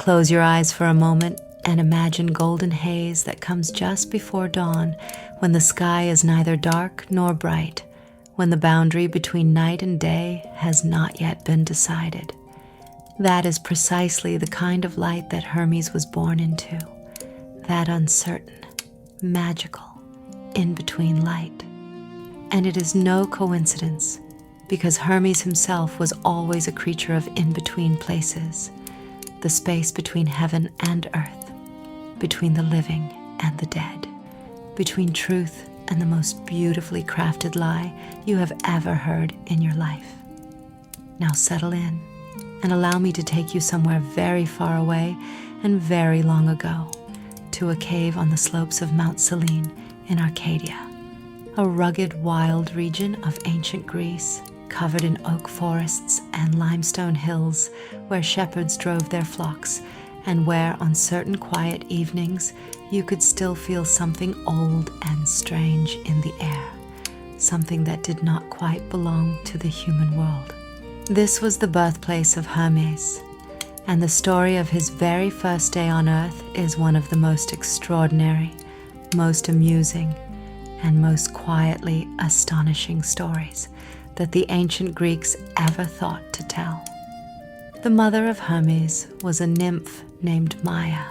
Close your eyes for a moment and imagine golden haze that comes just before dawn, when the sky is neither dark nor bright, when the boundary between night and day has not yet been decided. That is precisely the kind of light that Hermes was born into, that uncertain, magical, in-between light. And it is no coincidence, because Hermes himself was always a creature of in-between places, the space between heaven and earth, between the living and the dead, between truth and the most beautifully crafted lie you have ever heard in your life. Now settle in and allow me to take you somewhere very far away and very long ago, to a cave on the slopes of Mount Serene in Arcadia, a rugged, wild region of ancient Greece, covered in oak forests and limestone hills, where shepherds drove their flocks, and where on certain quiet evenings you could still feel something old and strange in the air, something that did not quite belong to the human world. This was the birthplace of Hermes, and the story of his very first day on earth is one of the most extraordinary, most amusing, and most quietly astonishing stories that the ancient Greeks ever thought to tell. The mother of Hermes was a nymph named Maia,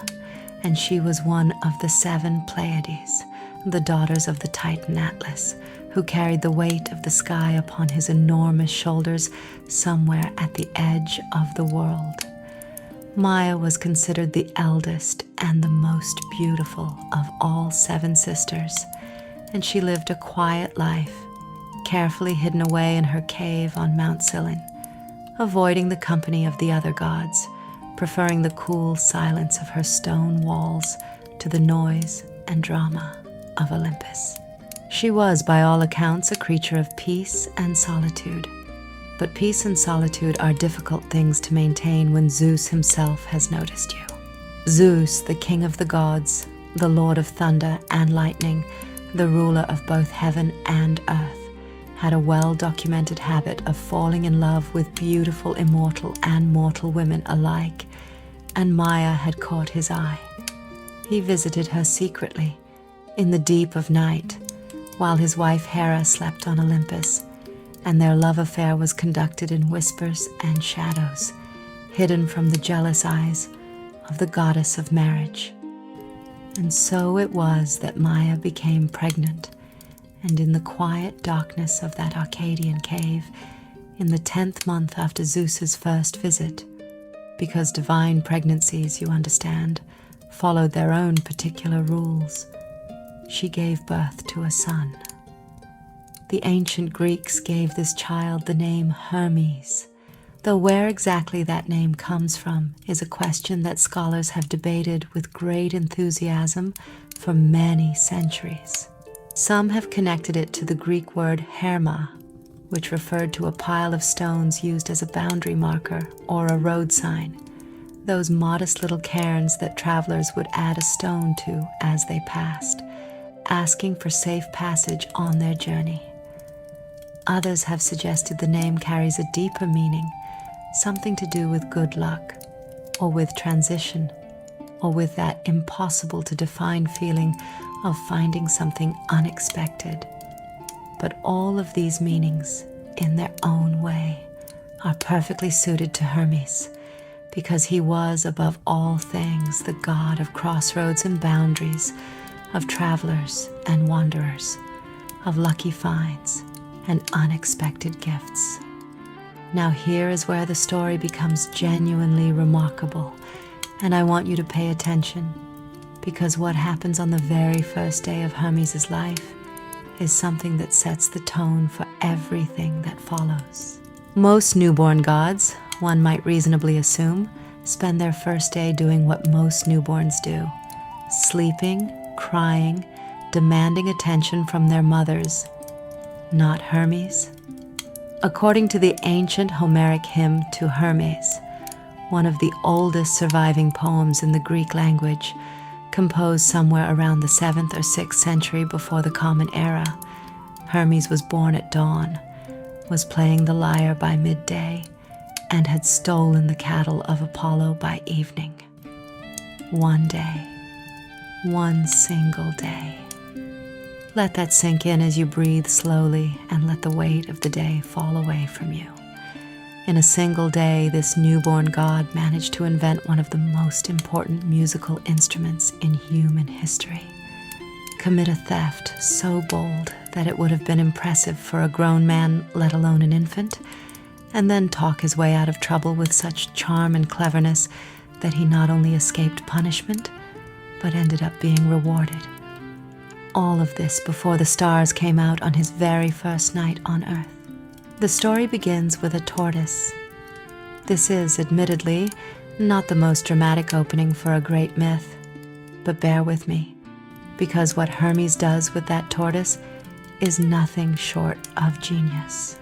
and she was one of the 7 Pleiades, the daughters of the Titan Atlas, who carried the weight of the sky upon his enormous shoulders somewhere at the edge of the world. Maia was considered the eldest and the most beautiful of all 7 sisters, and she lived a quiet life, carefully hidden away in her cave on Mount Serene, avoiding the company of the other gods, preferring the cool silence of her stone walls to the noise and drama of Olympus. She was, by all accounts, a creature of peace and solitude. But peace and solitude are difficult things to maintain when Zeus himself has noticed you. Zeus, the king of the gods, the lord of thunder and lightning, the ruler of both heaven and earth, had a well-documented habit of falling in love with beautiful immortal and mortal women alike, and Maia had caught his eye. He visited her secretly, in the deep of night, while his wife Hera slept on Olympus, and their love affair was conducted in whispers and shadows, hidden from the jealous eyes of the goddess of marriage. And so it was that Maia became pregnant, and in the quiet darkness of that Arcadian cave, in the 10th month after Zeus's first visit, because divine pregnancies, you understand, followed their own particular rules, she gave birth to a son. The ancient Greeks gave this child the name Hermes, though where exactly that name comes from is a question that scholars have debated with great enthusiasm for many centuries. Some have connected it to the Greek word herma, which referred to a pile of stones used as a boundary marker or a road sign, those modest little cairns that travelers would add a stone to as they passed, asking for safe passage on their journey. Others have suggested the name carries a deeper meaning, something to do with good luck, or with transition, or with that impossible to define feeling of finding something unexpected. But all of these meanings, in their own way, are perfectly suited to Hermes, because he was above all things the god of crossroads and boundaries, of travelers and wanderers, of lucky finds and unexpected gifts. Now here is where the story becomes genuinely remarkable, and I want you to pay attention, because what happens on the very first day of Hermes' life is something that sets the tone for everything that follows. Most newborn gods, one might reasonably assume, spend their first day doing what most newborns do: sleeping, crying, demanding attention from their mothers. Not Hermes. According to the ancient Homeric hymn to Hermes, one of the oldest surviving poems in the Greek language, composed somewhere around the 7th or 6th century before the Common Era, Hermes was born at dawn, was playing the lyre by midday, and had stolen the cattle of Apollo by evening. One day. One single day. Let that sink in as you breathe slowly and let the weight of the day fall away from you. In a single day, this newborn god managed to invent one of the most important musical instruments in human history. Commit a theft so bold that it would have been impressive for a grown man, let alone an infant, and then talk his way out of trouble with such charm and cleverness that he not only escaped punishment, but ended up being rewarded. All of this before the stars came out on his very first night on Earth. The story begins with a tortoise. This is, admittedly, not the most dramatic opening for a great myth, but bear with me, because what Hermes does with that tortoise is nothing short of genius.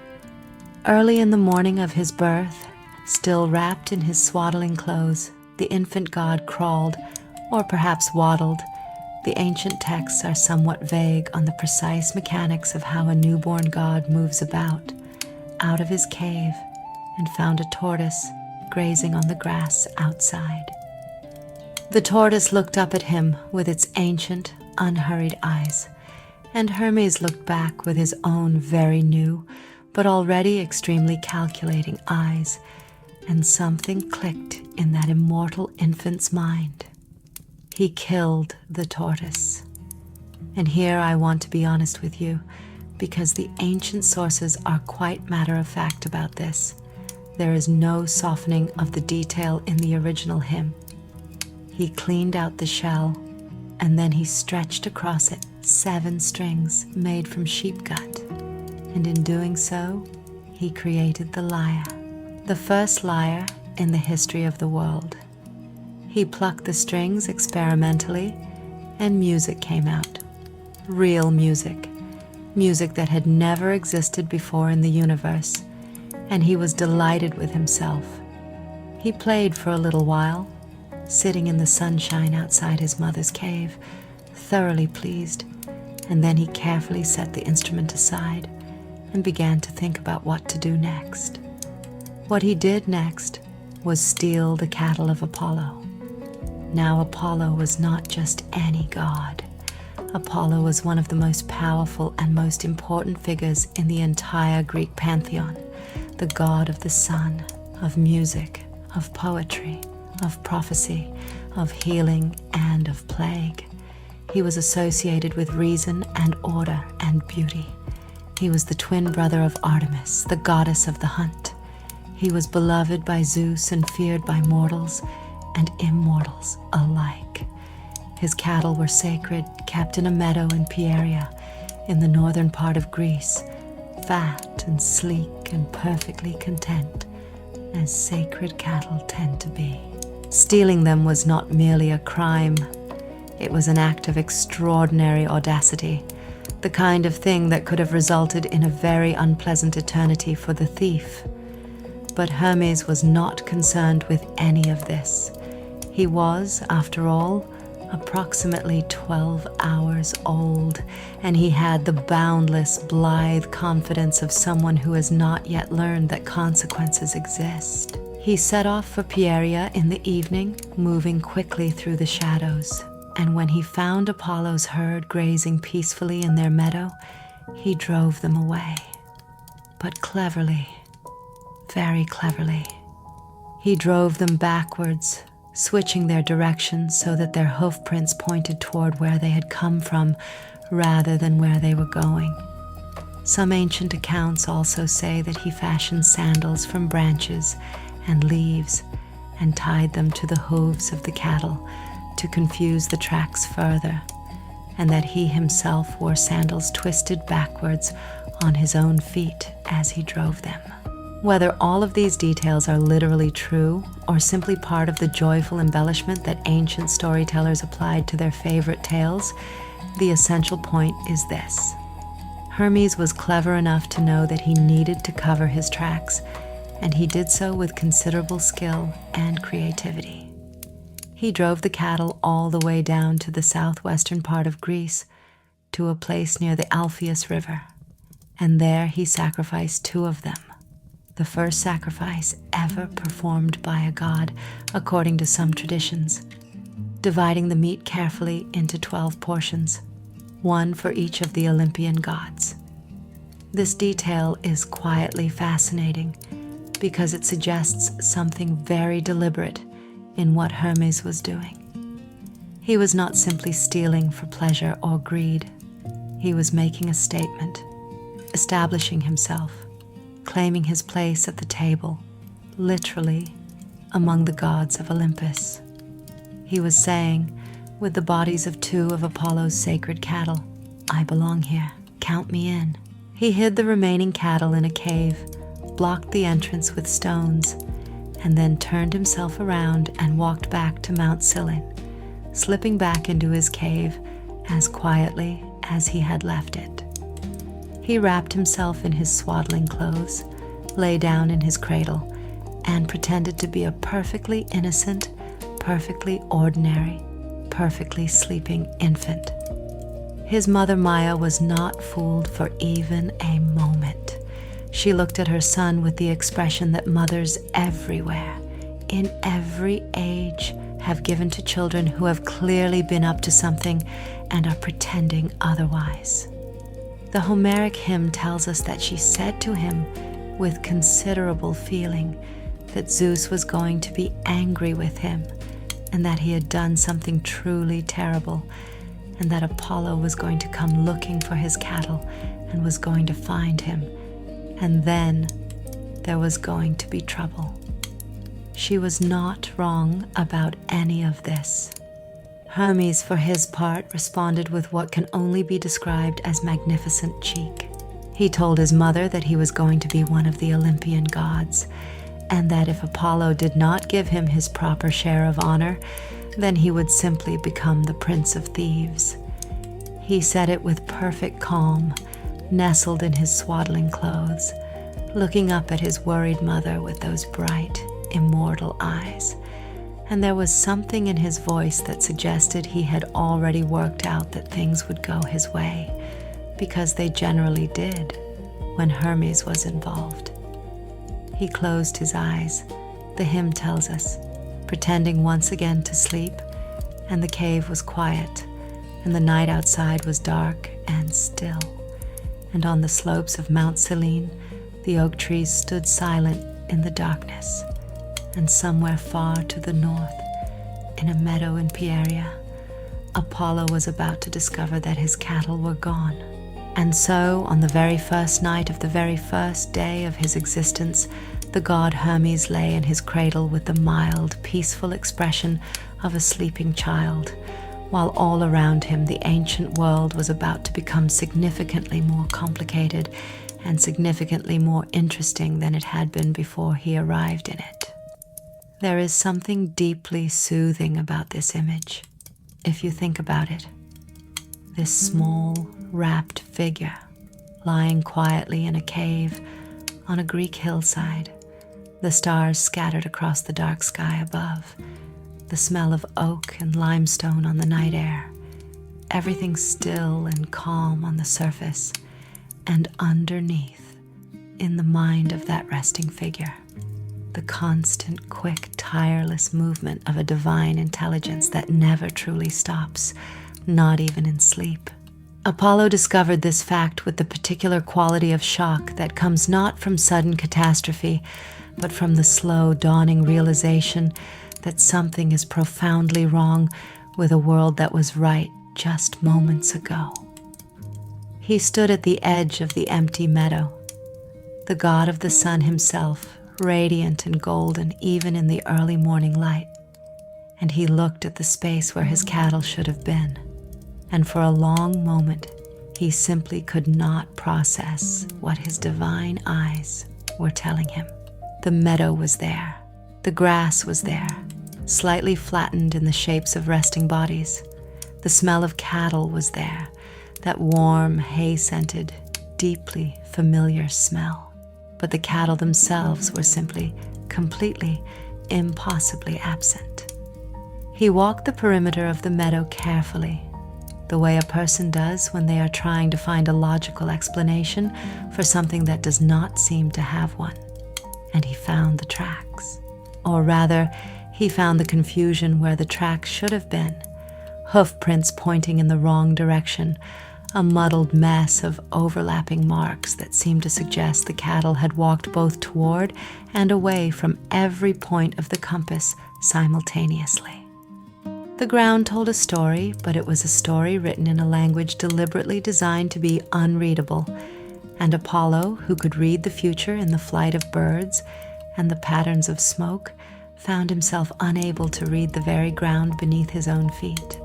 Early in the morning of his birth, still wrapped in his swaddling clothes, the infant god crawled, or perhaps waddled. The ancient texts are somewhat vague on the precise mechanics of how a newborn god moves about, out of his cave, and found a tortoise grazing on the grass outside. The tortoise looked up at him with its ancient, unhurried eyes, and Hermes looked back with his own very new, but already extremely calculating eyes, and something clicked in that immortal infant's mind. He killed the tortoise. And here I want to be honest with you, because the ancient sources are quite matter-of-fact about this. There is no softening of the detail in the original hymn. He cleaned out the shell, and then he stretched across it 7 strings made from sheep gut. And in doing so, he created the lyre, the first lyre in the history of the world. He plucked the strings experimentally, and music came out. Real music. Music that had never existed before in the universe, and he was delighted with himself. He played for a little while, sitting in the sunshine outside his mother's cave, thoroughly pleased, and then he carefully set the instrument aside and began to think about what to do next. What he did next was steal the cattle of Apollo. Now Apollo was not just any god. Apollo was one of the most powerful and most important figures in the entire Greek pantheon, the god of the sun, of music, of poetry, of prophecy, of healing, and of plague. He was associated with reason and order and beauty. He was the twin brother of Artemis, the goddess of the hunt. He was beloved by Zeus and feared by mortals and immortals alike. His cattle were sacred, kept in a meadow in Pieria, in the northern part of Greece, fat and sleek and perfectly content, as sacred cattle tend to be. Stealing them was not merely a crime. It was an act of extraordinary audacity, the kind of thing that could have resulted in a very unpleasant eternity for the thief. But Hermes was not concerned with any of this. He was, after all, approximately 12 hours old, and he had the boundless, blithe confidence of someone who has not yet learned that consequences exist. He set off for Pieria in the evening, moving quickly through the shadows, and when he found Apollo's herd grazing peacefully in their meadow, he drove them away. But cleverly, very cleverly, he drove them backwards, switching their direction so that their hoofprints pointed toward where they had come from rather than where they were going. Some ancient accounts also say that he fashioned sandals from branches and leaves and tied them to the hooves of the cattle to confuse the tracks further, and that he himself wore sandals twisted backwards on his own feet as he drove them. Whether all of these details are literally true or simply part of the joyful embellishment that ancient storytellers applied to their favorite tales, the essential point is this. Hermes was clever enough to know that he needed to cover his tracks, and he did so with considerable skill and creativity. He drove the cattle all the way down to the southwestern part of Greece, to a place near the Alpheus River, and there he sacrificed 2 of them. The first sacrifice ever performed by a god, according to some traditions. dividing the meat carefully into 12 portions, one for each of the Olympian gods. This detail is quietly fascinating because it suggests something very deliberate in what Hermes was doing. He was not simply stealing for pleasure or greed. He was making a statement, establishing himself, claiming his place at the table, literally among the gods of Olympus. He was saying, with the bodies of 2 of Apollo's sacred cattle, "I belong here, count me in." He hid the remaining cattle in a cave, blocked the entrance with stones, and then turned himself around and walked back to Mount Silene, slipping back into his cave as quietly as he had left it. He wrapped himself in his swaddling clothes, lay down in his cradle, and pretended to be a perfectly innocent, perfectly ordinary, perfectly sleeping infant. His mother Maia was not fooled for even a moment. She looked at her son with the expression that mothers everywhere, in every age, have given to children who have clearly been up to something and are pretending otherwise. The Homeric hymn tells us that she said to him with considerable feeling that Zeus was going to be angry with him and that he had done something truly terrible, and that Apollo was going to come looking for his cattle and was going to find him, and then there was going to be trouble. She was not wrong about any of this. Hermes, for his part, responded with what can only be described as magnificent cheek. He told his mother that he was going to be one of the Olympian gods, and that if Apollo did not give him his proper share of honor, then he would simply become the Prince of Thieves. He said it with perfect calm, nestled in his swaddling clothes, looking up at his worried mother with those bright, immortal eyes. And there was something in his voice that suggested he had already worked out that things would go his way, because they generally did when Hermes was involved. He closed his eyes, the hymn tells us, pretending once again to sleep, and the cave was quiet, and the night outside was dark and still, and on the slopes of Mount Silene, the oak trees stood silent in the darkness, and somewhere far to the north, in a meadow in Pieria, Apollo was about to discover that his cattle were gone. And so, on the very first night of the very first day of his existence, the god Hermes lay in his cradle with the mild, peaceful expression of a sleeping child, while all around him the ancient world was about to become significantly more complicated and significantly more interesting than it had been before he arrived in it. There is something deeply soothing about this image, if you think about it. This small, wrapped figure, lying quietly in a cave on a Greek hillside, the stars scattered across the dark sky above, the smell of oak and limestone on the night air, everything still and calm on the surface, and underneath, in the mind of that resting figure, the constant, quick, tireless movement of a divine intelligence that never truly stops, not even in sleep. Apollo discovered this fact with the particular quality of shock that comes not from sudden catastrophe, but from the slow dawning realization that something is profoundly wrong with a world that was right just moments ago. He stood at the edge of the empty meadow, the god of the sun himself, radiant and golden even in the early morning light, and he looked at the space where his cattle should have been. And for a long moment, he simply could not process what his divine eyes were telling him. The meadow was there. The grass was there, slightly flattened in the shapes of resting bodies. The smell of cattle was there, that warm, hay-scented, deeply familiar smell. But the cattle themselves were simply, completely, impossibly absent. He walked the perimeter of the meadow carefully, the way a person does when they are trying to find a logical explanation for something that does not seem to have one. And he found the tracks. Or rather, He found the confusion where the tracks should have been, hoof prints pointing in the wrong direction, a muddled mess of overlapping marks that seemed to suggest the cattle had walked both toward and away from every point of the compass simultaneously. The ground told a story, but it was a story written in a language deliberately designed to be unreadable, and Apollo, who could read the future in the flight of birds and the patterns of smoke, found himself unable to read the very ground beneath his own feet.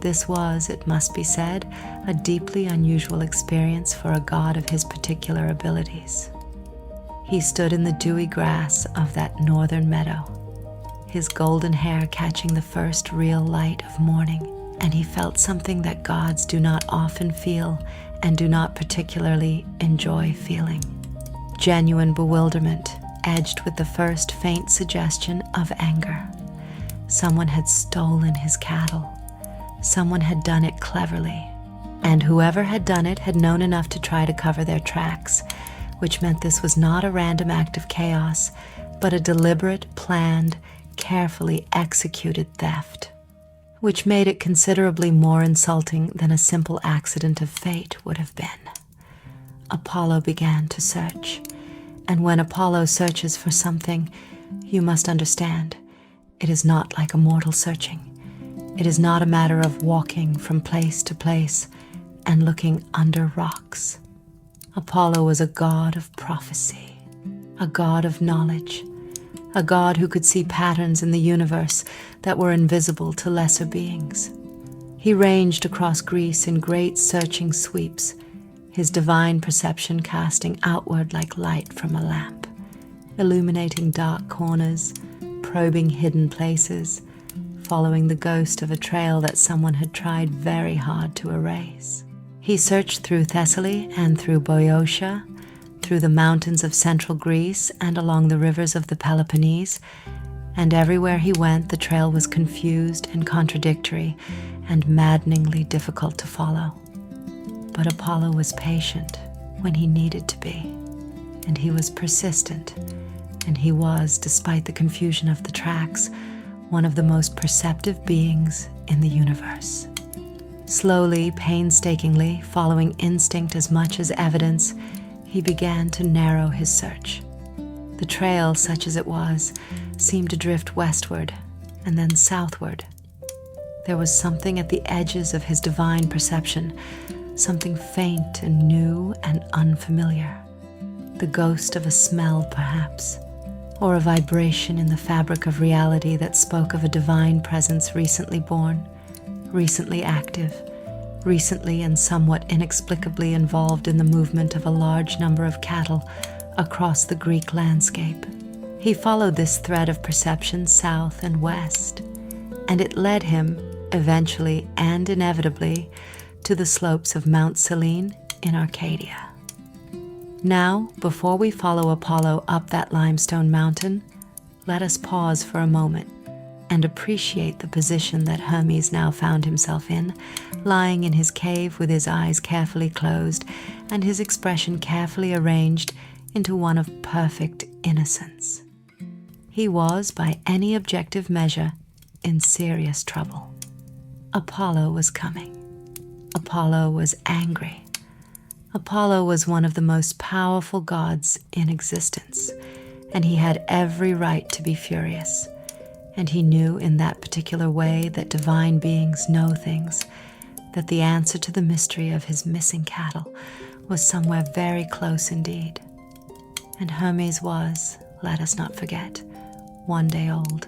This was, it must be said, a deeply unusual experience for a god of his particular abilities. He stood in the dewy grass of that northern meadow, his golden hair catching the first real light of morning, and he felt something that gods do not often feel and do not particularly enjoy feeling. Genuine bewilderment, edged with the first faint suggestion of anger. Someone had stolen his cattle. Someone had done it cleverly, and whoever had done it had known enough to try to cover their tracks, which meant this was not a random act of chaos, but a deliberate, planned, carefully executed theft, which made it considerably more insulting than a simple accident of fate would have been. Apollo began to search, and when Apollo searches for something, you must understand, it is not like a mortal searching. It is not a matter of walking from place to place and looking under rocks. Apollo was a god of prophecy, a god of knowledge, a god who could see patterns in the universe that were invisible to lesser beings. He ranged across Greece in great searching sweeps, his divine perception casting outward like light from a lamp, illuminating dark corners, probing hidden places, following the ghost of a trail that someone had tried very hard to erase. He searched through Thessaly and through Boeotia, through the mountains of central Greece and along the rivers of the Peloponnese, and everywhere he went the trail was confused and contradictory and maddeningly difficult to follow. But Apollo was patient when he needed to be, and he was persistent, and he was, despite the confusion of the tracks, one of the most perceptive beings in the universe. Slowly, painstakingly, following instinct as much as evidence, he began to narrow his search. The trail, such as it was, seemed to drift westward and then southward. There was something at the edges of his divine perception, something faint and new and unfamiliar. The ghost of a smell, perhaps, or a vibration in the fabric of reality that spoke of a divine presence recently born, recently active, recently and somewhat inexplicably involved in the movement of a large number of cattle across the Greek landscape. He followed this thread of perception south and west, and it led him, eventually and inevitably, to the slopes of Mount Serene in Arcadia. Now, before we follow Apollo up that limestone mountain, let us pause for a moment and appreciate the position that Hermes now found himself in, lying in his cave with his eyes carefully closed and his expression carefully arranged into one of perfect innocence. He was, by any objective measure, in serious trouble. Apollo was coming. Apollo was angry. Apollo was one of the most powerful gods in existence, and he had every right to be furious. And he knew in that particular way that divine beings know things, that the answer to the mystery of his missing cattle was somewhere very close indeed. And Hermes was, let us not forget, 1 day old.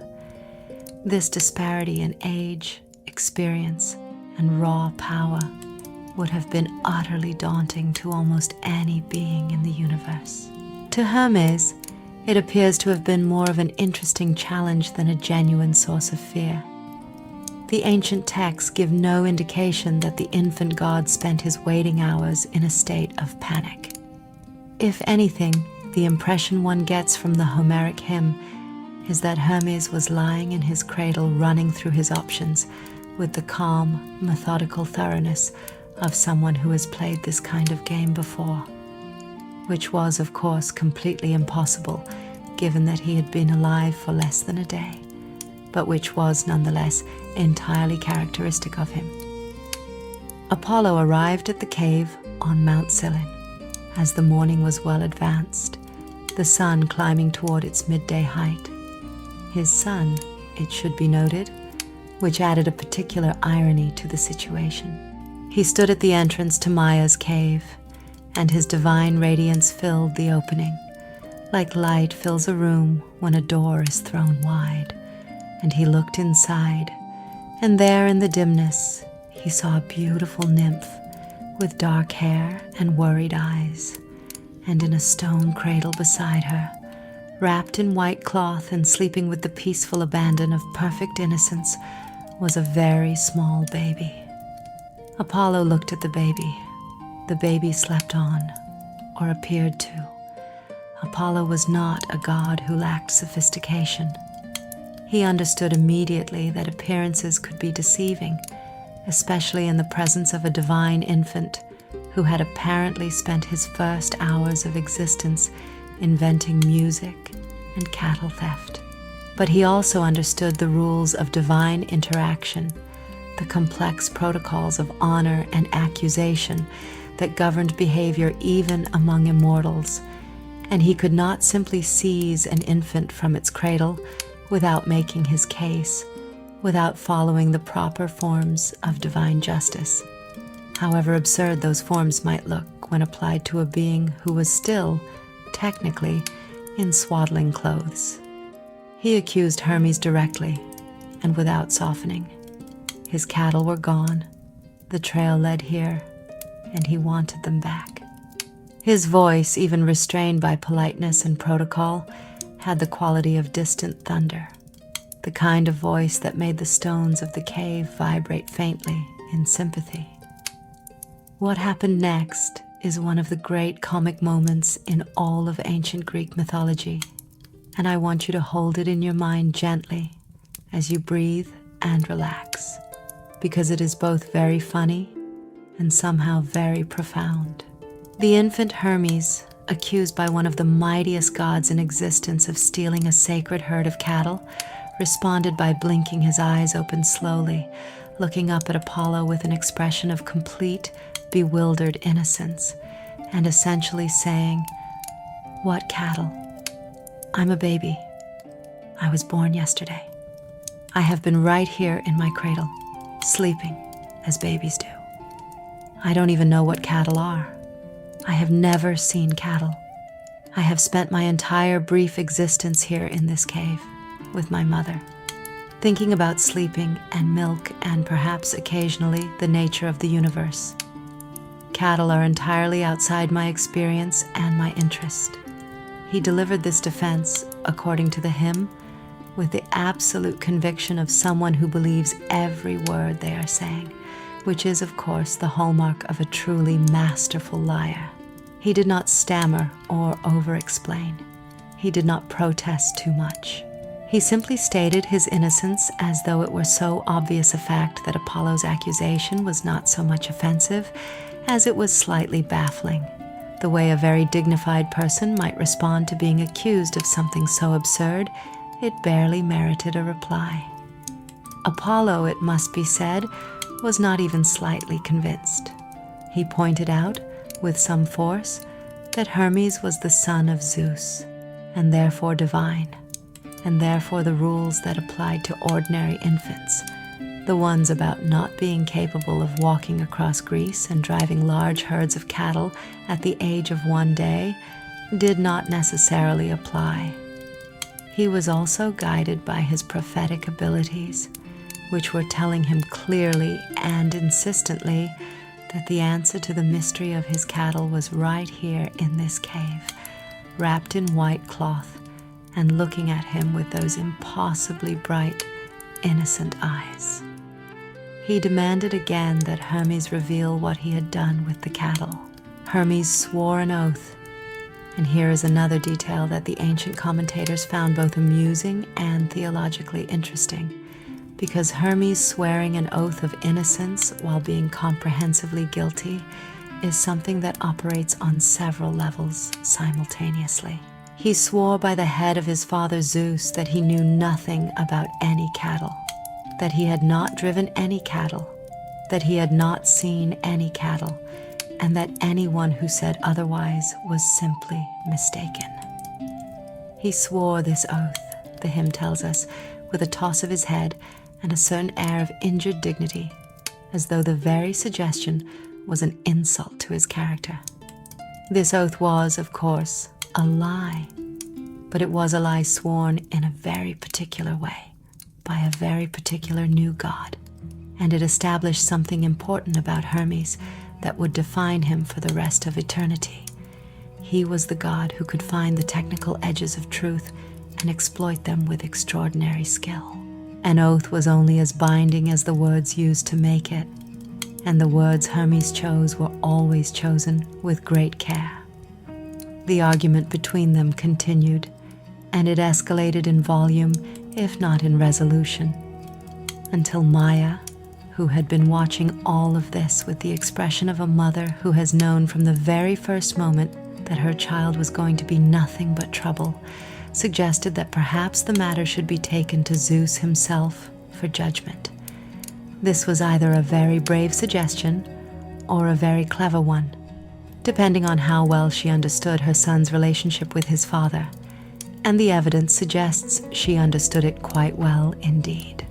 This disparity in age, experience, and raw power would have been utterly daunting to almost any being in the universe. To Hermes, it appears to have been more of an interesting challenge than a genuine source of fear. The ancient texts give no indication that the infant god spent his waiting hours in a state of panic. If anything, the impression one gets from the Homeric hymn is that Hermes was lying in his cradle running through his options with the calm, methodical thoroughness of someone who has played this kind of game before, which was, of course, completely impossible given that he had been alive for less than a day, but which was nonetheless entirely characteristic of him. Apollo arrived at the cave on Mount Cylin, as the morning was well advanced, the sun climbing toward its midday height. His son, it should be noted, which added a particular irony to the situation. He stood at the entrance to Maia's cave, and his divine radiance filled the opening, like light fills a room when a door is thrown wide. And he looked inside, and there in the dimness he saw a beautiful nymph with dark hair and worried eyes, and in a stone cradle beside her, wrapped in white cloth and sleeping with the peaceful abandon of perfect innocence, was a very small baby. Apollo looked at the baby. The baby slept on, or appeared to. Apollo was not a god who lacked sophistication. He understood immediately that appearances could be deceiving, especially in the presence of a divine infant who had apparently spent his first hours of existence inventing music and cattle theft. But he also understood the rules of divine interaction, the complex protocols of honor and accusation that governed behavior even among immortals, and he could not simply seize an infant from its cradle without making his case, without following the proper forms of divine justice, however absurd those forms might look when applied to a being who was still, technically, in swaddling clothes. He accused Hermes directly and without softening. His cattle were gone, the trail led here, and he wanted them back. His voice, even restrained by politeness and protocol, had the quality of distant thunder, the kind of voice that made the stones of the cave vibrate faintly in sympathy. What happened next is one of the great comic moments in all of ancient Greek mythology, and I want you to hold it in your mind gently as you breathe and relax, because it is both very funny and somehow very profound. The infant Hermes, accused by one of the mightiest gods in existence of stealing a sacred herd of cattle, responded by blinking his eyes open slowly, looking up at Apollo with an expression of complete, bewildered innocence, and essentially saying, "What cattle? I'm a baby. I was born yesterday. I have been right here in my cradle, sleeping as babies do. I don't even know what cattle are. I have never seen cattle. I have spent my entire brief existence here in this cave with my mother, thinking about sleeping and milk and perhaps occasionally the nature of the universe. Cattle are entirely outside my experience and my interest." He delivered this defense, according to the hymn, with the absolute conviction of someone who believes every word they are saying, which is, of course, the hallmark of a truly masterful liar. He did not stammer or over-explain. He did not protest too much. He simply stated his innocence as though it were so obvious a fact that Apollo's accusation was not so much offensive as it was slightly baffling, the way a very dignified person might respond to being accused of something so absurd it barely merited a reply. Apollo, it must be said, was not even slightly convinced. He pointed out, with some force, that Hermes was the son of Zeus, and therefore divine, and therefore the rules that applied to ordinary infants, the ones about not being capable of walking across Greece and driving large herds of cattle at the age of 1 day, did not necessarily apply. He was also guided by his prophetic abilities, which were telling him clearly and insistently that the answer to the mystery of his cattle was right here in this cave, wrapped in white cloth and looking at him with those impossibly bright, innocent eyes. He demanded again that Hermes reveal what he had done with the cattle. Hermes swore an oath, and here is another detail that the ancient commentators found both amusing and theologically interesting, because Hermes swearing an oath of innocence while being comprehensively guilty is something that operates on several levels simultaneously. He swore by the head of his father Zeus that he knew nothing about any cattle, that he had not driven any cattle, that he had not seen any cattle, and that anyone who said otherwise was simply mistaken. He swore this oath, the hymn tells us, with a toss of his head and a certain air of injured dignity, as though the very suggestion was an insult to his character. This oath was, of course, a lie, but it was a lie sworn in a very particular way, by a very particular new god, and it established something important about Hermes that would define him for the rest of eternity. He was the god who could find the technical edges of truth and exploit them with extraordinary skill. An oath was only as binding as the words used to make it, and the words Hermes chose were always chosen with great care. The argument between them continued, and it escalated in volume, if not in resolution, until Maia, who had been watching all of this with the expression of a mother who has known from the very first moment that her child was going to be nothing but trouble, suggested that perhaps the matter should be taken to Zeus himself for judgment. This was either a very brave suggestion or a very clever one, depending on how well she understood her son's relationship with his father, and the evidence suggests she understood it quite well indeed.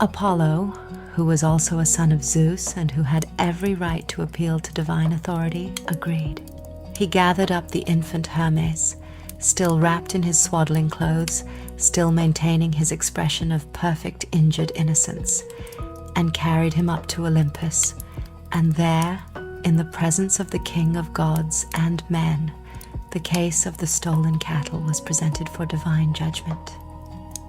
Apollo, who was also a son of Zeus and who had every right to appeal to divine authority, agreed. He gathered up the infant Hermes, still wrapped in his swaddling clothes, still maintaining his expression of perfect injured innocence, and carried him up to Olympus, and there, in the presence of the king of gods and men, the case of the stolen cattle was presented for divine judgment.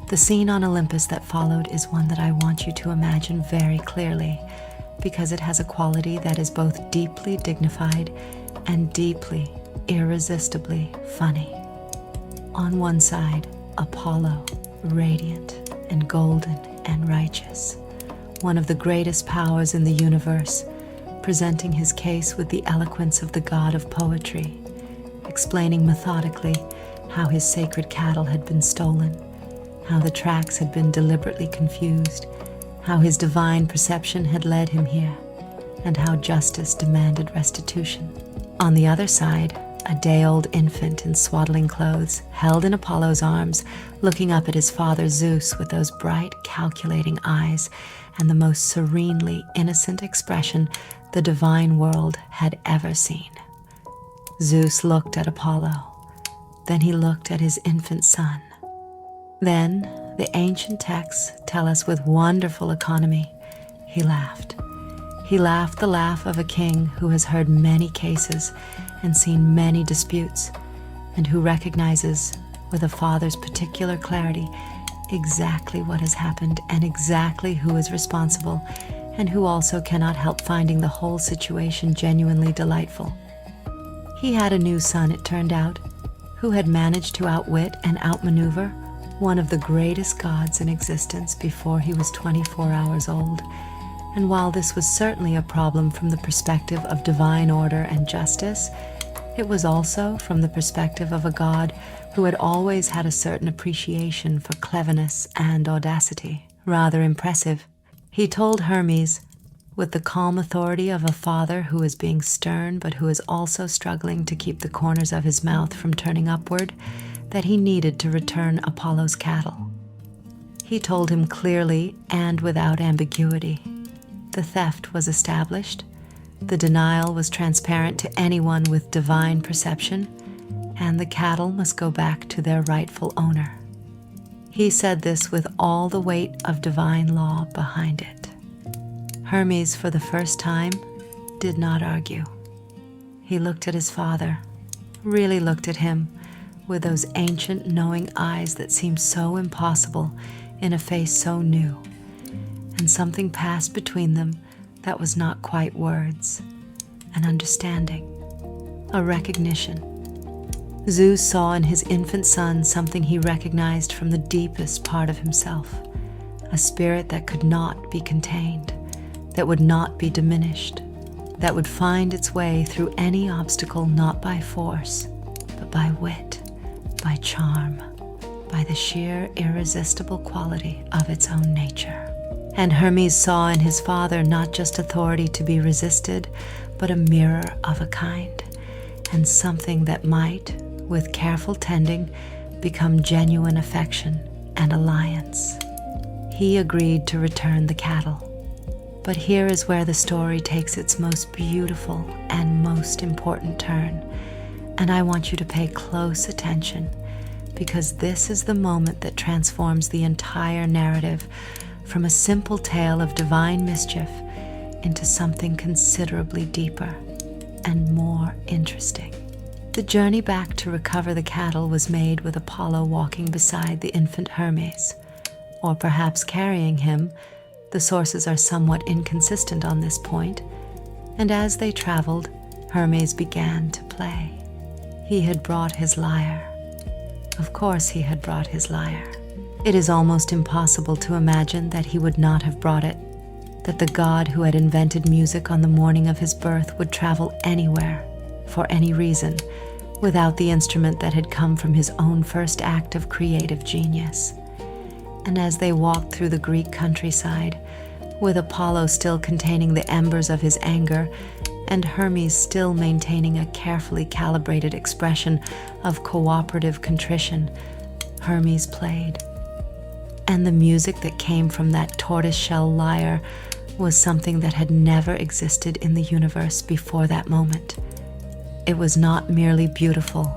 The scene on Olympus that followed is one that I want you to imagine very clearly, because it has a quality that is both deeply dignified and deeply, irresistibly funny. On one side, Apollo, radiant and golden and righteous, one of the greatest powers in the universe, presenting his case with the eloquence of the god of poetry, explaining methodically how his sacred cattle had been stolen, how the tracks had been deliberately confused, how his divine perception had led him here, and how justice demanded restitution. On the other side, a day-old infant in swaddling clothes, held in Apollo's arms, looking up at his father Zeus with those bright, calculating eyes and the most serenely innocent expression the divine world had ever seen. Zeus looked at Apollo. Then he looked at his infant son. Then, the ancient texts tell us with wonderful economy, he laughed. He laughed the laugh of a king who has heard many cases and seen many disputes, and who recognizes, with a father's particular clarity, exactly what has happened and exactly who is responsible, and who also cannot help finding the whole situation genuinely delightful. He had a new son, it turned out, who had managed to outwit and outmaneuver one of the greatest gods in existence before he was 24 hours old. And while this was certainly a problem from the perspective of divine order and justice, it was also from the perspective of a god who had always had a certain appreciation for cleverness and audacity, rather impressive. He told Hermes, with the calm authority of a father who is being stern but who is also struggling to keep the corners of his mouth from turning upward, that he needed to return Apollo's cattle. He told him clearly and without ambiguity. The theft was established. The denial was transparent to anyone with divine perception, and the cattle must go back to their rightful owner. He said this with all the weight of divine law behind it. Hermes, for the first time, did not argue. He looked at his father, really looked at him, with those ancient knowing eyes that seemed so impossible in a face so new, and something passed between them that was not quite words, an understanding, a recognition. Zeus saw in his infant son something he recognized from the deepest part of himself, a spirit that could not be contained, that would not be diminished, that would find its way through any obstacle not by force, but by wit, by charm, by the sheer irresistible quality of its own nature. And Hermes saw in his father not just authority to be resisted, but a mirror of a kind, and something that might, with careful tending, become genuine affection and alliance. He agreed to return the cattle. But here is where the story takes its most beautiful and most important turn, and I want you to pay close attention, because this is the moment that transforms the entire narrative from a simple tale of divine mischief into something considerably deeper and more interesting. The journey back to recover the cattle was made with Apollo walking beside the infant Hermes, or perhaps carrying him. The sources are somewhat inconsistent on this point, and as they traveled, Hermes began to play. He had brought his lyre. Of course he had brought his lyre. It is almost impossible to imagine that he would not have brought it, that the god who had invented music on the morning of his birth would travel anywhere, for any reason, without the instrument that had come from his own first act of creative genius. And as they walked through the Greek countryside, with Apollo still containing the embers of his anger, and Hermes still maintaining a carefully calibrated expression of cooperative contrition, Hermes played. And the music that came from that tortoiseshell lyre was something that had never existed in the universe before that moment. It was not merely beautiful.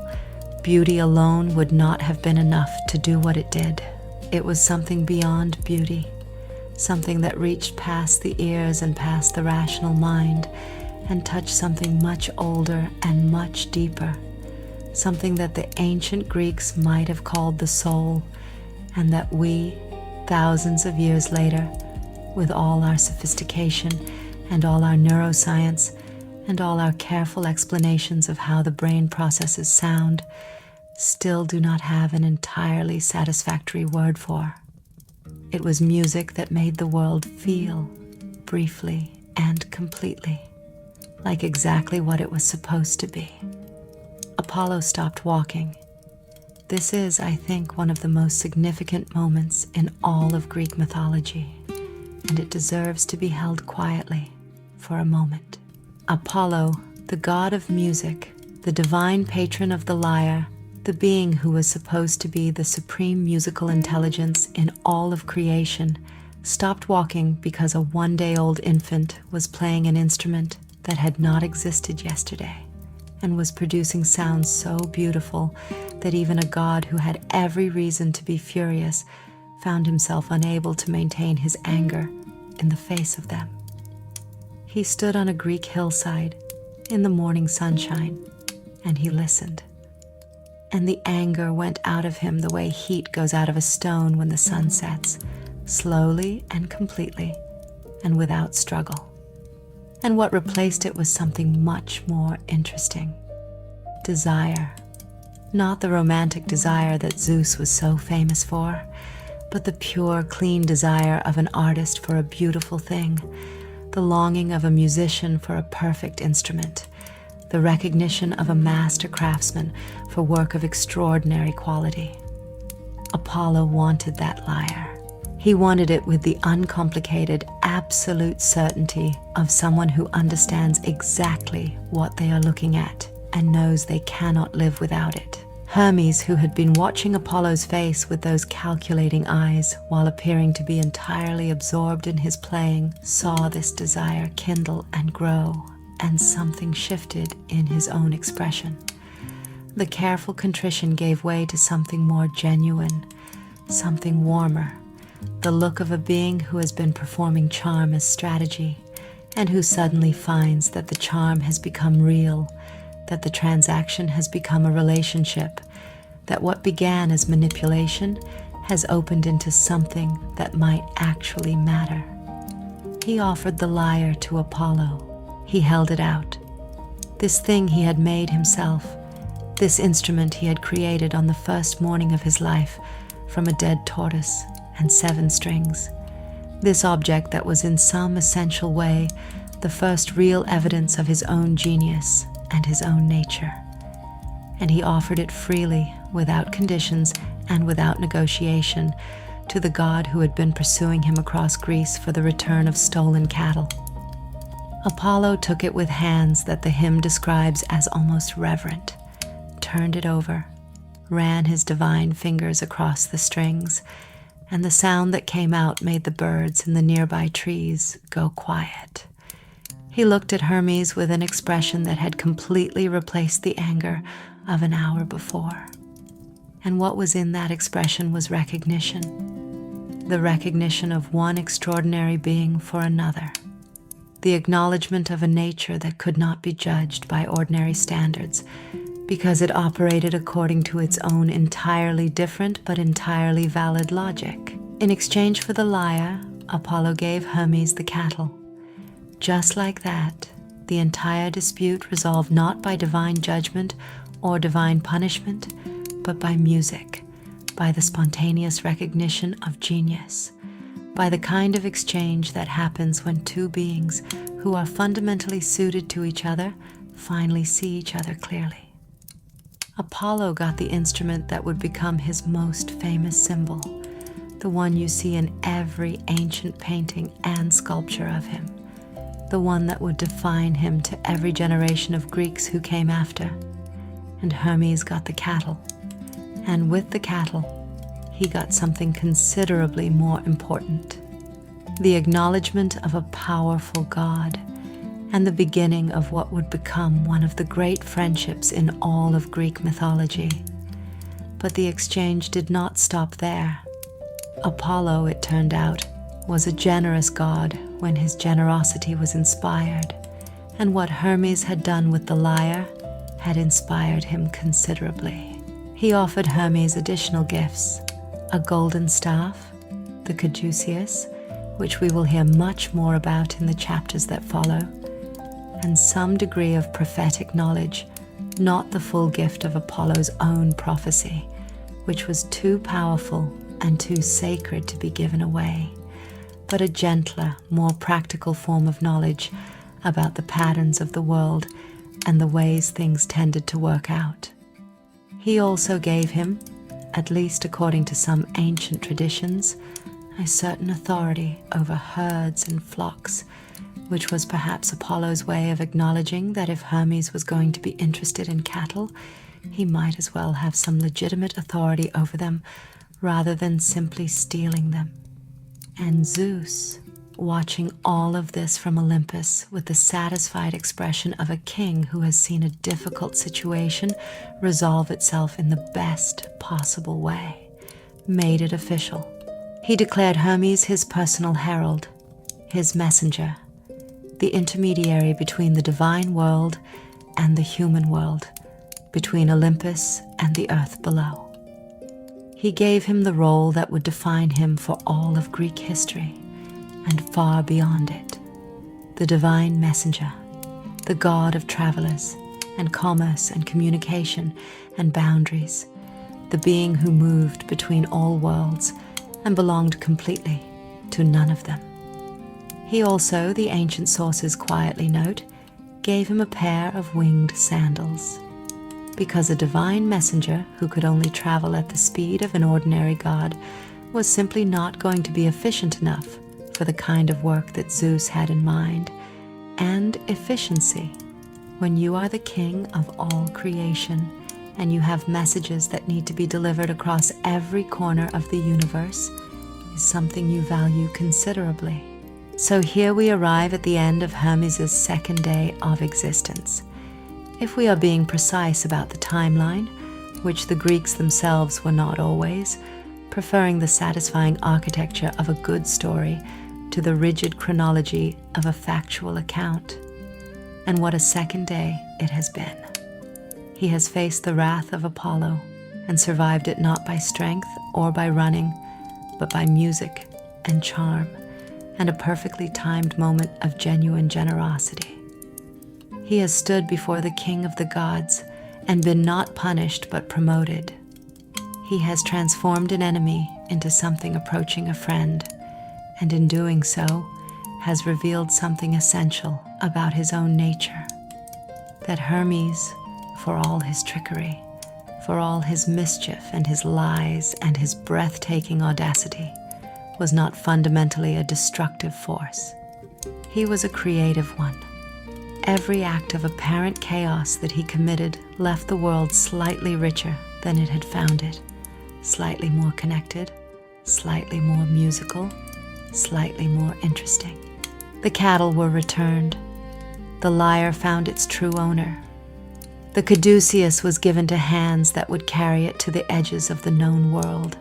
Beauty alone would not have been enough to do what it did. It was something beyond beauty, something that reached past the ears and past the rational mind and touched something much older and much deeper, something that the ancient Greeks might have called the soul, and that we, thousands of years later, with all our sophistication and all our neuroscience and all our careful explanations of how the brain processes sound, still do not have an entirely satisfactory word for. It was music that made the world feel, briefly and completely, like exactly what it was supposed to be. Apollo stopped walking. This is, I think, one of the most significant moments in all of Greek mythology, and it deserves to be held quietly for a moment. Apollo, the god of music, the divine patron of the lyre, the being who was supposed to be the supreme musical intelligence in all of creation, stopped walking because a one-day-old infant was playing an instrument that had not existed yesterday and was producing sounds so beautiful that even a god who had every reason to be furious found himself unable to maintain his anger in the face of them. He stood on a Greek hillside in the morning sunshine, and he listened. And the anger went out of him the way heat goes out of a stone when the sun sets, slowly and completely, and without struggle. And what replaced it was something much more interesting. Desire. Not the romantic desire that Zeus was so famous for, but the pure, clean desire of an artist for a beautiful thing, the longing of a musician for a perfect instrument, the recognition of a master craftsman for work of extraordinary quality. Apollo wanted that lyre. He wanted it with the uncomplicated, absolute certainty of someone who understands exactly what they are looking at and knows they cannot live without it. Hermes, who had been watching Apollo's face with those calculating eyes while appearing to be entirely absorbed in his playing, saw this desire kindle and grow, and something shifted in his own expression. The careful contrition gave way to something more genuine, something warmer, the look of a being who has been performing charm as strategy, and who suddenly finds that the charm has become real, that the transaction has become a relationship, that what began as manipulation has opened into something that might actually matter. He offered the lyre to Apollo. He held it out. This thing he had made himself, this instrument he had created on the first morning of his life from a dead tortoise and 7 strings, this object that was in some essential way the first real evidence of his own genius and his own nature. And he offered it freely without conditions and without negotiation, to the god who had been pursuing him across Greece for the return of stolen cattle. Apollo took it with hands that the hymn describes as almost reverent, turned it over, ran his divine fingers across the strings, and the sound that came out made the birds in the nearby trees go quiet. He looked at Hermes with an expression that had completely replaced the anger of an hour before. And what was in that expression was recognition. The recognition of one extraordinary being for another. The acknowledgement of a nature that could not be judged by ordinary standards, because it operated according to its own entirely different but entirely valid logic. In exchange for the lyre, Apollo gave Hermes the cattle. Just like that, the entire dispute resolved not by divine judgment or divine punishment, but by music, by the spontaneous recognition of genius, by the kind of exchange that happens when two beings who are fundamentally suited to each other finally see each other clearly. Apollo got the instrument that would become his most famous symbol, the one you see in every ancient painting and sculpture of him, the one that would define him to every generation of Greeks who came after. And Hermes got the cattle, and with the cattle, he got something considerably more important: the acknowledgement of a powerful god, and the beginning of what would become one of the great friendships in all of Greek mythology. But the exchange did not stop there. Apollo, it turned out, was a generous god when his generosity was inspired, and what Hermes had done with the lyre had inspired him considerably. He offered Hermes additional gifts: a golden staff, the caduceus, which we will hear much more about in the chapters that follow, and some degree of prophetic knowledge, not the full gift of Apollo's own prophecy, which was too powerful and too sacred to be given away, but a gentler, more practical form of knowledge about the patterns of the world and the ways things tended to work out. He also gave him, at least according to some ancient traditions, a certain authority over herds and flocks, which was perhaps Apollo's way of acknowledging that if Hermes was going to be interested in cattle, he might as well have some legitimate authority over them rather than simply stealing them. And Zeus, watching all of this from Olympus with the satisfied expression of a king who has seen a difficult situation resolve itself in the best possible way, made it official. He declared Hermes his personal herald, his messenger, the intermediary between the divine world and the human world, between Olympus and the earth below. He gave him the role that would define him for all of Greek history, and far beyond it: the divine messenger, the god of travelers and commerce and communication and boundaries, the being who moved between all worlds and belonged completely to none of them. He also, the ancient sources quietly note, gave him a pair of winged sandals, because a divine messenger who could only travel at the speed of an ordinary god was simply not going to be efficient enough for the kind of work that Zeus had in mind. And efficiency, when you are the king of all creation and you have messages that need to be delivered across every corner of the universe, is something you value considerably. So here we arrive at the end of Hermes' second day of existence. If we are being precise about the timeline, which the Greeks themselves were not always, preferring the satisfying architecture of a good story to the rigid chronology of a factual account. And what a second day it has been. He has faced the wrath of Apollo and survived it not by strength or by running, but by music and charm and a perfectly timed moment of genuine generosity. He has stood before the king of the gods and been not punished but promoted. He has transformed an enemy into something approaching a friend, and in doing so has revealed something essential about his own nature: that Hermes, for all his trickery, for all his mischief and his lies and his breathtaking audacity, was not fundamentally a destructive force. He was a creative one. Every act of apparent chaos that he committed left the world slightly richer than it had found it, slightly more connected, slightly more musical, slightly more interesting. The cattle were returned. The lyre found its true owner. The caduceus was given to hands that would carry it to the edges of the known world.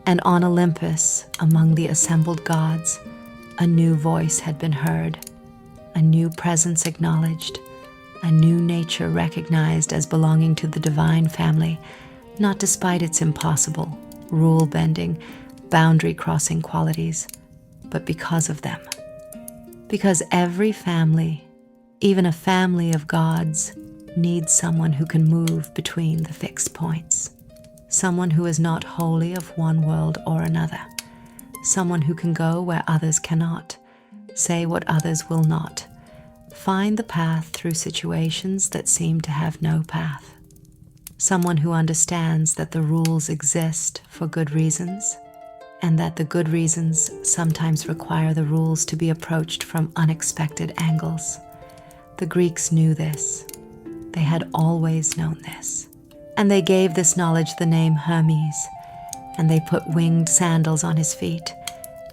And on Olympus, among the assembled gods, a new voice had been heard, a new presence acknowledged, a new nature recognized as belonging to the divine family, not despite its impossible, rule-bending, boundary-crossing qualities, but because of them. Because every family, even a family of gods, needs someone who can move between the fixed points, someone who is not wholly of one world or another, someone who can go where others cannot, say what others will not, find the path through situations that seem to have no path, someone who understands that the rules exist for good reasons, and that the good reasons sometimes require the rules to be approached from unexpected angles. The Greeks knew this. They had always known this. And they gave this knowledge the name Hermes, and they put winged sandals on his feet,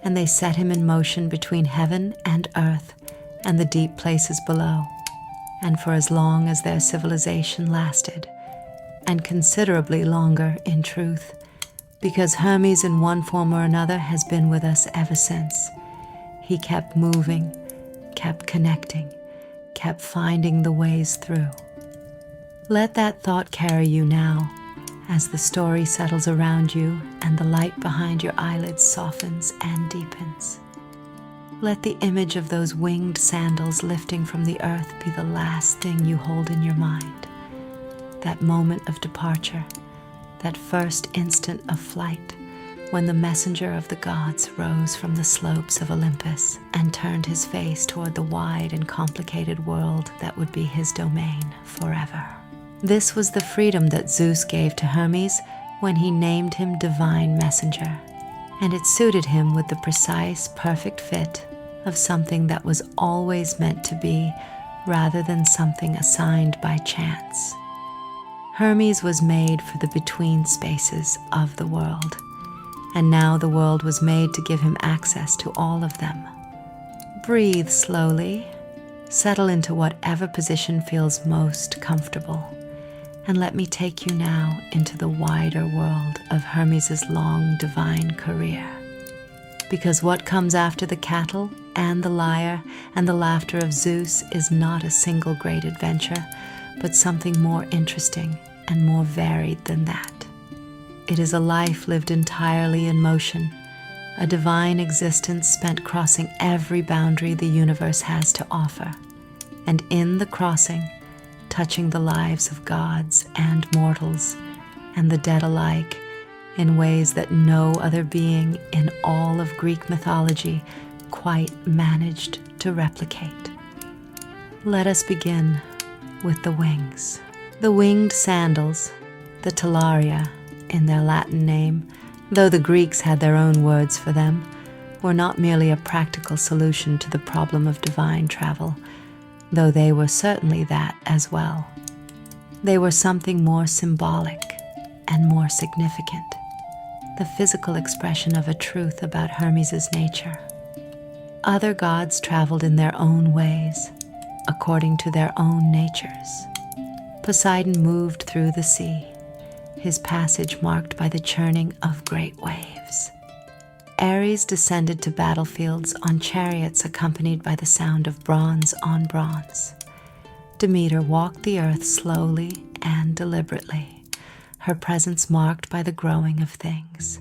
and they set him in motion between heaven and earth and the deep places below, and for as long as their civilization lasted, and considerably longer in truth, because Hermes in one form or another has been with us ever since. He kept moving, kept connecting, kept finding the ways through. Let that thought carry you now, as the story settles around you and the light behind your eyelids softens and deepens. Let the image of those winged sandals lifting from the earth be the last thing you hold in your mind. That moment of departure, that first instant of flight, when the messenger of the gods rose from the slopes of Olympus and turned his face toward the wide and complicated world that would be his domain forever. This was the freedom that Zeus gave to Hermes when he named him Divine Messenger, and it suited him with the precise, perfect fit of something that was always meant to be rather than something assigned by chance. Hermes was made for the between spaces of the world, and now the world was made to give him access to all of them. Breathe slowly, settle into whatever position feels most comfortable, and let me take you now into the wider world of Hermes' long divine career. Because what comes after the cattle and the lyre and the laughter of Zeus is not a single great adventure, but something more interesting and more varied than that. It is a life lived entirely in motion, a divine existence spent crossing every boundary the universe has to offer, and in the crossing, touching the lives of gods and mortals and the dead alike in ways that no other being in all of Greek mythology quite managed to replicate. Let us begin with the wings. The winged sandals, the talaria in their Latin name, though the Greeks had their own words for them, were not merely a practical solution to the problem of divine travel, though they were certainly that as well. They were something more symbolic and more significant, the physical expression of a truth about Hermes' nature. Other gods traveled in their own ways, according to their own natures. Poseidon moved through the sea, his passage marked by the churning of great waves. Ares descended to battlefields on chariots accompanied by the sound of bronze on bronze. Demeter walked the earth slowly and deliberately, her presence marked by the growing of things.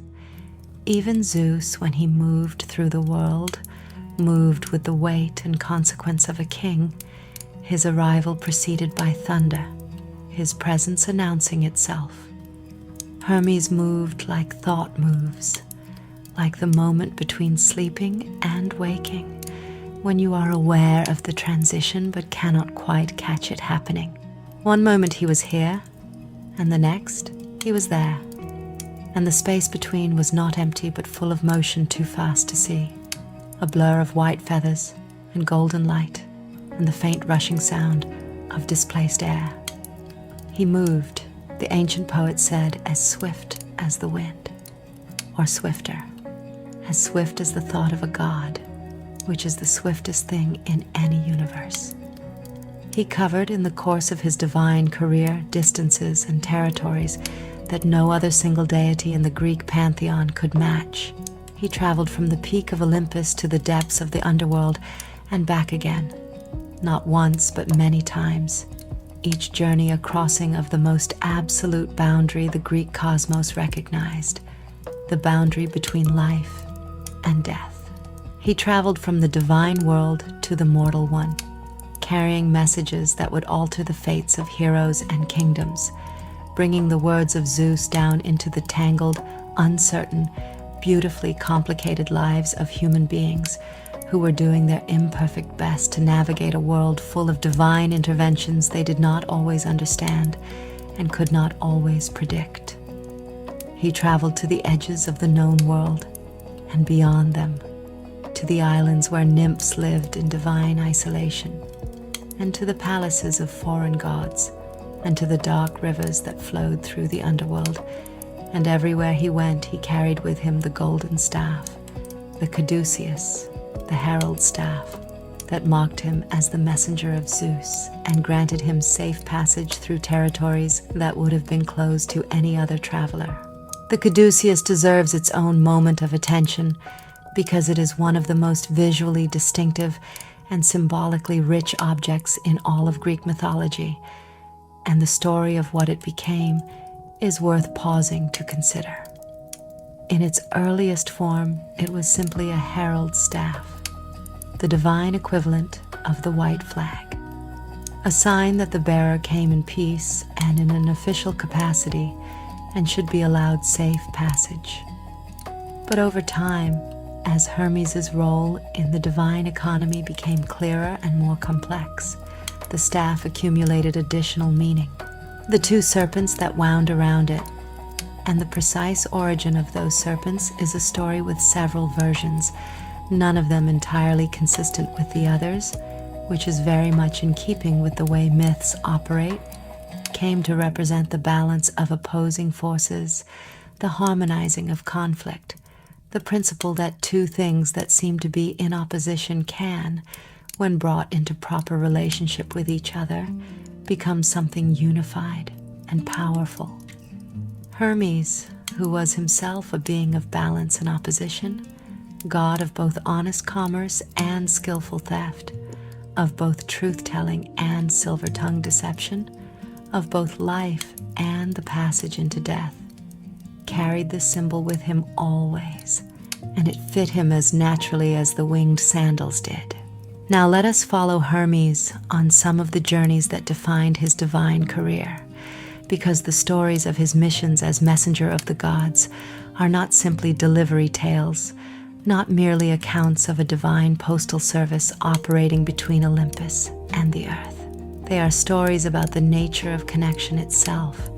Even Zeus, when he moved through the world, moved with the weight and consequence of a king, his arrival preceded by thunder, his presence announcing itself. Hermes moved like thought moves, like the moment between sleeping and waking, when you are aware of the transition but cannot quite catch it happening. One moment he was here, and the next he was there, and the space between was not empty but full of motion too fast to see, a blur of white feathers and golden light and the faint rushing sound of displaced air. He moved, the ancient poet said, as swift as the wind, or swifter, as swift as the thought of a god, which is the swiftest thing in any universe. He covered in the course of his divine career distances and territories that no other single deity in the Greek pantheon could match. He traveled from the peak of Olympus to the depths of the underworld and back again, not once but many times, each journey a crossing of the most absolute boundary the Greek cosmos recognized, the boundary between life and death. He traveled from the divine world to the mortal one, carrying messages that would alter the fates of heroes and kingdoms, bringing the words of Zeus down into the tangled, uncertain, beautifully complicated lives of human beings who were doing their imperfect best to navigate a world full of divine interventions they did not always understand and could not always predict. He traveled to the edges of the known world and beyond them, to the islands where nymphs lived in divine isolation, and to the palaces of foreign gods, and to the dark rivers that flowed through the underworld. And everywhere he went, he carried with him the golden staff, the caduceus, the herald staff, that marked him as the messenger of Zeus and granted him safe passage through territories that would have been closed to any other traveler. The caduceus deserves its own moment of attention because it is one of the most visually distinctive and symbolically rich objects in all of Greek mythology, and the story of what it became is worth pausing to consider. In its earliest form, it was simply a herald staff, the divine equivalent of the white flag, a sign that the bearer came in peace and in an official capacity and should be allowed safe passage. But over time, as Hermes' role in the divine economy became clearer and more complex, the staff accumulated additional meaning. The two serpents that wound around it, and the precise origin of those serpents is a story with several versions, none of them entirely consistent with the others, which is very much in keeping with the way myths operate, came to represent the balance of opposing forces, the harmonizing of conflict, the principle that two things that seem to be in opposition can, when brought into proper relationship with each other, become something unified and powerful. Hermes, who was himself a being of balance and opposition, god of both honest commerce and skillful theft, of both truth-telling and silver-tongued deception, of both life and the passage into death, carried this symbol with him always, and it fit him as naturally as the winged sandals did. Now let us follow Hermes on some of the journeys that defined his divine career, because the stories of his missions as messenger of the gods are not simply delivery tales, not merely accounts of a divine postal service operating between Olympus and the earth. They are stories about the nature of connection itself,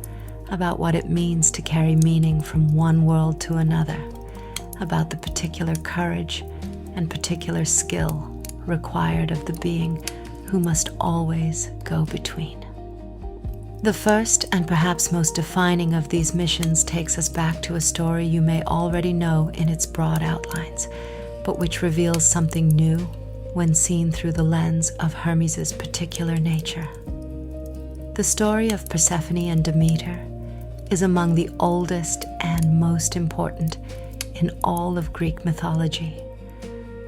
about what it means to carry meaning from one world to another, about the particular courage and particular skill required of the being who must always go between. The first and perhaps most defining of these missions takes us back to a story you may already know in its broad outlines, but which reveals something new when seen through the lens of Hermes' particular nature. The story of Persephone and Demeter is among the oldest and most important in all of Greek mythology.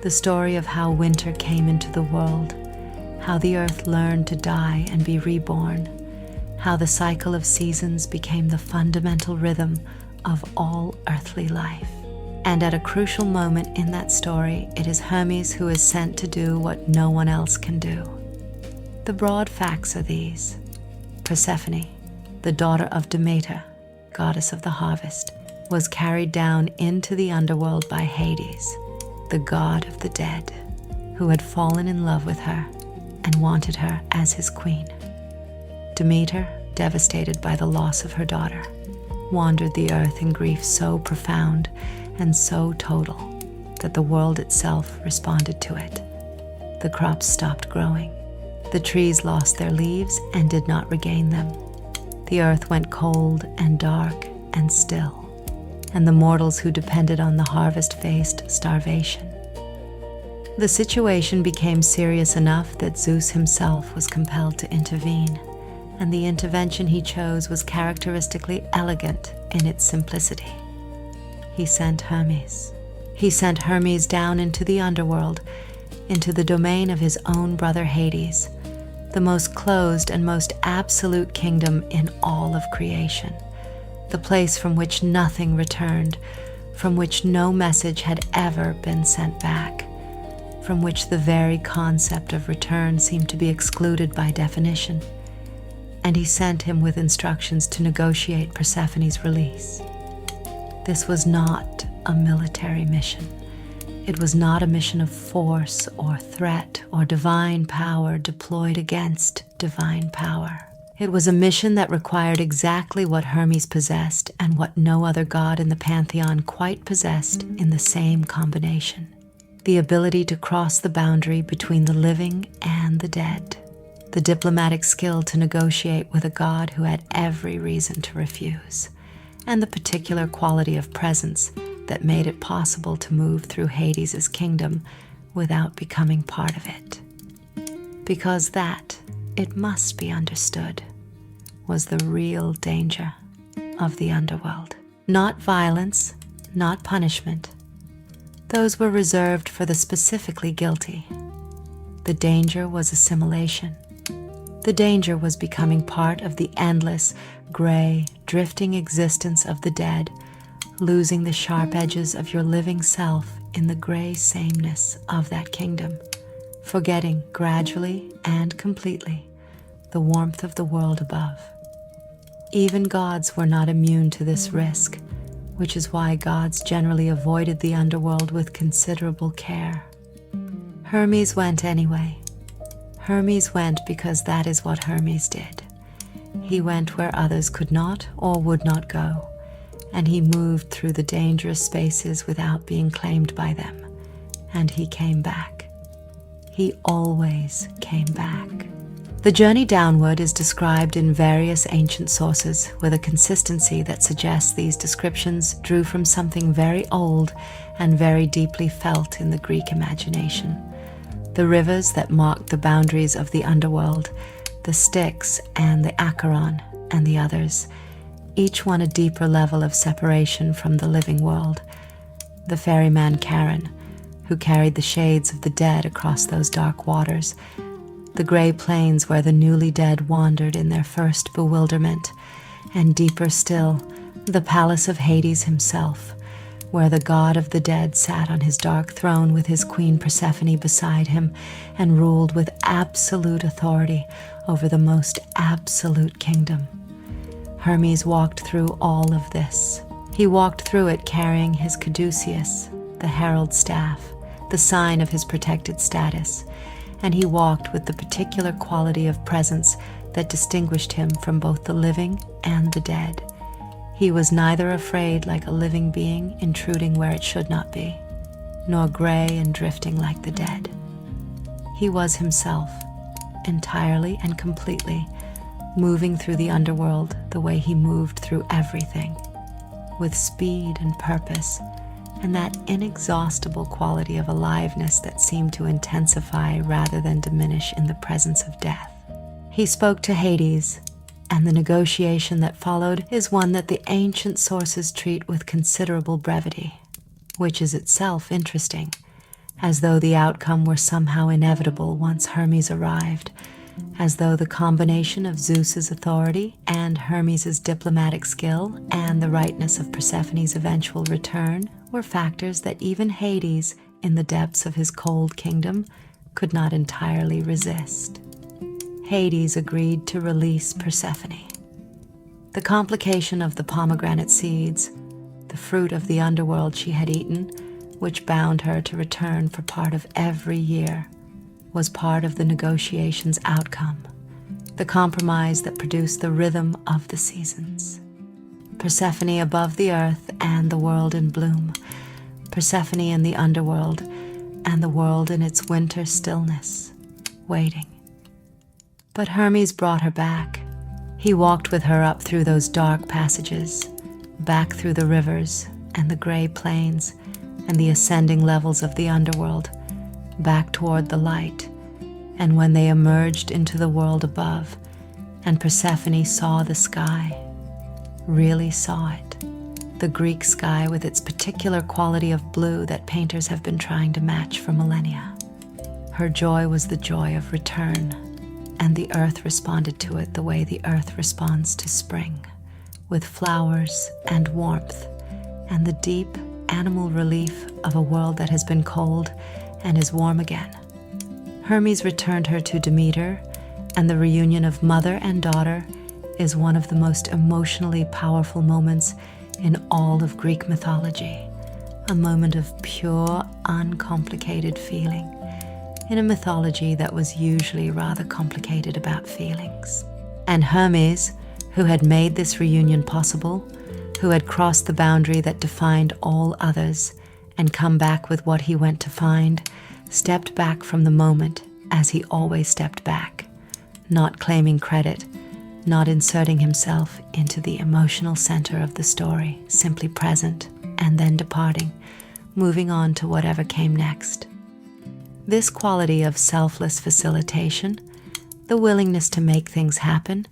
The story of how winter came into the world, how the earth learned to die and be reborn, how the cycle of seasons became the fundamental rhythm of all earthly life. And at a crucial moment in that story, it is Hermes who is sent to do what no one else can do. The broad facts are these. Persephone, the daughter of Demeter, goddess of the harvest, was carried down into the underworld by Hades, the god of the dead, who had fallen in love with her and wanted her as his queen. Demeter, devastated by the loss of her daughter, wandered the earth in grief so profound and so total that the world itself responded to it. The crops stopped growing. The trees lost their leaves and did not regain them. The earth went cold and dark and still, and the mortals who depended on the harvest faced starvation. The situation became serious enough that Zeus himself was compelled to intervene, and the intervention he chose was characteristically elegant in its simplicity. He sent Hermes. He sent Hermes down into the underworld, into the domain of his own brother Hades, the most closed and most absolute kingdom in all of creation, the place from which nothing returned, from which no message had ever been sent back, from which the very concept of return seemed to be excluded by definition. And he sent him with instructions to negotiate Persephone's release. This was not a military mission. It was not a mission of force or threat or divine power deployed against divine power. It was a mission that required exactly what Hermes possessed and what no other god in the pantheon quite possessed in the same combination: the ability to cross the boundary between the living and the dead, the diplomatic skill to negotiate with a god who had every reason to refuse, and the particular quality of presence that made it possible to move through Hades' kingdom without becoming part of it. Because that, it must be understood, was the real danger of the underworld. Not violence, not punishment. Those were reserved for the specifically guilty. The danger was assimilation. The danger was becoming part of the endless, gray, drifting existence of the dead, losing the sharp edges of your living self in the gray sameness of that kingdom, forgetting gradually and completely the warmth of the world above. Even gods were not immune to this risk, which is why gods generally avoided the underworld with considerable care. Hermes went anyway. Hermes went because that is what Hermes did. He went where others could not or would not go, and he moved through the dangerous spaces without being claimed by them, and he came back. He always came back. The journey downward is described in various ancient sources with a consistency that suggests these descriptions drew from something very old and very deeply felt in the Greek imagination. The rivers that marked the boundaries of the underworld, the Styx and the Acheron and the others, each one a deeper level of separation from the living world. The ferryman Charon, who carried the shades of the dead across those dark waters, the gray plains where the newly dead wandered in their first bewilderment, and deeper still, the palace of Hades himself, where the god of the dead sat on his dark throne with his queen Persephone beside him and ruled with absolute authority over the most absolute kingdom. Hermes walked through all of this. He walked through it carrying his caduceus, the herald staff, the sign of his protected status, and he walked with the particular quality of presence that distinguished him from both the living and the dead. He was neither afraid like a living being intruding where it should not be, nor gray and drifting like the dead. He was himself, entirely and completely, moving through the underworld the way he moved through everything, with speed and purpose, and that inexhaustible quality of aliveness that seemed to intensify rather than diminish in the presence of death. He spoke to Hades, and the negotiation that followed is one that the ancient sources treat with considerable brevity, which is itself interesting, as though the outcome were somehow inevitable once Hermes arrived, as though the combination of Zeus's authority and Hermes's diplomatic skill and the rightness of Persephone's eventual return were factors that even Hades, in the depths of his cold kingdom, could not entirely resist. Hades agreed to release Persephone. The complication of the pomegranate seeds, the fruit of the underworld she had eaten, which bound her to return for part of every year, was part of the negotiation's outcome. the compromise that produced the rhythm of the seasons. Persephone above the earth and the world in bloom, Persephone in the underworld and the world in its winter stillness, waiting. But Hermes brought her back. He walked with her up through those dark passages, back through the rivers and the gray plains and the ascending levels of the underworld, back toward the light. And when they emerged into the world above, and Persephone saw the sky, really saw it, the Greek sky with its particular quality of blue that painters have been trying to match for millennia, her joy was the joy of return, and the earth responded to it the way the earth responds to spring, with flowers and warmth, and the deep animal relief of a world that has been cold and is warm again. Hermes returned her to Demeter, and the reunion of mother and daughter is one of the most emotionally powerful moments in all of Greek mythology, a moment of pure, uncomplicated feeling, in a mythology that was usually rather complicated about feelings. And Hermes, who had made this reunion possible, who had crossed the boundary that defined all others and come back with what he went to find, stepped back from the moment as he always stepped back, not claiming credit, not inserting himself into the emotional center of the story, simply present and then departing, moving on to whatever came next. This quality of selfless facilitation, the willingness to make things happen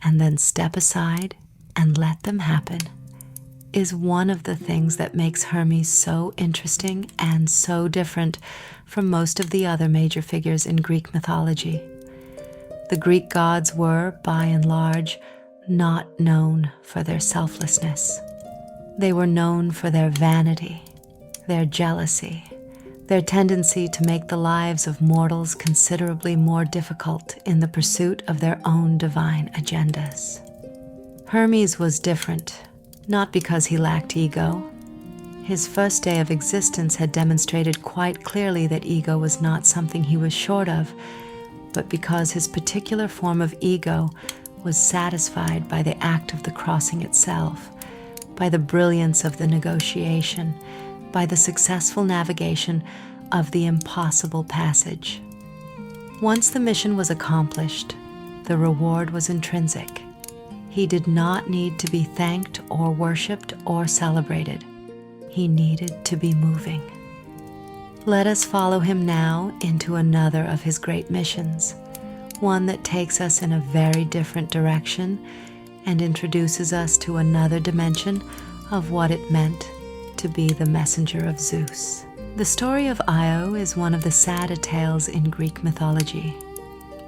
and then step aside and let them happen, is one of the things that makes Hermes so interesting and so different from most of the other major figures in Greek mythology. The Greek gods were, by and large, not known for their selflessness. They were known for their vanity, their jealousy, their tendency to make the lives of mortals considerably more difficult in the pursuit of their own divine agendas. Hermes was different, not because he lacked ego. His first day of existence had demonstrated quite clearly that ego was not something he was short of, but because his particular form of ego was satisfied by the act of the crossing itself, by the brilliance of the negotiation, by the successful navigation of the impossible passage. Once the mission was accomplished, the reward was intrinsic. He did not need to be thanked or worshipped or celebrated. He needed to be moving. Let us follow him now into another of his great missions, one that takes us in a very different direction and introduces us to another dimension of what it meant to be the messenger of Zeus. The story of Io is one of the sadder tales in Greek mythology,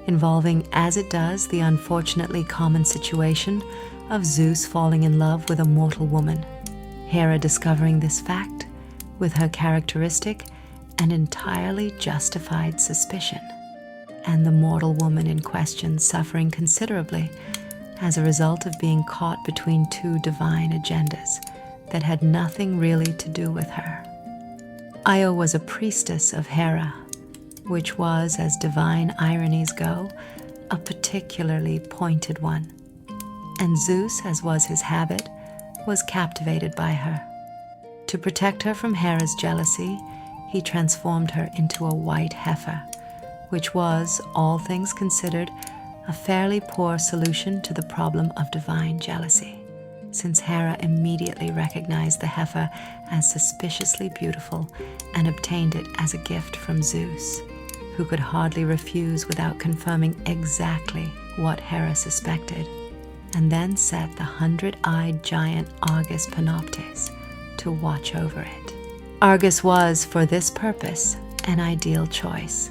involving, as it does, the unfortunately common situation of Zeus falling in love with a mortal woman, Hera discovering this fact with her characteristic and entirely justified suspicion, and the mortal woman in question suffering considerably as a result of being caught between two divine agendas that had nothing really to do with her. Io was a priestess of Hera, which was, as divine ironies go, a particularly pointed one. And Zeus, as was his habit, was captivated by her. To protect her from Hera's jealousy, he transformed her into a white heifer, which was, all things considered, a fairly poor solution to the problem of divine jealousy, since Hera immediately recognized the heifer as suspiciously beautiful and obtained it as a gift from Zeus, who could hardly refuse without confirming exactly what Hera suspected, and then set the 100-eyed giant Argus Panoptes to watch over it. Argus was, for this purpose, an ideal choice.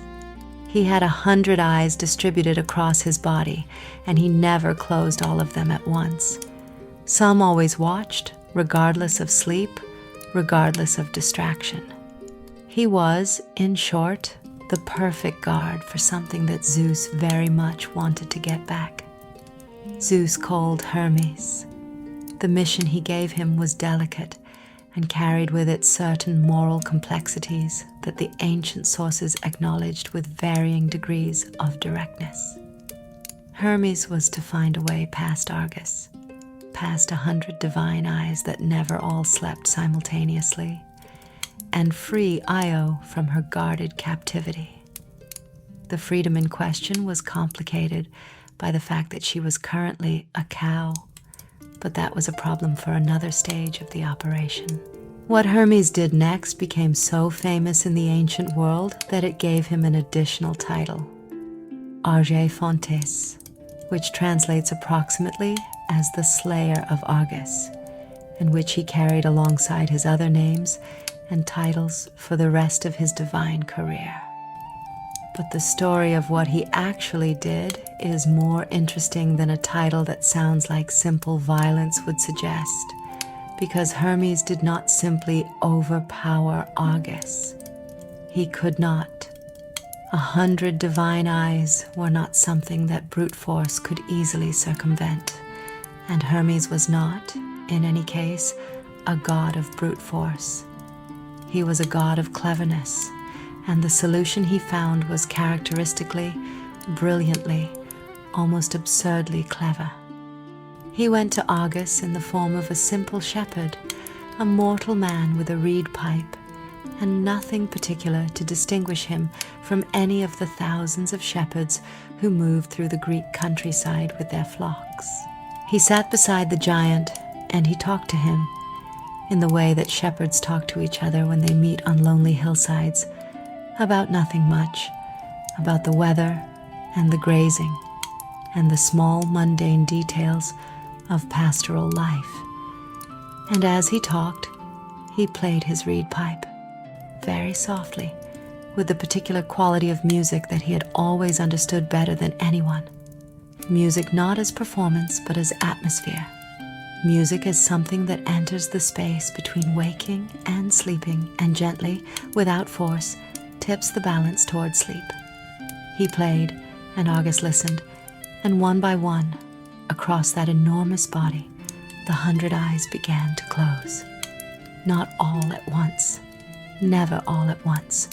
He had 100 eyes distributed across his body, and he never closed all of them at once. Some always watched, regardless of sleep, regardless of distraction. He was, in short, the perfect guard for something that Zeus very much wanted to get back. Zeus called Hermes. The mission he gave him was delicate and carried with it certain moral complexities that the ancient sources acknowledged with varying degrees of directness. Hermes was to find a way past Argus, past 100 divine eyes that never all slept simultaneously, and free Io from her guarded captivity. The freedom in question was complicated by the fact that she was currently a cow, but that was a problem for another stage of the operation. What Hermes did next became so famous in the ancient world that it gave him an additional title, Argefontes, which translates approximately as the slayer of Argus, and which he carried alongside his other names and titles for the rest of his divine career. But the story of what he actually did is more interesting than a title that sounds like simple violence would suggest, because Hermes did not simply overpower Argus. He could not. 100 divine eyes were not something that brute force could easily circumvent, and Hermes was not, in any case, a god of brute force. He was a god of cleverness, and the solution he found was characteristically, brilliantly, almost absurdly clever. He went to Argus in the form of a simple shepherd, a mortal man with a reed pipe, and nothing particular to distinguish him from any of the thousands of shepherds who moved through the Greek countryside with their flocks. He sat beside the giant, and he talked to him, in the way that shepherds talk to each other when they meet on lonely hillsides, about nothing much, about the weather and the grazing, and the small mundane details of pastoral life. And as he talked, he played his reed pipe, very softly, with the particular quality of music that he had always understood better than anyone. Music not as performance, but as atmosphere. Music as something that enters the space between waking and sleeping and gently, without force, tips the balance toward sleep. He played, and Argus listened, and one by one, across that enormous body, the 100 eyes began to close. Not all at once, never all at once,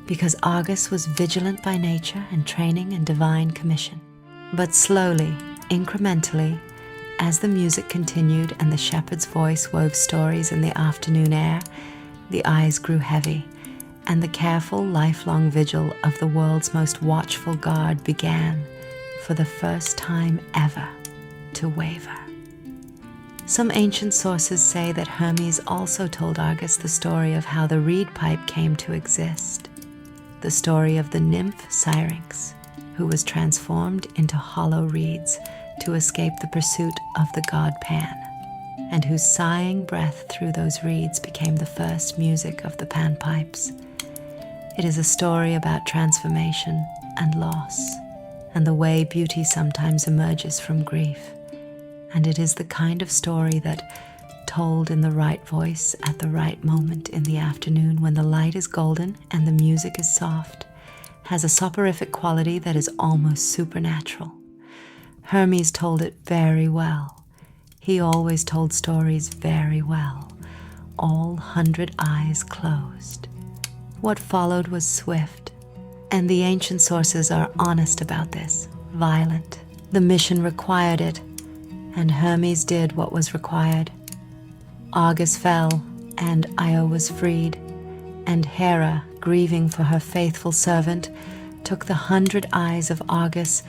because Argus was vigilant by nature and training and divine commission. But slowly, incrementally, as the music continued and the shepherd's voice wove stories in the afternoon air, the eyes grew heavy, and the careful, lifelong vigil of the world's most watchful guard began, for the first time ever, to waver. Some ancient sources say that Hermes also told Argus the story of how the reed pipe came to exist, the story of the nymph Syrinx, who was transformed into hollow reeds to escape the pursuit of the god Pan, and whose sighing breath through those reeds became the first music of the panpipes. It is a story about transformation and loss, and the way beauty sometimes emerges from grief. And it is the kind of story that, told in the right voice at the right moment in the afternoon when the light is golden and the music is soft, has a soporific quality that is almost supernatural. Hermes told it very well. He always told stories very well, all 100 eyes closed. What followed was swift, and the ancient sources are honest about this, violent. The mission required it, and Hermes did what was required. Argus fell, and Io was freed, and Hera, grieving for her faithful servant, took the 100 eyes of Argus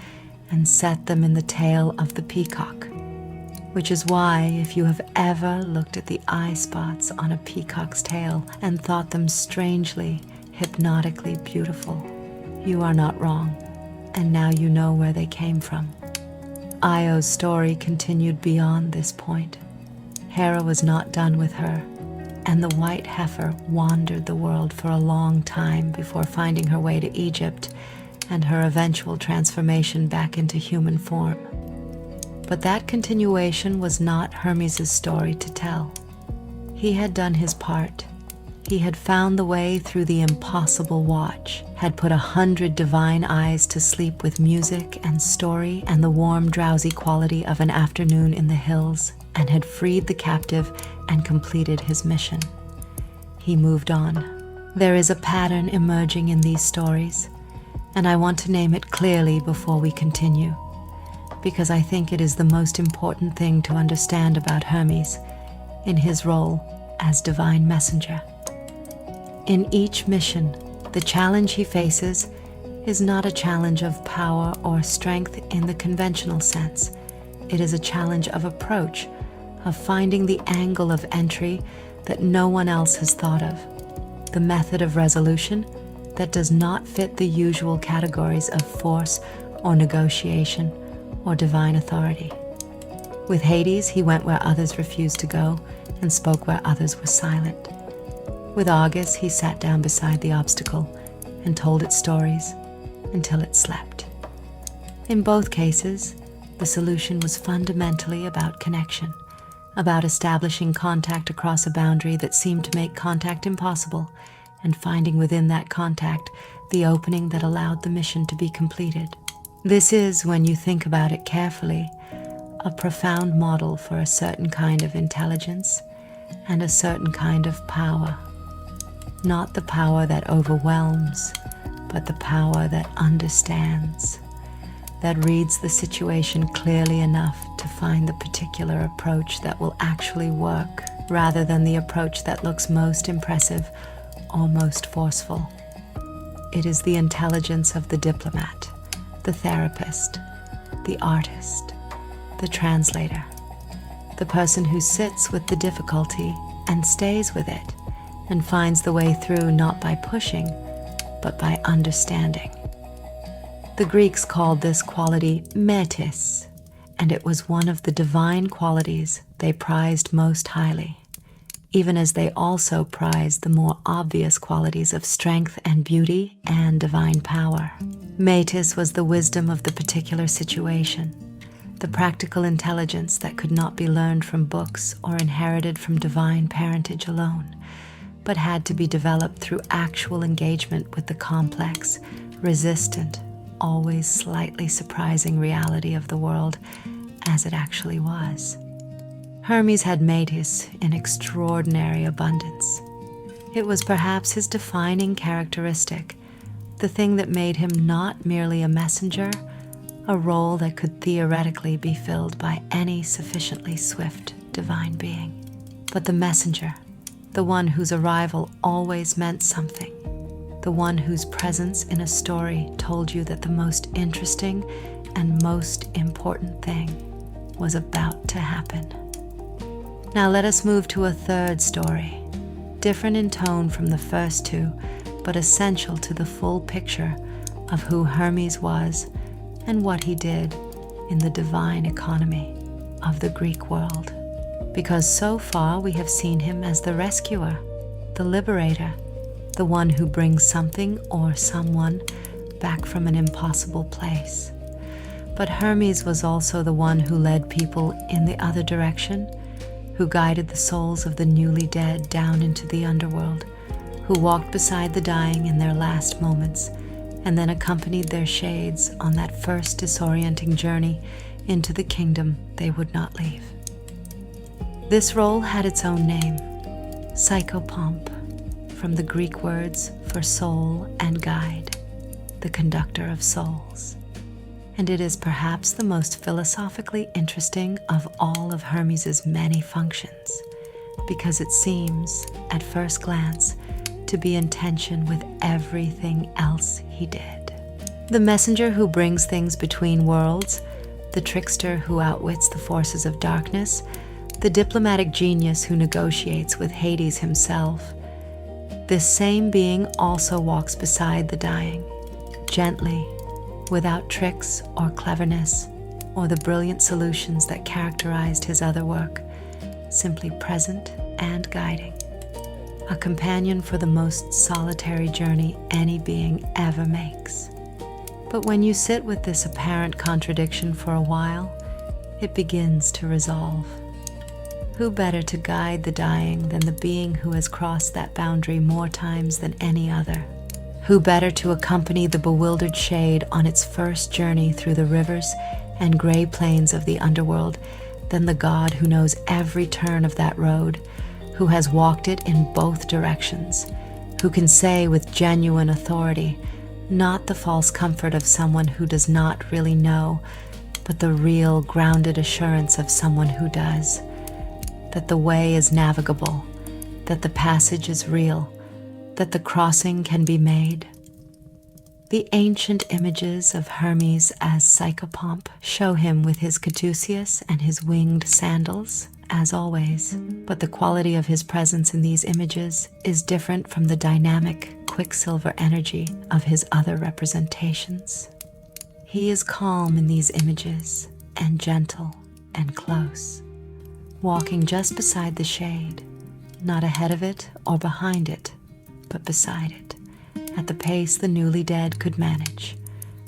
and set them in the tail of the peacock, which is why, if you have ever looked at the eye spots on a peacock's tail and thought them strangely, hypnotically beautiful, you are not wrong, and now you know where they came from. Io's story continued beyond this point. Hera was not done with her, and the white heifer wandered the world for a long time before finding her way to Egypt and her eventual transformation back into human form. But that continuation was not Hermes' story to tell. He had done his part. He had found the way through the impossible watch, had put 100 divine eyes to sleep with music and story and the warm, drowsy quality of an afternoon in the hills, and had freed the captive and completed his mission. He moved on. There is a pattern emerging in these stories, and I want to name it clearly before we continue. because I think it is the most important thing to understand about Hermes in his role as divine messenger. In each mission, the challenge he faces is not a challenge of power or strength in the conventional sense. It is a challenge of approach, of finding the angle of entry that no one else has thought of, the method of resolution that does not fit the usual categories of force or negotiation or divine authority. With Hades, he went where others refused to go and spoke where others were silent. With Argus, he sat down beside the obstacle and told its stories until it slept. In both cases, the solution was fundamentally about connection, about establishing contact across a boundary that seemed to make contact impossible, and finding within that contact the opening that allowed the mission to be completed. This is, when you think about it carefully, a profound model for a certain kind of intelligence and a certain kind of power. Not the power that overwhelms, but the power that understands, that reads the situation clearly enough to find the particular approach that will actually work, rather than the approach that looks most impressive or most forceful. It is the intelligence of the diplomat, the therapist, the artist, the translator, the person who sits with the difficulty and stays with it and finds the way through not by pushing, but by understanding. The Greeks called this quality metis, and it was one of the divine qualities they prized most highly, even as they also prized the more obvious qualities of strength and beauty and divine power. Metis was the wisdom of the particular situation, the practical intelligence that could not be learned from books or inherited from divine parentage alone, but had to be developed through actual engagement with the complex, resistant, always slightly surprising reality of the world as it actually was. Hermes had metis in extraordinary abundance. It was perhaps his defining characteristic, the thing that made him not merely a messenger, a role that could theoretically be filled by any sufficiently swift divine being, but the messenger, the one whose arrival always meant something, the one whose presence in a story told you that the most interesting and most important thing was about to happen. Now let us move to a third story, different in tone from the first two, but essential to the full picture of who Hermes was and what he did in the divine economy of the Greek world. Because so far we have seen him as the rescuer, the liberator, the one who brings something or someone back from an impossible place. But Hermes was also the one who led people in the other direction, who guided the souls of the newly dead down into the underworld, who walked beside the dying in their last moments, and then accompanied their shades on that first disorienting journey into the kingdom they would not leave. This role had its own name, psychopomp, from the Greek words for soul and guide, the conductor of souls. And it is perhaps the most philosophically interesting of all of Hermes's many functions, because it seems, at first glance, to be in tension with everything else he did. The messenger who brings things between worlds, the trickster who outwits the forces of darkness, the diplomatic genius who negotiates with Hades himself. This same being also walks beside the dying, gently, without tricks or cleverness or the brilliant solutions that characterized his other work, simply present and guiding. A companion for the most solitary journey any being ever makes. But when you sit with this apparent contradiction for a while, it begins to resolve. Who better to guide the dying than the being who has crossed that boundary more times than any other? Who better to accompany the bewildered shade on its first journey through the rivers and gray plains of the underworld than the god who knows every turn of that road, who has walked it in both directions, who can say with genuine authority, not the false comfort of someone who does not really know, but the real, grounded assurance of someone who does. That the way is navigable, that the passage is real, that the crossing can be made. The ancient images of Hermes as psychopomp show him with his caduceus and his winged sandals, as always, but the quality of his presence in these images is different from the dynamic, quicksilver energy of his other representations. He is calm in these images, and gentle and close, walking just beside the shade, not ahead of it or behind it, but beside it, at the pace the newly dead could manage,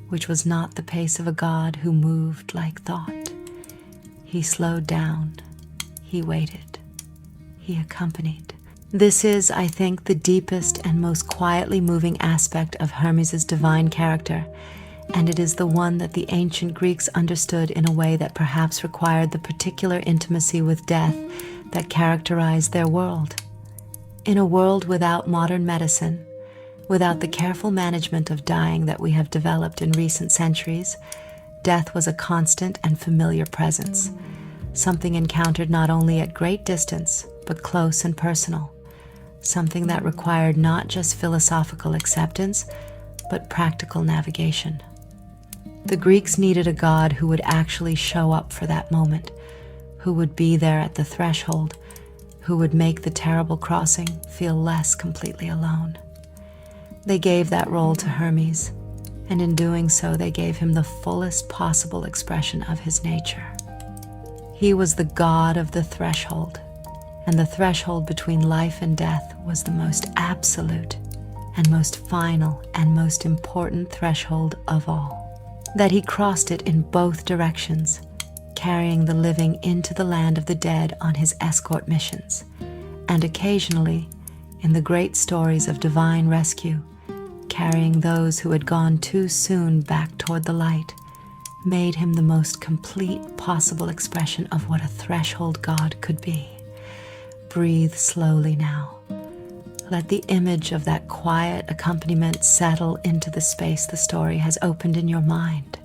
which was not the pace of a god who moved like thought. He slowed down, he waited, he accompanied. This is, I think, the deepest and most quietly moving aspect of Hermes' divine character, and it is the one that the ancient Greeks understood in a way that perhaps required the particular intimacy with death that characterized their world. In a world without modern medicine, without the careful management of dying that we have developed in recent centuries, death was a constant and familiar presence, something encountered not only at great distance, but close and personal, something that required not just philosophical acceptance, but practical navigation. The Greeks needed a god who would actually show up for that moment, who would be there at the threshold, who would make the terrible crossing feel less completely alone. They gave that role to Hermes, and in doing so they gave him the fullest possible expression of his nature. He was the god of the threshold, and the threshold between life and death was the most absolute and most final and most important threshold of all. That he crossed it in both directions, carrying the living into the land of the dead on his escort missions, and occasionally, in the great stories of divine rescue, carrying those who had gone too soon back toward the light, made him the most complete possible expression of what a threshold god could be. Breathe slowly now. Let the image of that quiet accompaniment settle into the space the story has opened in your mind.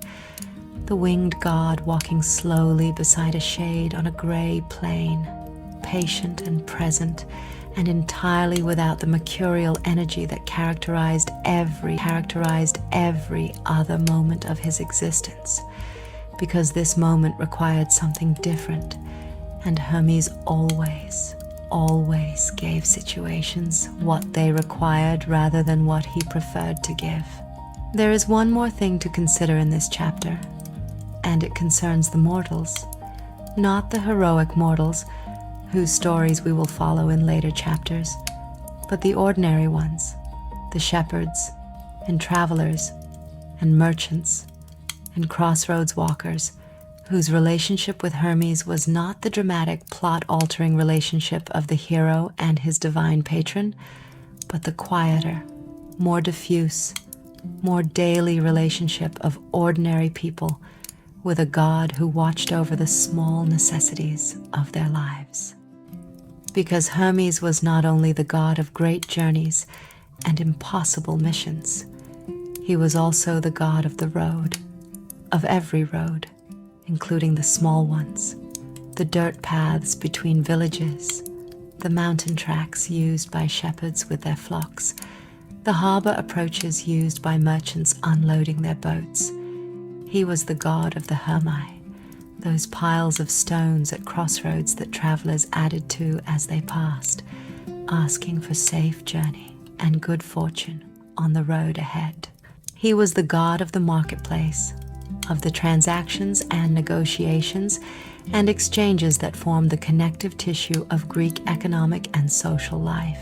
The winged god walking slowly beside a shade on a gray plain, patient and present, and entirely without the mercurial energy that characterized every other moment of his existence, because this moment required something different, and Hermes always gave situations what they required rather than what he preferred to give. There is one more thing to consider in this chapter, and it concerns the mortals, not the heroic mortals, whose stories we will follow in later chapters, but the ordinary ones, the shepherds and travelers and merchants and crossroads walkers, whose relationship with Hermes was not the dramatic, plot-altering relationship of the hero and his divine patron, but the quieter, more diffuse, more daily relationship of ordinary people with a god who watched over the small necessities of their lives. Because Hermes was not only the god of great journeys and impossible missions, he was also the god of the road, of every road, including the small ones, the dirt paths between villages, the mountain tracks used by shepherds with their flocks, the harbor approaches used by merchants unloading their boats. He was the god of the Hermes, those piles of stones at crossroads that travelers added to as they passed, asking for safe journey and good fortune on the road ahead. He was the god of the marketplace, of the transactions and negotiations and exchanges that formed the connective tissue of Greek economic and social life.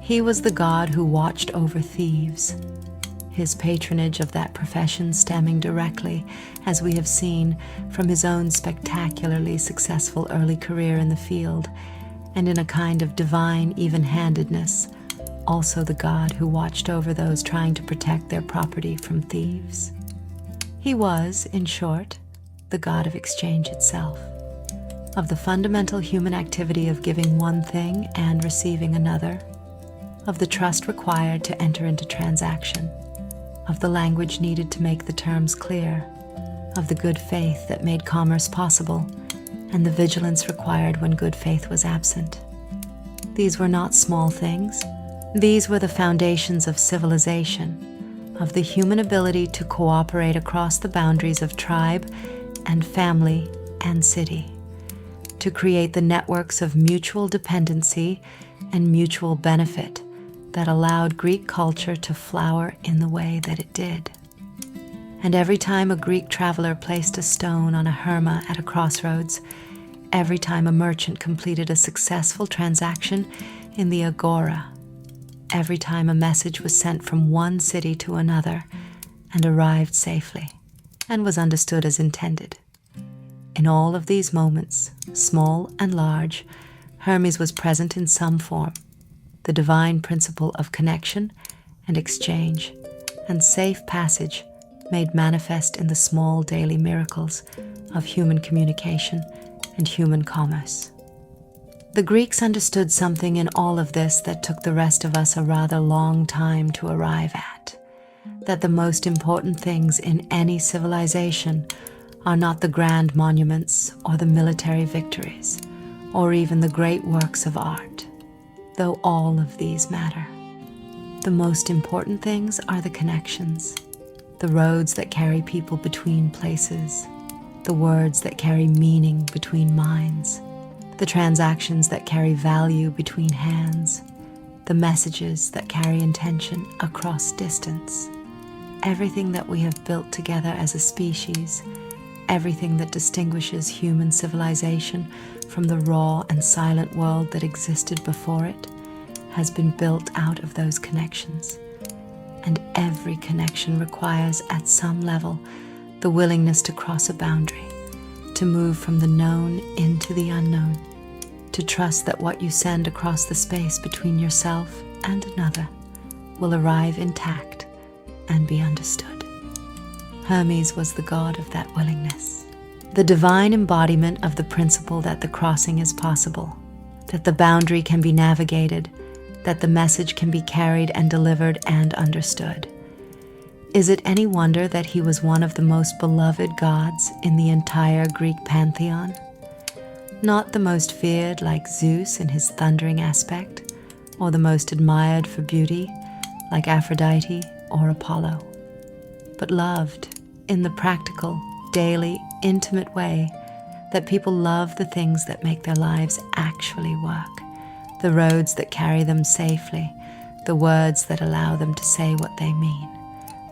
He was the god who watched over thieves, his patronage of that profession stemming directly, as we have seen, from his own spectacularly successful early career in the field, and in a kind of divine even-handedness, also the god who watched over those trying to protect their property from thieves. He was, in short, the god of exchange itself, of the fundamental human activity of giving one thing and receiving another, of the trust required to enter into transaction, of the language needed to make the terms clear, of the good faith that made commerce possible, and the vigilance required when good faith was absent. These were not small things. These were the foundations of civilization, of the human ability to cooperate across the boundaries of tribe and family and city, to create the networks of mutual dependency and mutual benefit that allowed Greek culture to flower in the way that it did. And every time a Greek traveler placed a stone on a Hermes at a crossroads, every time a merchant completed a successful transaction in the agora, every time a message was sent from one city to another and arrived safely and was understood as intended. In all of these moments, small and large, Hermes was present in some form, the divine principle of connection and exchange and safe passage made manifest in the small daily miracles of human communication and human commerce. The Greeks understood something in all of this that took the rest of us a rather long time to arrive at, that the most important things in any civilization are not the grand monuments or the military victories, or even the great works of art, though all of these matter. The most important things are the connections, the roads that carry people between places, the words that carry meaning between minds, the transactions that carry value between hands, the messages that carry intention across distance. Everything that we have built together as a species, everything that distinguishes human civilization from the raw and silent world that existed before it, has been built out of those connections. And every connection requires, at some level, the willingness to cross a boundary, to move from the known into the unknown, to trust that what you send across the space between yourself and another will arrive intact and be understood. Hermes was the god of that willingness, the divine embodiment of the principle that the crossing is possible, that the boundary can be navigated, that the message can be carried and delivered and understood. Is it any wonder that he was one of the most beloved gods in the entire Greek pantheon? Not the most feared like Zeus in his thundering aspect, or the most admired for beauty like Aphrodite or Apollo, but loved in the practical, daily, intimate way that people love the things that make their lives actually work, the roads that carry them safely, the words that allow them to say what they mean,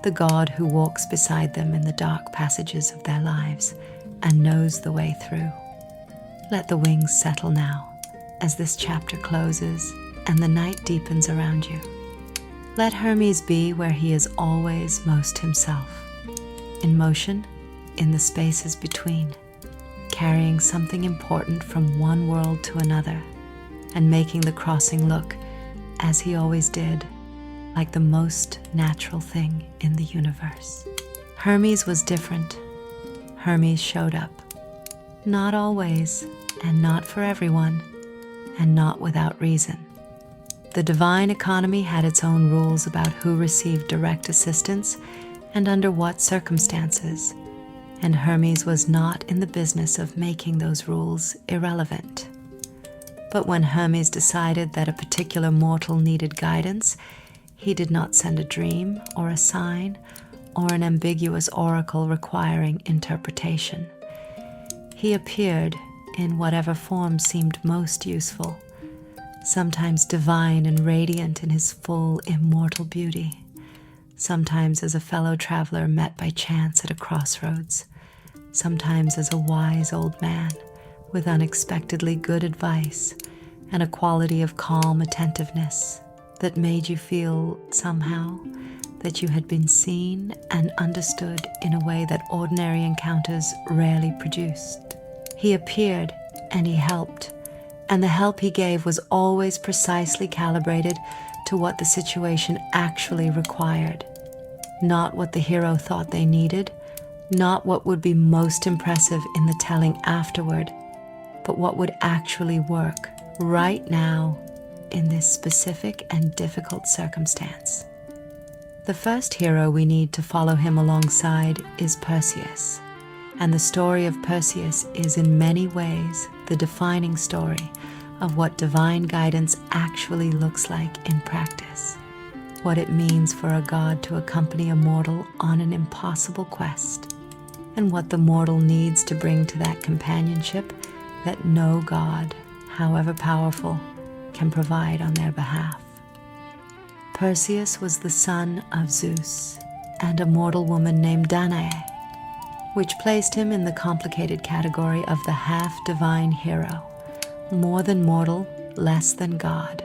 the God who walks beside them in the dark passages of their lives and knows the way through. Let the wings settle now as this chapter closes and the night deepens around you. Let Hermes be where he is always most himself, in motion, in the spaces between, carrying something important from one world to another, and making the crossing look, as he always did, like the most natural thing in the universe. Hermes was different. Hermes showed up. Not always, and not for everyone, and not without reason. The divine economy had its own rules about who received direct assistance and under what circumstances, and Hermes was not in the business of making those rules irrelevant. But when Hermes decided that a particular mortal needed guidance, he did not send a dream or a sign or an ambiguous oracle requiring interpretation. He appeared in whatever form seemed most useful, sometimes divine and radiant in his full immortal beauty, sometimes as a fellow traveler met by chance at a crossroads, sometimes as a wise old man with unexpectedly good advice and a quality of calm attentiveness that made you feel, somehow, that you had been seen and understood in a way that ordinary encounters rarely produced. He appeared and he helped, and the help he gave was always precisely calibrated to what the situation actually required, not what the hero thought they needed, not what would be most impressive in the telling afterward, but what would actually work right now in this specific and difficult circumstance. The first hero we need to follow him alongside is Perseus. And the story of Perseus is in many ways the defining story of what divine guidance actually looks like in practice, what it means for a god to accompany a mortal on an impossible quest, and what the mortal needs to bring to that companionship that no god, however powerful, can provide on their behalf. Perseus was the son of Zeus and a mortal woman named Danae, which placed him in the complicated category of the half-divine hero, more than mortal, less than god,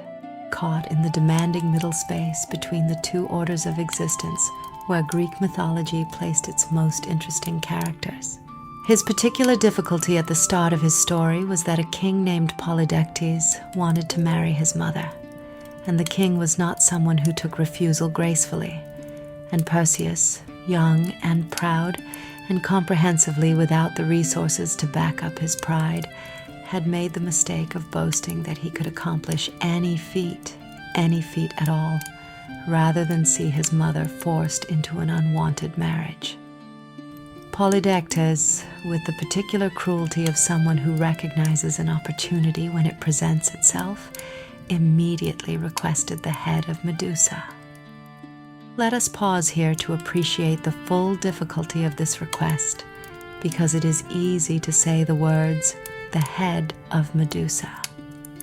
caught in the demanding middle space between the two orders of existence where Greek mythology placed its most interesting characters. His particular difficulty at the start of his story was that a king named Polydectes wanted to marry his mother, and the king was not someone who took refusal gracefully, and Perseus, young and proud, and comprehensively without the resources to back up his pride, had made the mistake of boasting that he could accomplish any feat at all, rather than see his mother forced into an unwanted marriage. Polydectes, with the particular cruelty of someone who recognizes an opportunity when it presents itself, immediately requested the head of Medusa. Let us pause here to appreciate the full difficulty of this request, because it is easy to say the words, the head of Medusa,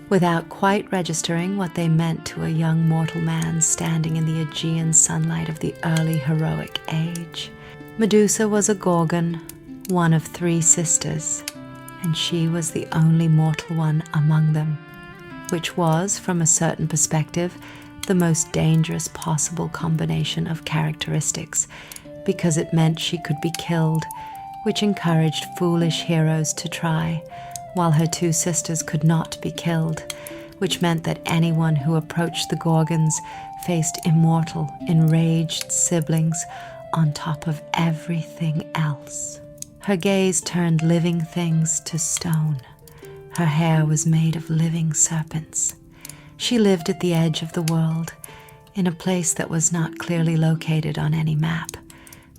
without quite registering what they meant to a young mortal man standing in the Aegean sunlight of the early heroic age. Medusa was a Gorgon, one of 3 sisters, and she was the only mortal one among them, which was, from a certain perspective, the most dangerous possible combination of characteristics, because it meant she could be killed, which encouraged foolish heroes to try, while her 2 sisters could not be killed, which meant that anyone who approached the Gorgons faced immortal, enraged siblings on top of everything else. Her gaze turned living things to stone. Her hair was made of living serpents. She lived at the edge of the world, in a place that was not clearly located on any map,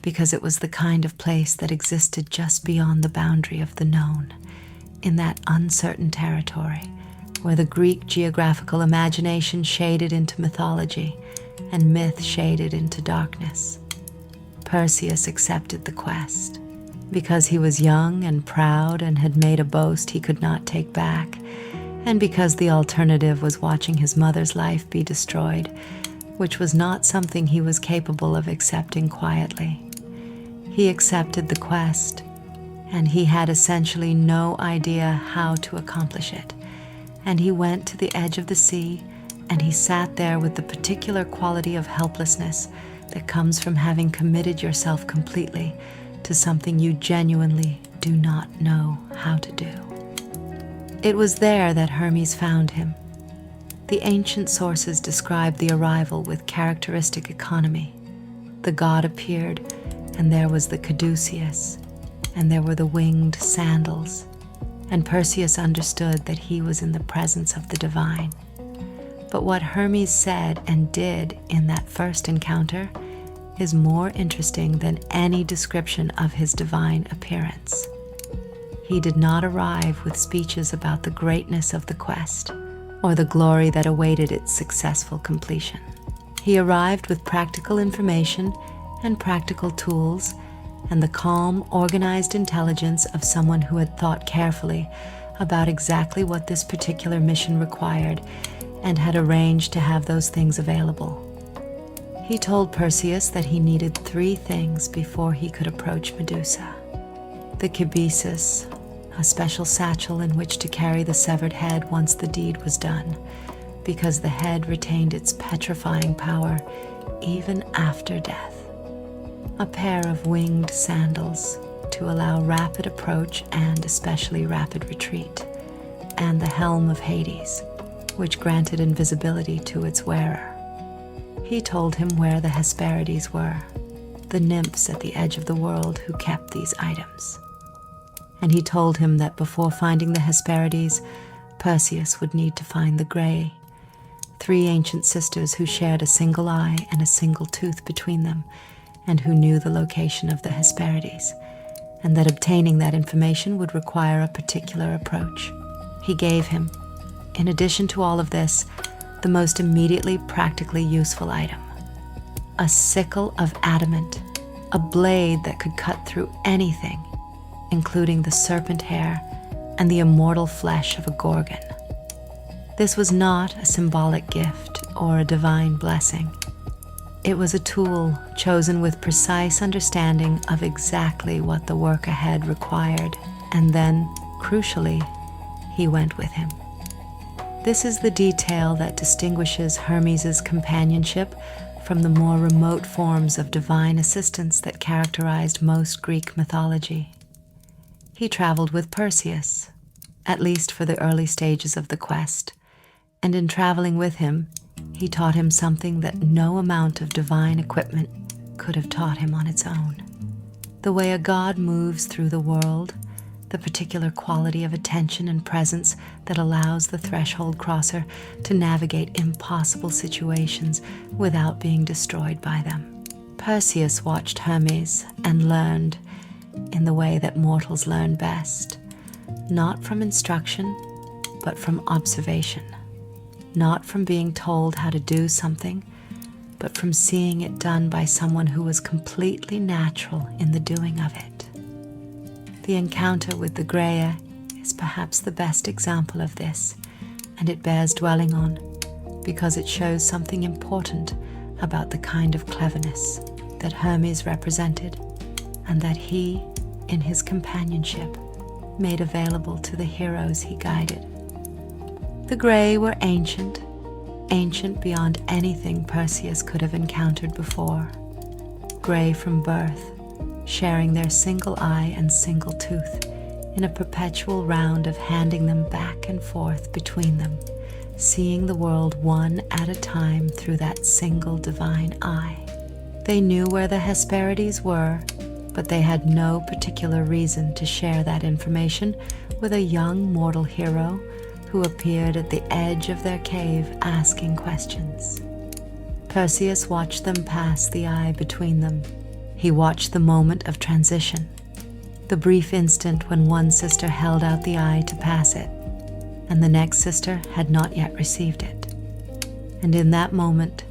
because it was the kind of place that existed just beyond the boundary of the known, in that uncertain territory where the Greek geographical imagination shaded into mythology and myth shaded into darkness. Perseus accepted the quest, because he was young and proud and had made a boast he could not take back, and because the alternative was watching his mother's life be destroyed, which was not something he was capable of accepting quietly. He accepted the quest, and he had essentially no idea how to accomplish it, and he went to the edge of the sea, and he sat there with the particular quality of helplessness that comes from having committed yourself completely to something you genuinely do not know how to do. It was there that Hermes found him. The ancient sources describe the arrival with characteristic economy. The god appeared, and there was the caduceus, and there were the winged sandals, and Perseus understood that he was in the presence of the divine. But what Hermes said and did in that first encounter is more interesting than any description of his divine appearance. He did not arrive with speeches about the greatness of the quest or the glory that awaited its successful completion. He arrived with practical information and practical tools and the calm, organized intelligence of someone who had thought carefully about exactly what this particular mission required and had arranged to have those things available. He told Perseus that he needed 3 things before he could approach Medusa: the caduceus, a special satchel in which to carry the severed head once the deed was done, because the head retained its petrifying power even after death; a pair of winged sandals to allow rapid approach and especially rapid retreat; and the helm of Hades, which granted invisibility to its wearer. He told him where the Hesperides were, the nymphs at the edge of the world who kept these items. And he told him that before finding the Hesperides, Perseus would need to find the Grey, 3 ancient sisters who shared a single eye and a single tooth between them, and who knew the location of the Hesperides, and that obtaining that information would require a particular approach. He gave him, in addition to all of this, the most immediately practically useful item: a sickle of adamant, a blade that could cut through anything, including the serpent hair and the immortal flesh of a gorgon. This was not a symbolic gift or a divine blessing. It was a tool chosen with precise understanding of exactly what the work ahead required, and then, crucially, he went with him. This is the detail that distinguishes Hermes' companionship from the more remote forms of divine assistance that characterized most Greek mythology. He traveled with Perseus, at least for the early stages of the quest, and in traveling with him, he taught him something that no amount of divine equipment could have taught him on its own. The way a god moves through the world, the particular quality of attention and presence that allows the threshold crosser to navigate impossible situations without being destroyed by them. Perseus watched Hermes and learned in the way that mortals learn best, not from instruction, but from observation. Not from being told how to do something, but from seeing it done by someone who was completely natural in the doing of it. The encounter with the Graia is perhaps the best example of this, and it bears dwelling on because it shows something important about the kind of cleverness that Hermes represented and that he, in his companionship, made available to the heroes he guided. The Grey were ancient beyond anything Perseus could have encountered before. Grey from birth, sharing their single eye and single tooth in a perpetual round of handing them back and forth between them, seeing the world one at a time through that single divine eye. They knew where the Hesperides were, but they had no particular reason to share that information with a young mortal hero who appeared at the edge of their cave asking questions. Perseus watched them pass the eye between them. He watched the moment of transition, the brief instant when one sister held out the eye to pass it, and the next sister had not yet received it. And in that moment,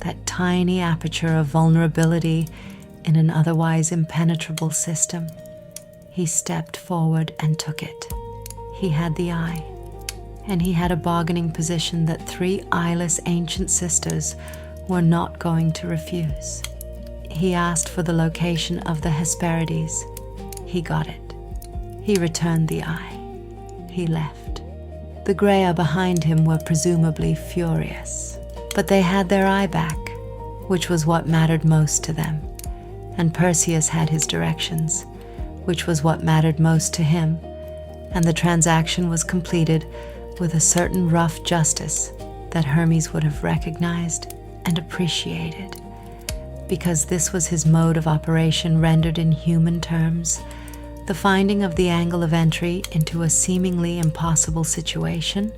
that tiny aperture of vulnerability in an otherwise impenetrable system, he stepped forward and took it. He had the eye. And he had a bargaining position that 3 eyeless ancient sisters were not going to refuse. He asked for the location of the Hesperides. He got it. He returned the eye. He left. The Graia behind him were presumably furious, but they had their eye back, which was what mattered most to them, and Perseus had his directions, which was what mattered most to him, and the transaction was completed with a certain rough justice that Hermes would have recognized and appreciated, because this was his mode of operation rendered in human terms, the finding of the angle of entry into a seemingly impossible situation,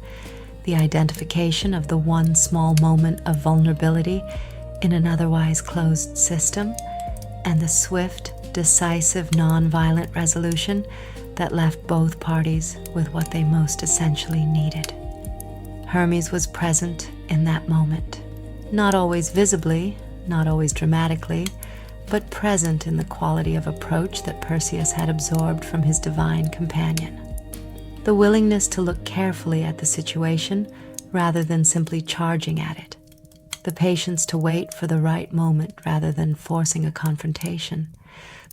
the identification of the one small moment of vulnerability in an otherwise closed system, and the swift, decisive, non-violent resolution that left both parties with what they most essentially needed. Hermes was present in that moment, not always visibly, not always dramatically, but present in the quality of approach that Perseus had absorbed from his divine companion. The willingness to look carefully at the situation rather than simply charging at it. The patience to wait for the right moment rather than forcing a confrontation.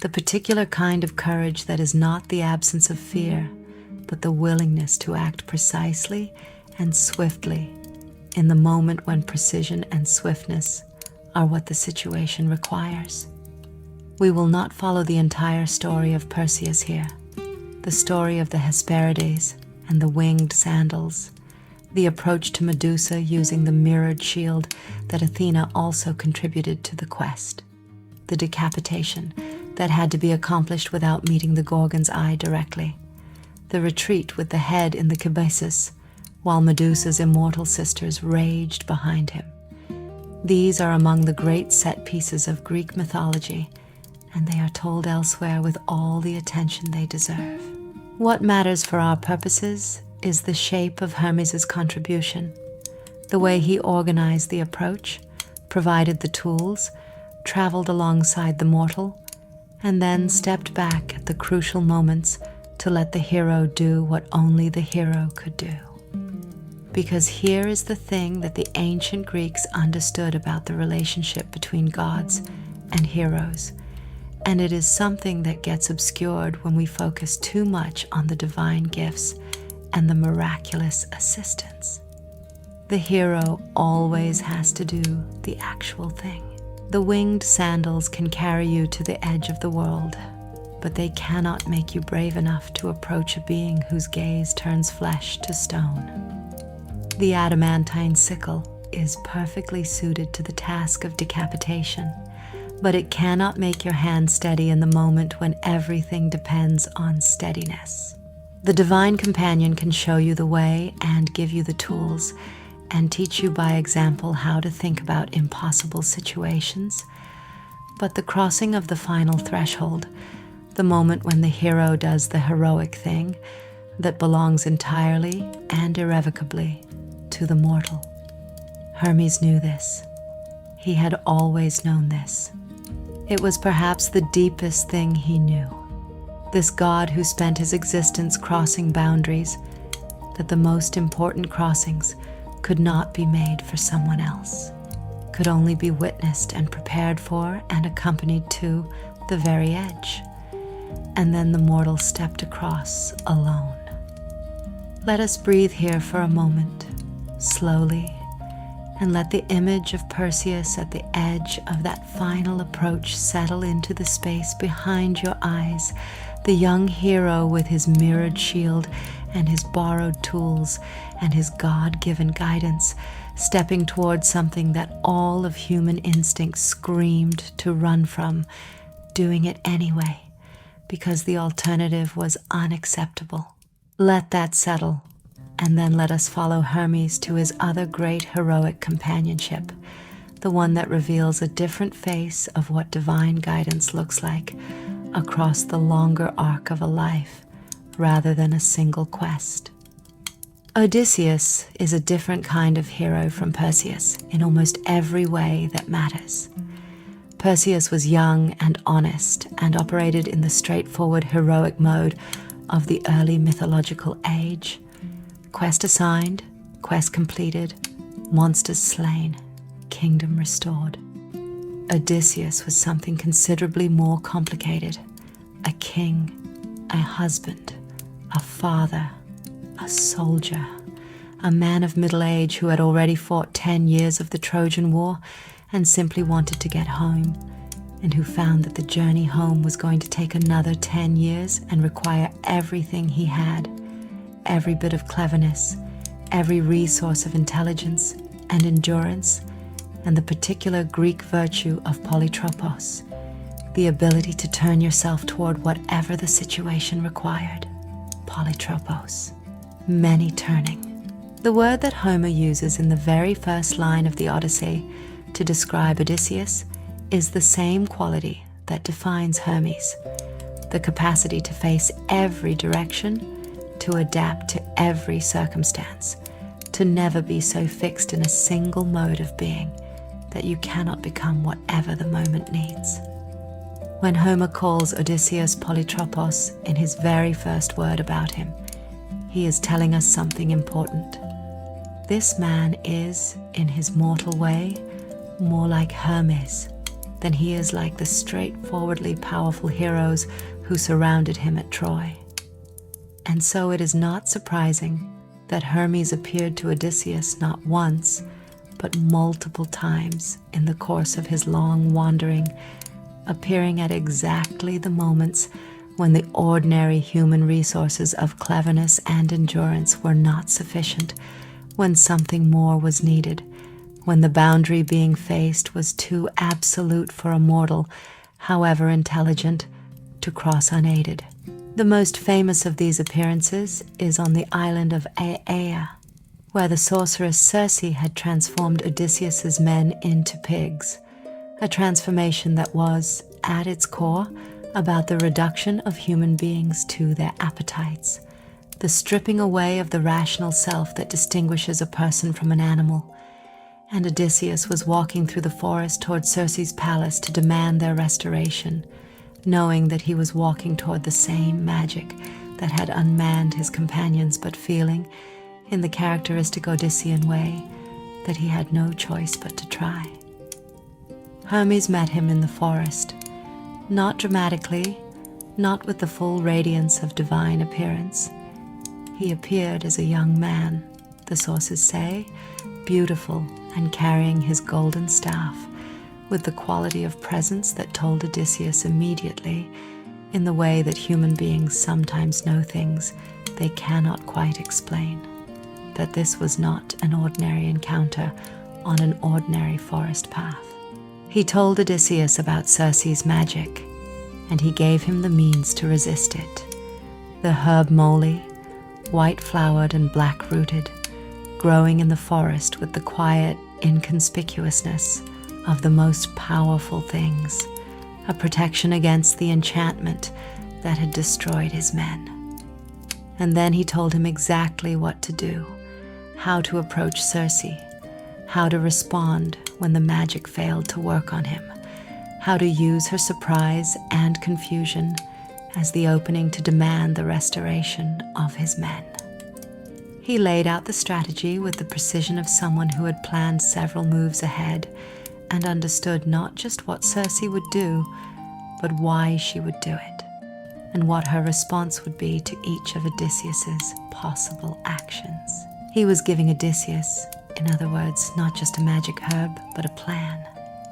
The particular kind of courage that is not the absence of fear, but the willingness to act precisely and swiftly in the moment when precision and swiftness are what the situation requires. We will not follow the entire story of Perseus here. The story of the Hesperides and the winged sandals, the approach to Medusa using the mirrored shield that Athena also contributed to the quest, the decapitation that had to be accomplished without meeting the Gorgon's eye directly, the retreat with the head in the caduceus, while Medusa's immortal sisters raged behind him. These are among the great set pieces of Greek mythology and they are told elsewhere with all the attention they deserve. What matters for our purposes is the shape of Hermes' contribution, the way he organized the approach, provided the tools, traveled alongside the mortal, and then stepped back at the crucial moments to let the hero do what only the hero could do. Because here is the thing that the ancient Greeks understood about the relationship between gods and heroes, and it is something that gets obscured when we focus too much on the divine gifts and the miraculous assistance. The hero always has to do the actual thing. The winged sandals can carry you to the edge of the world, but they cannot make you brave enough to approach a being whose gaze turns flesh to stone. The adamantine sickle is perfectly suited to the task of decapitation, but it cannot make your hand steady in the moment when everything depends on steadiness. The divine companion can show you the way and give you the tools, and teach you by example how to think about impossible situations. But the crossing of the final threshold, the moment when the hero does the heroic thing that belongs entirely and irrevocably to the mortal. Hermes knew this. He had always known this. It was perhaps the deepest thing he knew. This god who spent his existence crossing boundaries, that the most important crossings could not be made for someone else, could only be witnessed and prepared for and accompanied to the very edge. And then the mortal stepped across alone. Let us breathe here for a moment, slowly, and let the image of Perseus at the edge of that final approach settle into the space behind your eyes, the young hero with his mirrored shield and his borrowed tools and his God-given guidance, stepping towards something that all of human instinct screamed to run from, doing it anyway, because the alternative was unacceptable. Let that settle, and then let us follow Hermes to his other great heroic companionship, the one that reveals a different face of what divine guidance looks like across the longer arc of a life, rather than a single quest. Odysseus is a different kind of hero from Perseus in almost every way that matters. Perseus was young and honest and operated in the straightforward heroic mode of the early mythological age. Quest assigned, quest completed, monsters slain, kingdom restored. Odysseus was something considerably more complicated. A king, a husband, a father, a soldier, a man of middle age who had already fought 10 years of the Trojan War and simply wanted to get home, and who found that the journey home was going to take another 10 years and require everything he had, every bit of cleverness, every resource of intelligence and endurance, and the particular Greek virtue of polytropos, the ability to turn yourself toward whatever the situation required. Polytropos, many turning. The word that Homer uses in the very first line of the Odyssey to describe Odysseus is the same quality that defines Hermes, the capacity to face every direction, to adapt to every circumstance, to never be so fixed in a single mode of being that you cannot become whatever the moment needs. When Homer calls Odysseus polytropos in his very first word about him, he is telling us something important. This man is, in his mortal way, more like Hermes than he is like the straightforwardly powerful heroes who surrounded him at Troy. And so it is not surprising that Hermes appeared to Odysseus not once, but multiple times in the course of his long wandering, appearing at exactly the moments when the ordinary human resources of cleverness and endurance were not sufficient, when something more was needed, when the boundary being faced was too absolute for a mortal, however intelligent, to cross unaided. The most famous of these appearances is on the island of Aea, where the sorceress Circe had transformed Odysseus's men into pigs, a transformation that was, at its core, about the reduction of human beings to their appetites, the stripping away of the rational self that distinguishes a person from an animal. And Odysseus was walking through the forest toward Circe's palace to demand their restoration, knowing that he was walking toward the same magic that had unmanned his companions, but feeling, in the characteristic Odyssean way, that he had no choice but to try. Hermes met him in the forest, not dramatically, not with the full radiance of divine appearance. He appeared as a young man, the sources say, beautiful and carrying his golden staff, with the quality of presence that told Odysseus immediately, in the way that human beings sometimes know things they cannot quite explain, that this was not an ordinary encounter on an ordinary forest path. He told Odysseus about Circe's magic, and he gave him the means to resist it. The herb moly, white-flowered and black-rooted, growing in the forest with the quiet inconspicuousness of the most powerful things, a protection against the enchantment that had destroyed his men. And then he told him exactly what to do, how to approach Circe, how to respond when the magic failed to work on him, how to use her surprise and confusion as the opening to demand the restoration of his men. He laid out the strategy with the precision of someone who had planned several moves ahead and understood not just what Circe would do, but why she would do it, and what her response would be to each of Odysseus's possible actions. He was giving Odysseus, in other words, not just a magic herb, but a plan.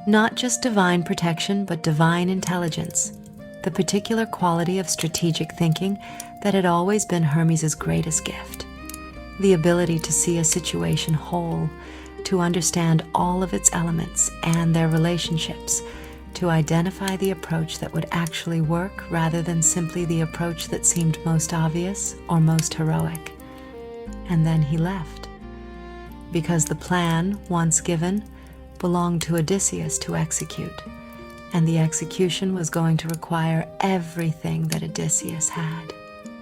Not just divine protection, but divine intelligence, the particular quality of strategic thinking that had always been Hermes' greatest gift. The ability to see a situation whole, to understand all of its elements and their relationships, to identify the approach that would actually work rather than simply the approach that seemed most obvious or most heroic. And then he left, because the plan, once given, belonged to Odysseus to execute, and the execution was going to require everything that Odysseus had.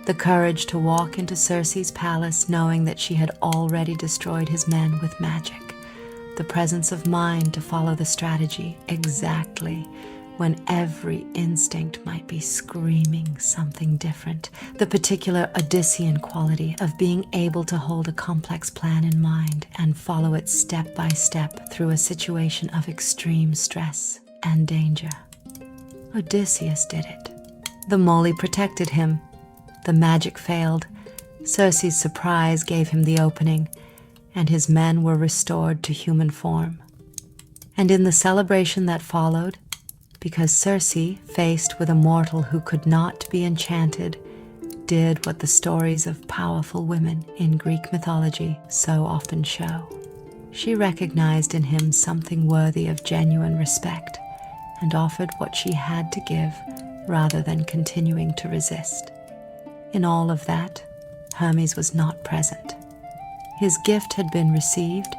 The courage to walk into Circe's palace knowing that she had already destroyed his men with magic. The presence of mind to follow the strategy exactly when every instinct might be screaming something different. The particular Odyssean quality of being able to hold a complex plan in mind and follow it step by step through a situation of extreme stress and danger. Odysseus did it. The moly protected him. The magic failed. Circe's surprise gave him the opening, and his men were restored to human form. And in the celebration that followed, because Circe, faced with a mortal who could not be enchanted, did what the stories of powerful women in Greek mythology so often show. She recognized in him something worthy of genuine respect and offered what she had to give rather than continuing to resist. In all of that, Hermes was not present. His gift had been received,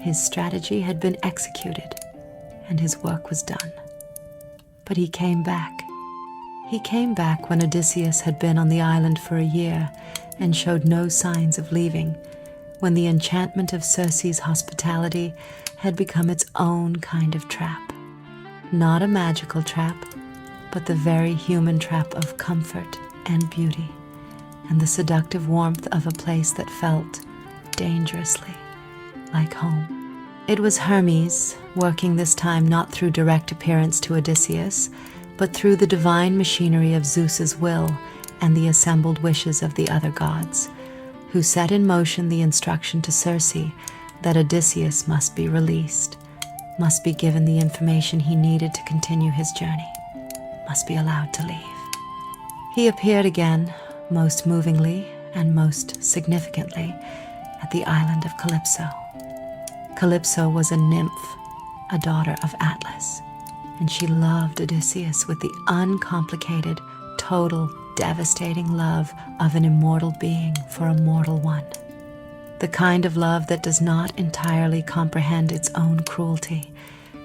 his strategy had been executed, and his work was done. But he came back. He came back when Odysseus had been on the island for a year and showed no signs of leaving, when the enchantment of Circe's hospitality had become its own kind of trap. Not a magical trap, but the very human trap of comfort and beauty, and the seductive warmth of a place that felt dangerously like home. It was Hermes, working this time not through direct appearance to Odysseus, but through the divine machinery of Zeus's will and the assembled wishes of the other gods, who set in motion the instruction to Circe that Odysseus must be released, must be given the information he needed to continue his journey, must be allowed to leave. He appeared again, most movingly and most significantly, at the island of Calypso. Calypso was a nymph, a daughter of Atlas, and she loved Odysseus with the uncomplicated, total, devastating love of an immortal being for a mortal one. The kind of love that does not entirely comprehend its own cruelty,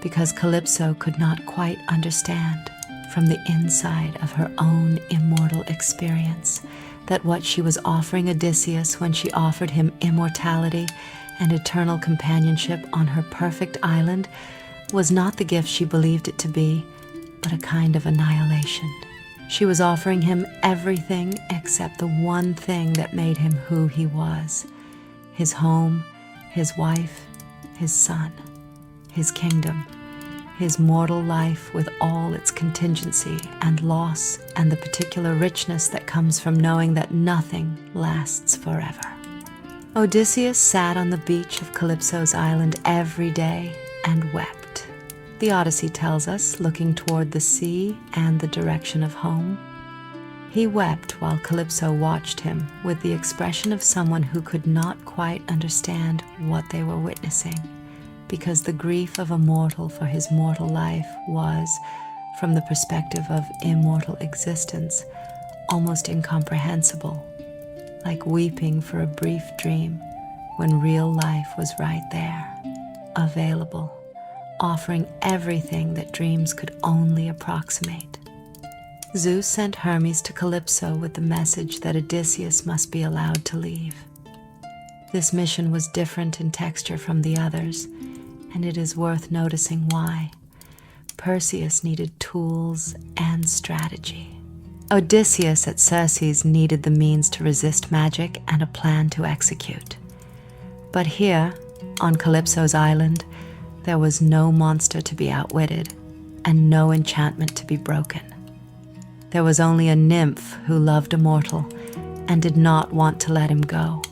because Calypso could not quite understand from the inside of her own immortal experience, that what she was offering Odysseus when she offered him immortality and eternal companionship on her perfect island was not the gift she believed it to be, but a kind of annihilation. She was offering him everything except the one thing that made him who he was: his home, his wife, his son, his kingdom, his mortal life with all its contingency and loss and the particular richness that comes from knowing that nothing lasts forever. Odysseus sat on the beach of Calypso's island every day and wept. The Odyssey tells us, looking toward the sea and the direction of home. He wept while Calypso watched him with the expression of someone who could not quite understand what they were witnessing, because the grief of a mortal for his mortal life was, from the perspective of immortal existence, almost incomprehensible, like weeping for a brief dream when real life was right there, available, offering everything that dreams could only approximate. Zeus sent Hermes to Calypso with the message that Odysseus must be allowed to leave. This mission was different in texture from the others, and it is worth noticing why. Perseus needed tools and strategy. Odysseus at Circe's needed the means to resist magic and a plan to execute. But here, on Calypso's island, there was no monster to be outwitted and no enchantment to be broken. There was only a nymph who loved a mortal and did not want to let him go,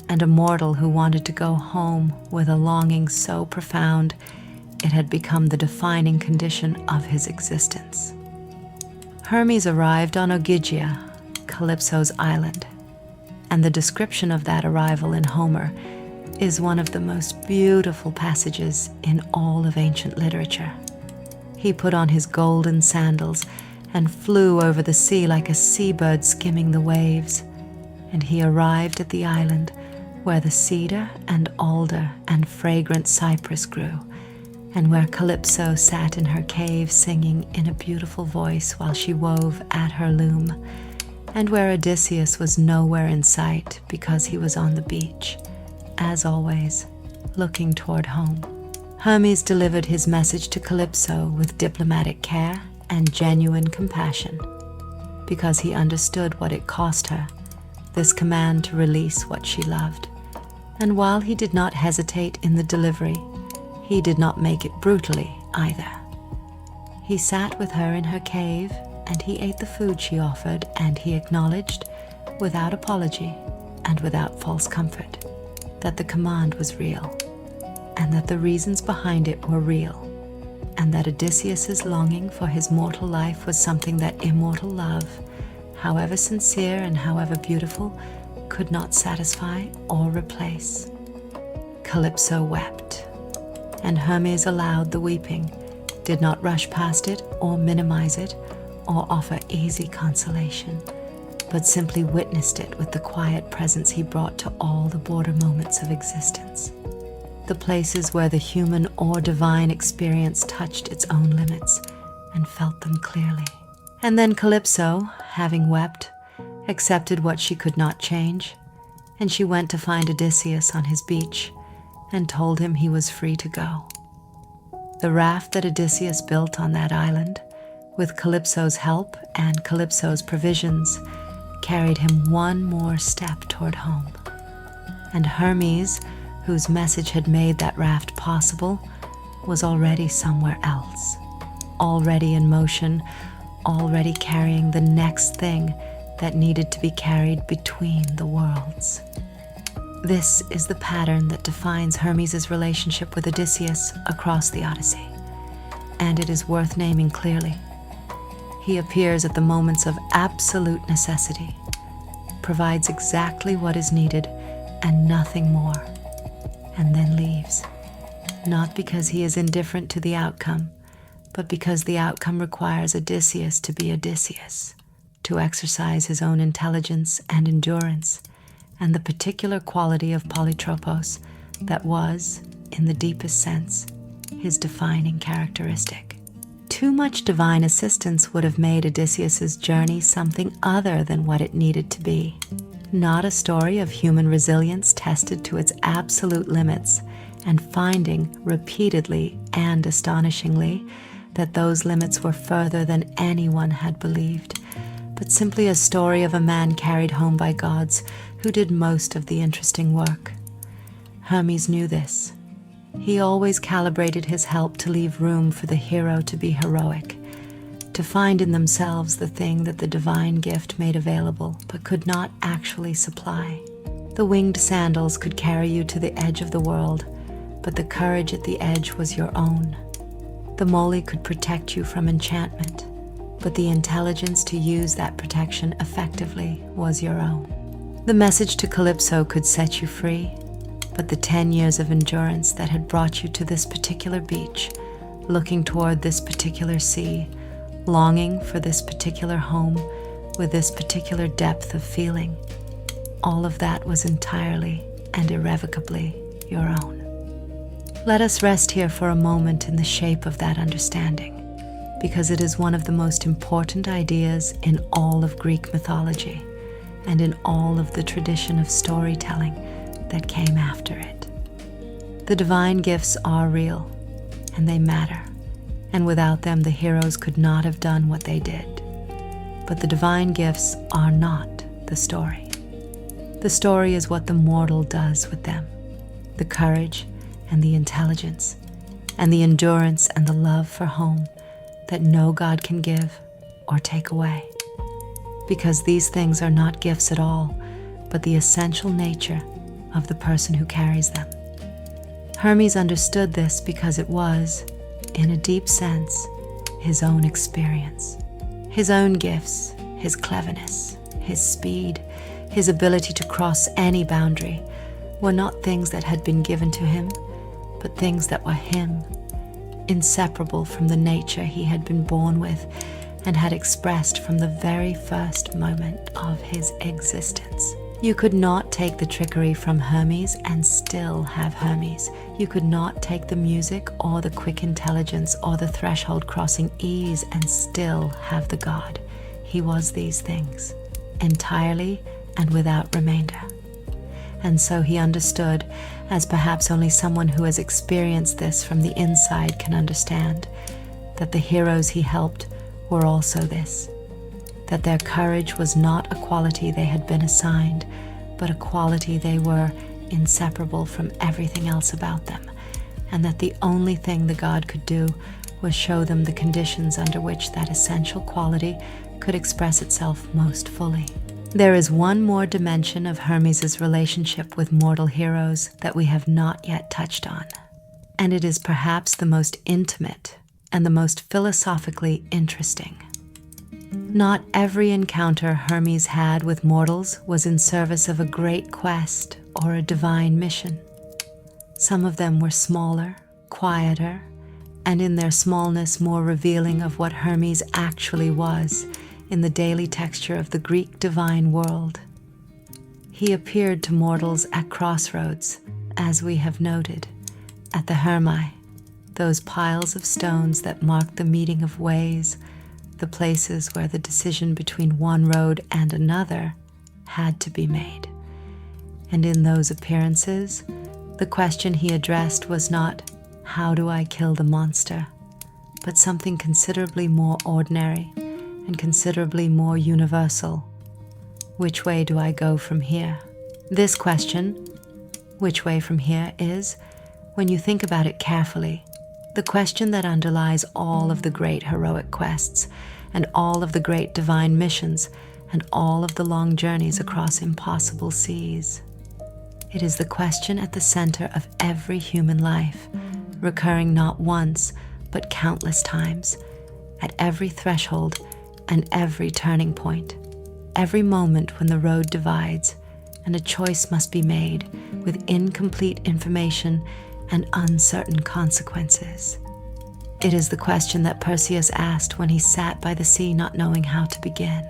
and a mortal who wanted to go home with a longing so profound it had become the defining condition of his existence. Hermes arrived on Ogygia, Calypso's island, and the description of that arrival in Homer is one of the most beautiful passages in all of ancient literature. He put on his golden sandals and flew over the sea like a seabird skimming the waves, and he arrived at the island where the cedar and alder and fragrant cypress grew, and where Calypso sat in her cave singing in a beautiful voice while she wove at her loom, and where Odysseus was nowhere in sight because he was on the beach, as always, looking toward home. Hermes delivered his message to Calypso with diplomatic care and genuine compassion, because he understood what it cost her, this command to release what she loved. And while he did not hesitate in the delivery, he did not make it brutally either. He sat with her in her cave, and he ate the food she offered, and he acknowledged, without apology and without false comfort, that the command was real, and that the reasons behind it were real, and that Odysseus's longing for his mortal life was something that immortal love, however sincere and however beautiful, could not satisfy or replace. Calypso wept, and Hermes allowed the weeping, did not rush past it or minimize it or offer easy consolation, but simply witnessed it with the quiet presence he brought to all the border moments of existence, the places where the human or divine experience touched its own limits and felt them clearly. And then Calypso, having wept, accepted what she could not change, and she went to find Odysseus on his beach and told him he was free to go. The raft that Odysseus built on that island, with Calypso's help and Calypso's provisions, carried him one more step toward home. And Hermes, whose message had made that raft possible, was already somewhere else, already in motion, already carrying the next thing that needed to be carried between the worlds. This is the pattern that defines Hermes' relationship with Odysseus across the Odyssey, and it is worth naming clearly. He appears at the moments of absolute necessity, provides exactly what is needed and nothing more, and then leaves, not because he is indifferent to the outcome, but because the outcome requires Odysseus to be Odysseus, to exercise his own intelligence and endurance, and the particular quality of polytropos that was, in the deepest sense, his defining characteristic. Too much divine assistance would have made Odysseus's journey something other than what it needed to be. Not a story of human resilience tested to its absolute limits and finding repeatedly and astonishingly that those limits were further than anyone had believed, but simply a story of a man carried home by gods who did most of the interesting work. Hermes knew this. He always calibrated his help to leave room for the hero to be heroic, to find in themselves the thing that the divine gift made available but could not actually supply. The winged sandals could carry you to the edge of the world, but the courage at the edge was your own. The moly could protect you from enchantment, but the intelligence to use that protection effectively was your own. The message to Calypso could set you free, but the 10 years of endurance that had brought you to this particular beach, looking toward this particular sea, longing for this particular home with this particular depth of feeling, all of that was entirely and irrevocably your own. Let us rest here for a moment in the shape of that understanding, because it is one of the most important ideas in all of Greek mythology and in all of the tradition of storytelling that came after it. The divine gifts are real, and they matter, and without them the heroes could not have done what they did. But the divine gifts are not the story. The story is what the mortal does with them, the courage and the intelligence, and the endurance and the love for home that no God can give or take away. Because these things are not gifts at all, but the essential nature of the person who carries them. Hermes understood this because it was, in a deep sense, his own experience. His own gifts, his cleverness, his speed, his ability to cross any boundary were not things that had been given to him, but things that were him, inseparable from the nature he had been born with and had expressed from the very first moment of his existence. You could not take the trickery from Hermes and still have Hermes. You could not take the music or the quick intelligence or the threshold crossing ease and still have the god. He was these things, entirely and without remainder. And so he understood, as perhaps only someone who has experienced this from the inside can understand, that the heroes he helped were also this, that their courage was not a quality they had been assigned, but a quality they were inseparable from everything else about them, and that the only thing the god could do was show them the conditions under which that essential quality could express itself most fully. There is one more dimension of Hermes' relationship with mortal heroes that we have not yet touched on, and it is perhaps the most intimate and the most philosophically interesting. Not every encounter Hermes had with mortals was in service of a great quest or a divine mission. Some of them were smaller, quieter, and in their smallness more revealing of what Hermes actually was in the daily texture of the Greek divine world. He appeared to mortals at crossroads, as we have noted, at the Hermes, those piles of stones that mark the meeting of ways, the places where the decision between one road and another had to be made. And in those appearances, the question he addressed was not, "How do I kill the monster?" but something considerably more ordinary and considerably more universal. Which way do I go from here? This question, which way from here, is, when you think about it carefully, the question that underlies all of the great heroic quests and all of the great divine missions and all of the long journeys across impossible seas. It is the question at the center of every human life, recurring not once, but countless times, at every threshold and every turning point, every moment when the road divides and a choice must be made with incomplete information and uncertain consequences. It is the question that Perseus asked when he sat by the sea not knowing how to begin.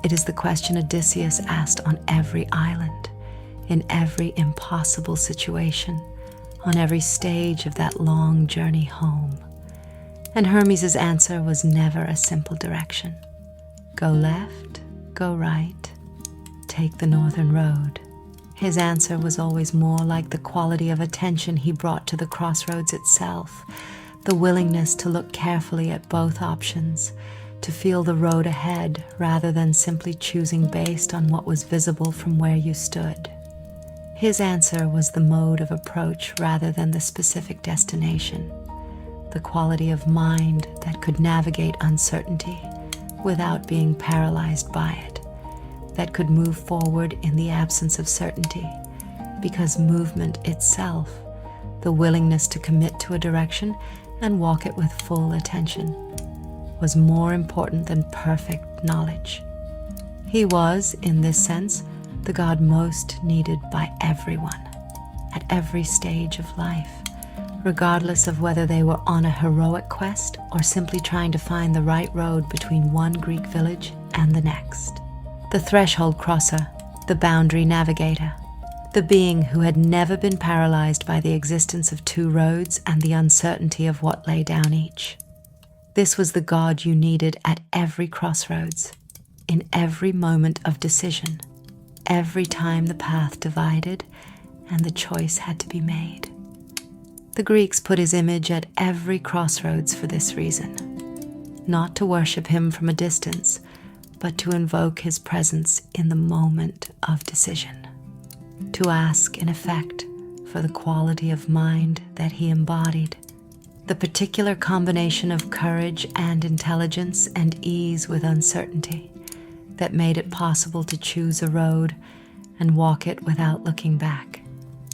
It is the question Odysseus asked on every island, in every impossible situation, on every stage of that long journey home. And Hermes' answer was never a simple direction. Go left, go right, take the northern road. His answer was always more like the quality of attention he brought to the crossroads itself, the willingness to look carefully at both options, to feel the road ahead rather than simply choosing based on what was visible from where you stood. His answer was the mode of approach rather than the specific destination, the quality of mind that could navigate uncertainty without being paralyzed by it, that could move forward in the absence of certainty, because movement itself, the willingness to commit to a direction and walk it with full attention, was more important than perfect knowledge. He was, in this sense, the god most needed by everyone, at every stage of life, regardless of whether they were on a heroic quest or simply trying to find the right road between one Greek village and the next. The threshold crosser, the boundary navigator, the being who had never been paralyzed by the existence of two roads and the uncertainty of what lay down each. This was the god you needed at every crossroads, in every moment of decision, every time the path divided and the choice had to be made. The Greeks put his image at every crossroads for this reason, not to worship him from a distance, but to invoke his presence in the moment of decision, to ask, in effect, for the quality of mind that he embodied, the particular combination of courage and intelligence and ease with uncertainty that made it possible to choose a road and walk it without looking back.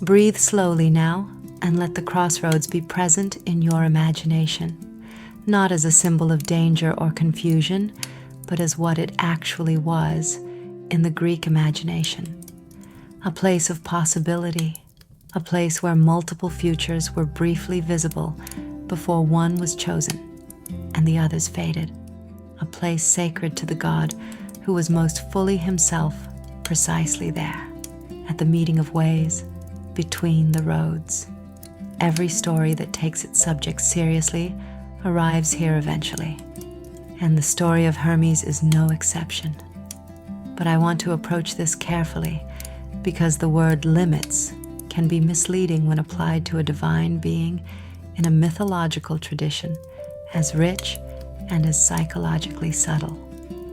Breathe slowly now and let the crossroads be present in your imagination, not as a symbol of danger or confusion, but as what it actually was in the Greek imagination. A place of possibility, a place where multiple futures were briefly visible before one was chosen and the others faded. A place sacred to the god who was most fully himself precisely there, at the meeting of ways, between the roads. Every story that takes its subject seriously arrives here eventually, and the story of Hermes is no exception. But I want to approach this carefully because the word limits can be misleading when applied to a divine being in a mythological tradition as rich and as psychologically subtle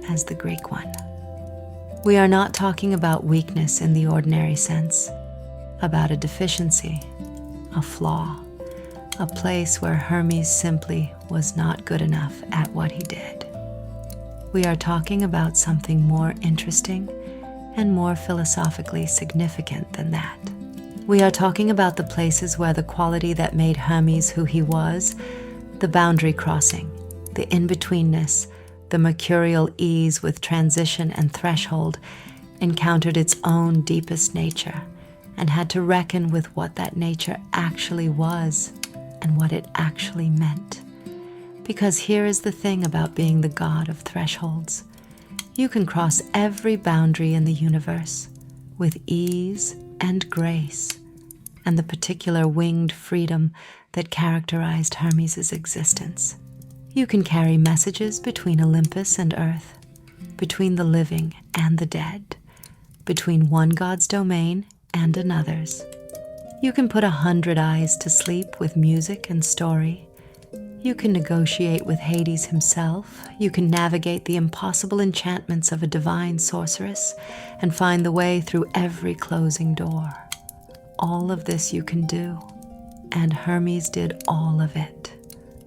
as the Greek one. We are not talking about weakness in the ordinary sense, about a deficiency, a flaw, a place where Hermes simply was not good enough at what he did. We are talking about something more interesting and more philosophically significant than that. We are talking about the places where the quality that made Hermes who he was, the boundary crossing, the in-betweenness, the mercurial ease with transition and threshold, encountered its own deepest nature and had to reckon with what that nature actually was and what it actually meant. Because here is the thing about being the god of thresholds. You can cross every boundary in the universe with ease and grace and the particular winged freedom that characterized Hermes' existence. You can carry messages between Olympus and earth, between the living and the dead, between one god's domain and another's. You can put 100 eyes to sleep with music and story. You can negotiate with Hades himself. You can navigate the impossible enchantments of a divine sorceress and find the way through every closing door. All of this you can do, and Hermes did all of it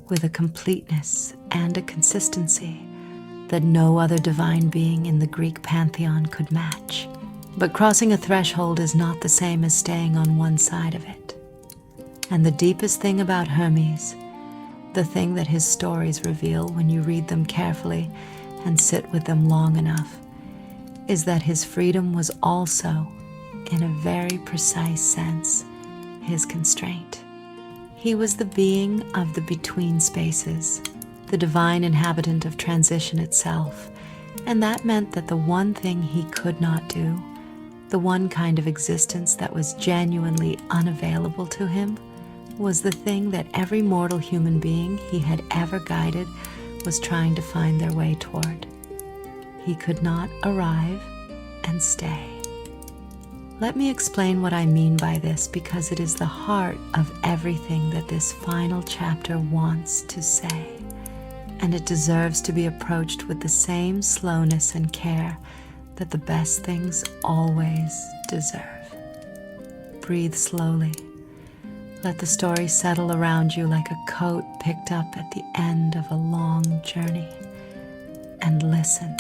with a completeness and a consistency that no other divine being in the Greek pantheon could match. But crossing a threshold is not the same as staying on one side of it. And the deepest thing about Hermes, the thing that his stories reveal when you read them carefully and sit with them long enough, is that his freedom was also, in a very precise sense, his constraint. He was the being of the between spaces, the divine inhabitant of transition itself, and that meant that the one thing he could not do, the one kind of existence that was genuinely unavailable to him, was the thing that every mortal human being he had ever guided was trying to find their way toward. He could not arrive and stay. Let me explain what I mean by this, because it is the heart of everything that this final chapter wants to say, and it deserves to be approached with the same slowness and care that the best things always deserve. Breathe slowly. Let the story settle around you like a coat picked up at the end of a long journey. And listen.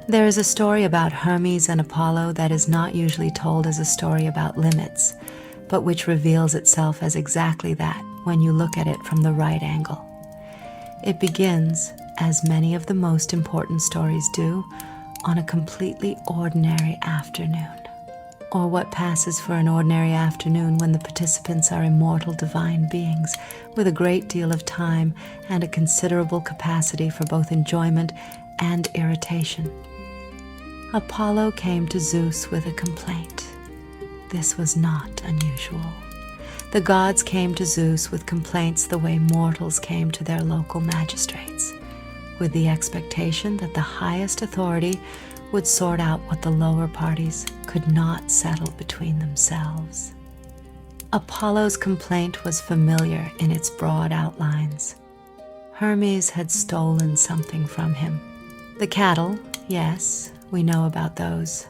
There is a story about Hermes and Apollo that is not usually told as a story about limits, but which reveals itself as exactly that when you look at it from the right angle. It begins, as many of the most important stories do, on a completely ordinary afternoon, or what passes for an ordinary afternoon when the participants are immortal divine beings with a great deal of time and a considerable capacity for both enjoyment and irritation. Apollo came to Zeus with a complaint. This was not unusual. The gods came to Zeus with complaints the way mortals came to their local magistrates, with the expectation that the highest authority would sort out what the lower parties could not settle between themselves. Apollo's complaint was familiar in its broad outlines. Hermes had stolen something from him. The cattle, yes, we know about those,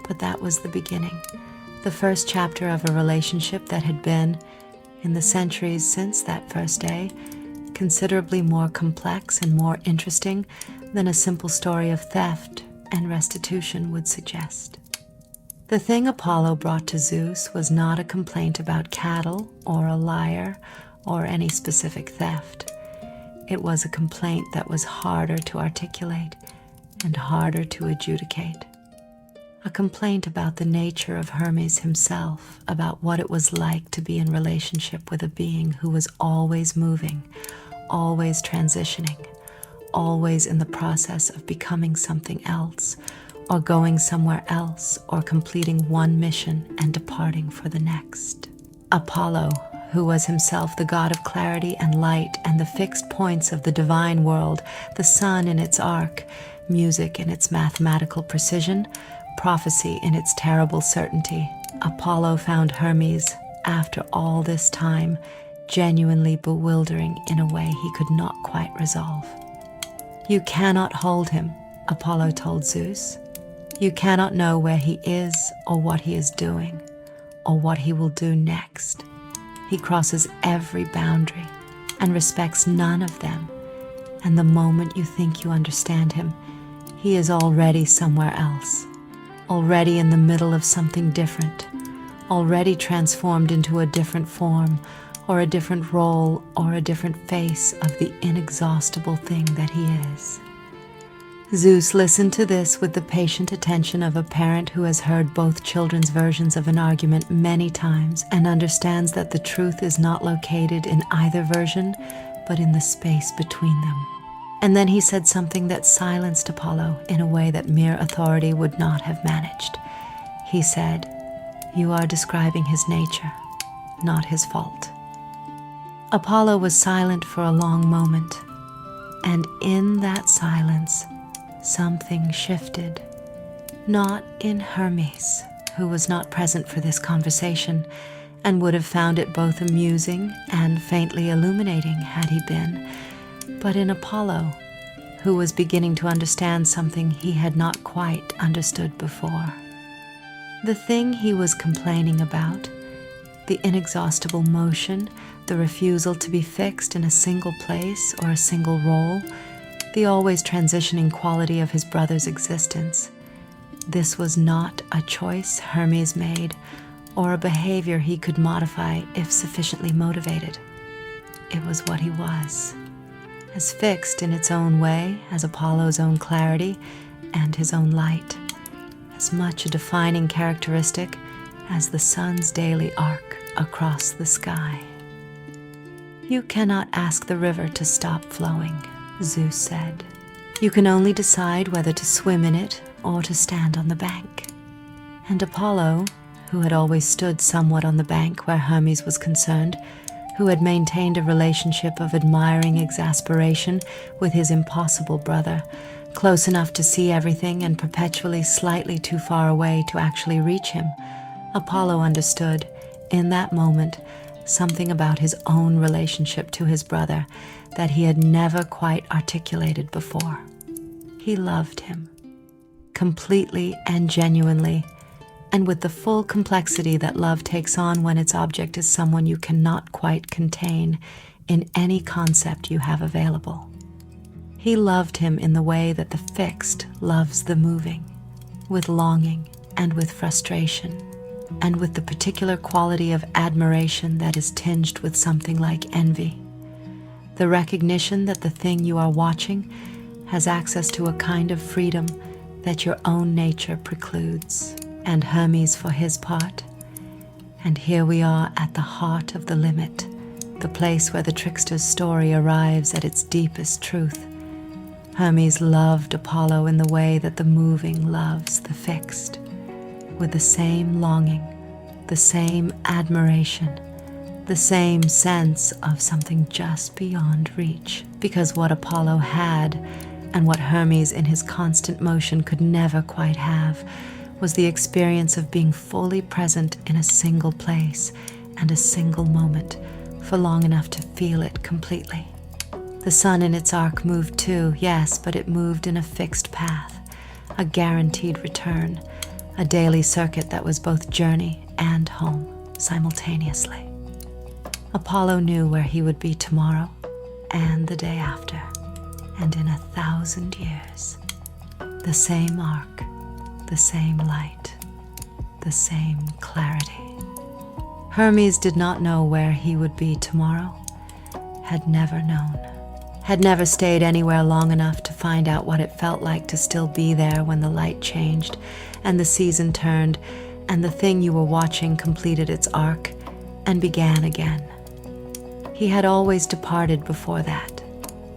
but that was the beginning, the first chapter of a relationship that had been, in the centuries since that first day, considerably more complex and more interesting than a simple story of theft and restitution would suggest. The thing Apollo brought to Zeus was not a complaint about cattle or a lyre or any specific theft. It was a complaint that was harder to articulate and harder to adjudicate. A complaint about the nature of Hermes himself, about what it was like to be in relationship with a being who was always moving, always transitioning, always in the process of becoming something else, or going somewhere else, or completing one mission and departing for the next. Apollo, who was himself the god of clarity and light and the fixed points of the divine world, the sun in its arc, music in its mathematical precision, prophecy in its terrible certainty, Apollo found Hermes, after all this time, genuinely bewildering in a way he could not quite resolve. You cannot hold him, Apollo told Zeus. You cannot know where he is or what he is doing, or what he will do next. He crosses every boundary and respects none of them, and the moment you think you understand him, he is already somewhere else, already in the middle of something different, already transformed into a different form, or a different role, or a different face of the inexhaustible thing that he is. Zeus listened to this with the patient attention of a parent who has heard both children's versions of an argument many times and understands that the truth is not located in either version, but in the space between them. And then he said something that silenced Apollo in a way that mere authority would not have managed. He said, "You are describing his nature, not his fault." Apollo was silent for a long moment, and in that silence, something shifted. Not in Hermes, who was not present for this conversation, and would have found it both amusing and faintly illuminating had he been, but in Apollo, who was beginning to understand something he had not quite understood before. The thing he was complaining about, the inexhaustible motion, the refusal to be fixed in a single place or a single role, the always transitioning quality of his brother's existence. This was not a choice Hermes made, or a behavior he could modify if sufficiently motivated. It was what he was, as fixed in its own way as Apollo's own clarity and his own light, as much a defining characteristic as the sun's daily arc across the sky. You cannot ask the river to stop flowing, Zeus said. You can only decide whether to swim in it or to stand on the bank. And Apollo, who had always stood somewhat on the bank where Hermes was concerned, who had maintained a relationship of admiring exasperation with his impossible brother, close enough to see everything and perpetually slightly too far away to actually reach him, Apollo understood, in that moment, something about his own relationship to his brother that he had never quite articulated before. He loved him, completely and genuinely, and with the full complexity that love takes on when its object is someone you cannot quite contain in any concept you have available. He loved him in the way that the fixed loves the moving, with longing and with frustration, and with the particular quality of admiration that is tinged with something like envy. The recognition that the thing you are watching has access to a kind of freedom that your own nature precludes. And Hermes for his part. And here we are at the heart of the limit, the place where the trickster's story arrives at its deepest truth. Hermes loved Apollo in the way that the moving loves the fixed, with the same longing, the same admiration, the same sense of something just beyond reach, because what Apollo had, and what Hermes in his constant motion could never quite have, was the experience of being fully present in a single place and a single moment for long enough to feel it completely. The sun in its arc moved too, yes, but it moved in a fixed path, a guaranteed return, a daily circuit that was both journey and home simultaneously. Apollo knew where he would be tomorrow and the day after, and in 1,000 years. The same arc, the same light, the same clarity. Hermes did not know where he would be tomorrow, had never known, had never stayed anywhere long enough to find out what it felt like to still be there when the light changed and the season turned and the thing you were watching completed its arc and began again. He had always departed before that.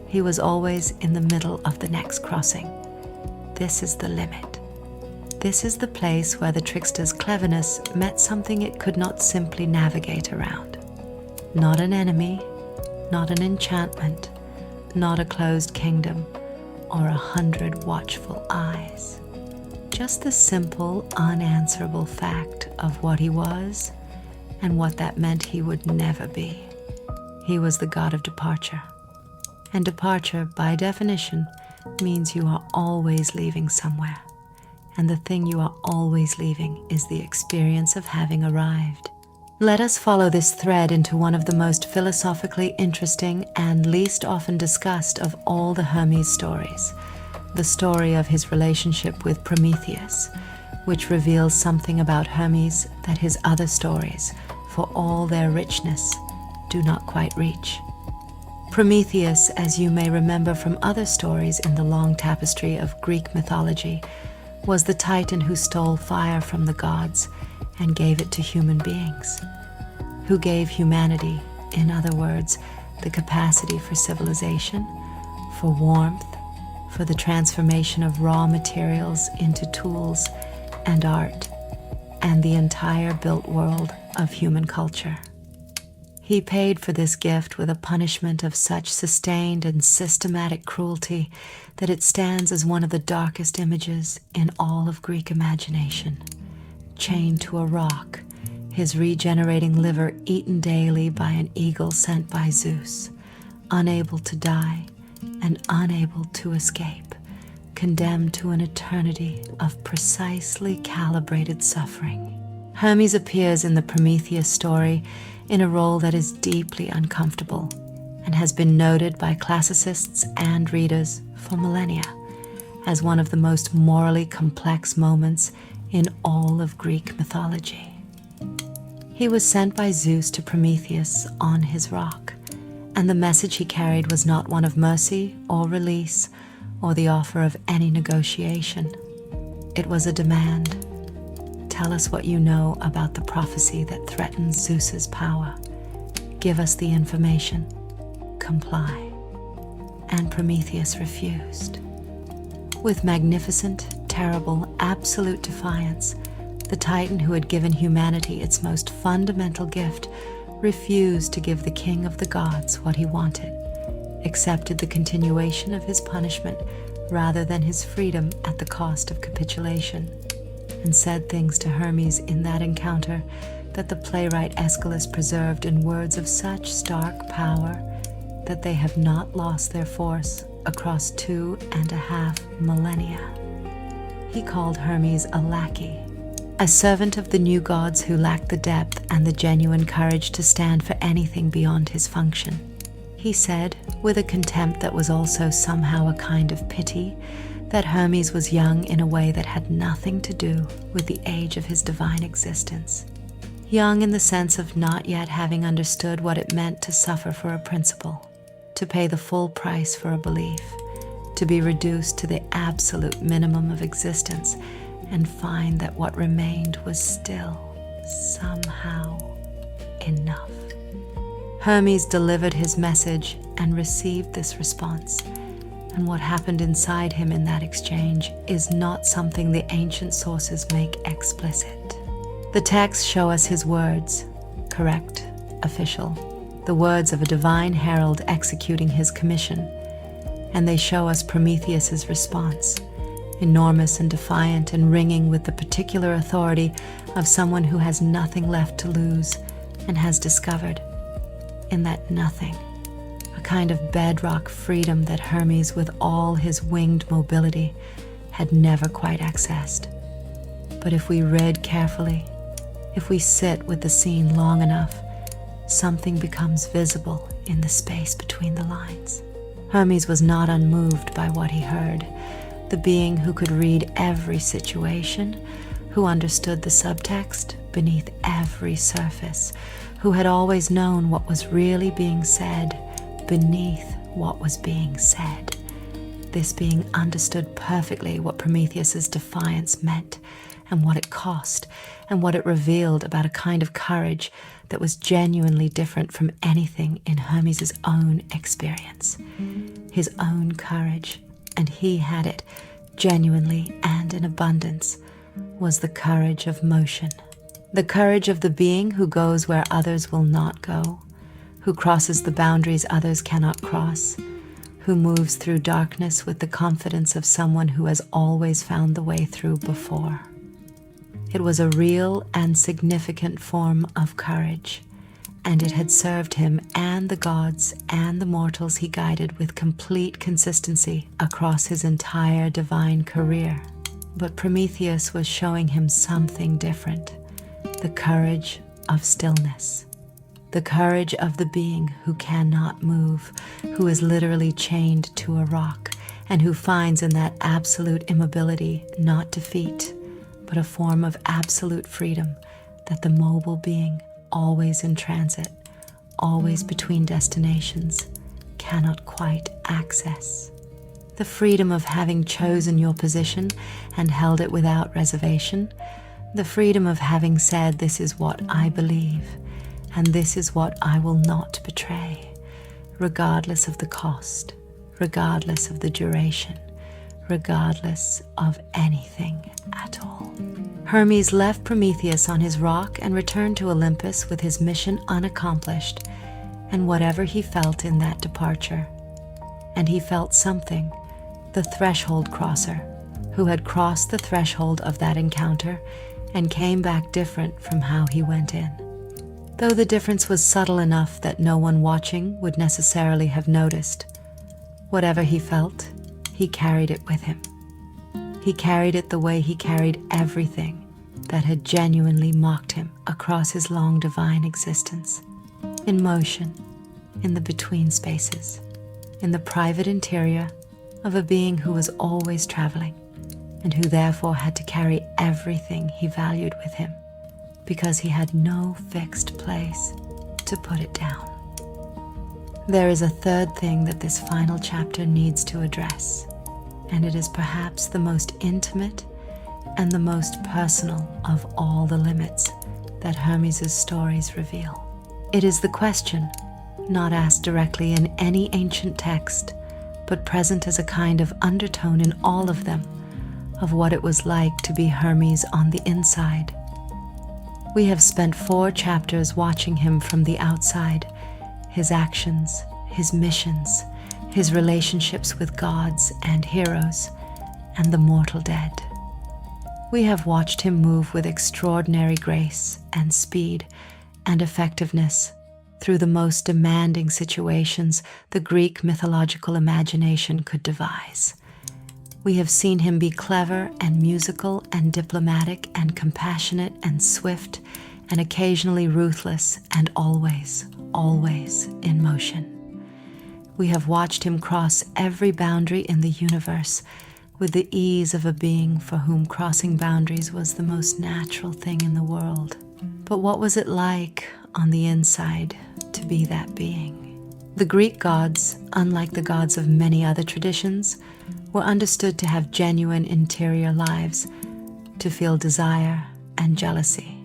He was always in the middle of the next crossing. This is the limit. This is the place where the trickster's cleverness met something it could not simply navigate around. Not an enemy, not an enchantment, not a closed kingdom, or 100 watchful eyes. Just the simple, unanswerable fact of what he was and what that meant he would never be. He was the god of departure. And departure, by definition, means you are always leaving somewhere. And the thing you are always leaving is the experience of having arrived. Let us follow this thread into one of the most philosophically interesting and least often discussed of all the Hermes stories, the story of his relationship with Prometheus, which reveals something about Hermes that his other stories, for all their richness, do not quite reach. Prometheus, as you may remember from other stories in the long tapestry of Greek mythology, was the Titan who stole fire from the gods and gave it to human beings, who gave humanity, in other words, the capacity for civilization, for warmth, for the transformation of raw materials into tools and art, and the entire built world of human culture. He paid for this gift with a punishment of such sustained and systematic cruelty that it stands as one of the darkest images in all of Greek imagination. Chained to a rock, his regenerating liver eaten daily by an eagle sent by Zeus, unable to die and unable to escape, condemned to an eternity of precisely calibrated suffering. Hermes appears in the Prometheus story in a role that is deeply uncomfortable and has been noted by classicists and readers for millennia as one of the most morally complex moments in all of Greek mythology. He was sent by Zeus to Prometheus on his rock, and the message he carried was not one of mercy or release or the offer of any negotiation. It was a demand. Tell us what you know about the prophecy that threatens Zeus's power. Give us the information. Comply. And Prometheus refused. With magnificent, terrible, absolute defiance, the Titan who had given humanity its most fundamental gift refused to give the king of the gods what he wanted, accepted the continuation of his punishment rather than his freedom at the cost of capitulation, and said things to Hermes in that encounter that the playwright Aeschylus preserved in words of such stark power that they have not lost their force across 2.5 millennia. He called Hermes a lackey, a servant of the new gods who lacked the depth and the genuine courage to stand for anything beyond his function. He said, with a contempt that was also somehow a kind of pity, that Hermes was young in a way that had nothing to do with the age of his divine existence. Young in the sense of not yet having understood what it meant to suffer for a principle, to pay the full price for a belief, to be reduced to the absolute minimum of existence and find that what remained was still, somehow, enough. Hermes delivered his message and received this response, and what happened inside him in that exchange is not something the ancient sources make explicit. The texts show us his words, correct, official, the words of a divine herald executing his commission, and they show us Prometheus's response, enormous and defiant and ringing with the particular authority of someone who has nothing left to lose and has discovered, in that nothing, a kind of bedrock freedom that Hermes, with all his winged mobility, had never quite accessed. But if we read carefully, if we sit with the scene long enough, something becomes visible in the space between the lines. Hermes was not unmoved by what he heard. The being who could read every situation, who understood the subtext beneath every surface, who had always known what was really being said beneath what was being said. This being understood perfectly what Prometheus's defiance meant, and what it cost, and what it revealed about a kind of courage that was genuinely different from anything in Hermes' own experience. His own courage, and he had it genuinely and in abundance, was the courage of motion. The courage of the being who goes where others will not go, who crosses the boundaries others cannot cross, who moves through darkness with the confidence of someone who has always found the way through before. It was a real and significant form of courage, and it had served him and the gods and the mortals he guided with complete consistency across his entire divine career. But Prometheus was showing him something different, the courage of stillness, the courage of the being who cannot move, who is literally chained to a rock, and who finds in that absolute immobility not defeat, but a form of absolute freedom that the mobile being, always in transit, always between destinations, cannot quite access. The freedom of having chosen your position and held it without reservation, the freedom of having said, this is what I believe, and this is what I will not betray, regardless of the cost, regardless of the duration, regardless of anything at all. Hermes left Prometheus on his rock and returned to Olympus with his mission unaccomplished, and whatever he felt in that departure. And he felt something, the threshold crosser, who had crossed the threshold of that encounter and came back different from how he went in. Though the difference was subtle enough that no one watching would necessarily have noticed, whatever he felt, he carried it with him. He carried it the way he carried everything that had genuinely mocked him across his long divine existence, in motion, in the between spaces, in the private interior of a being who was always traveling, and who therefore had to carry everything he valued with him, because he had no fixed place to put it down. There is a third thing that this final chapter needs to address, and it is perhaps the most intimate and the most personal of all the limits that Hermes' stories reveal. It is the question, not asked directly in any ancient text, but present as a kind of undertone in all of them, of what it was like to be Hermes on the inside. We have spent 4 chapters watching him from the outside, his actions, his missions, his relationships with gods and heroes, and the mortal dead. We have watched him move with extraordinary grace and speed and effectiveness through the most demanding situations the Greek mythological imagination could devise. We have seen him be clever and musical and diplomatic and compassionate and swift and occasionally ruthless and always, always in motion. We have watched him cross every boundary in the universe with the ease of a being for whom crossing boundaries was the most natural thing in the world. But what was it like on the inside to be that being? The Greek gods, unlike the gods of many other traditions, were understood to have genuine interior lives, to feel desire and jealousy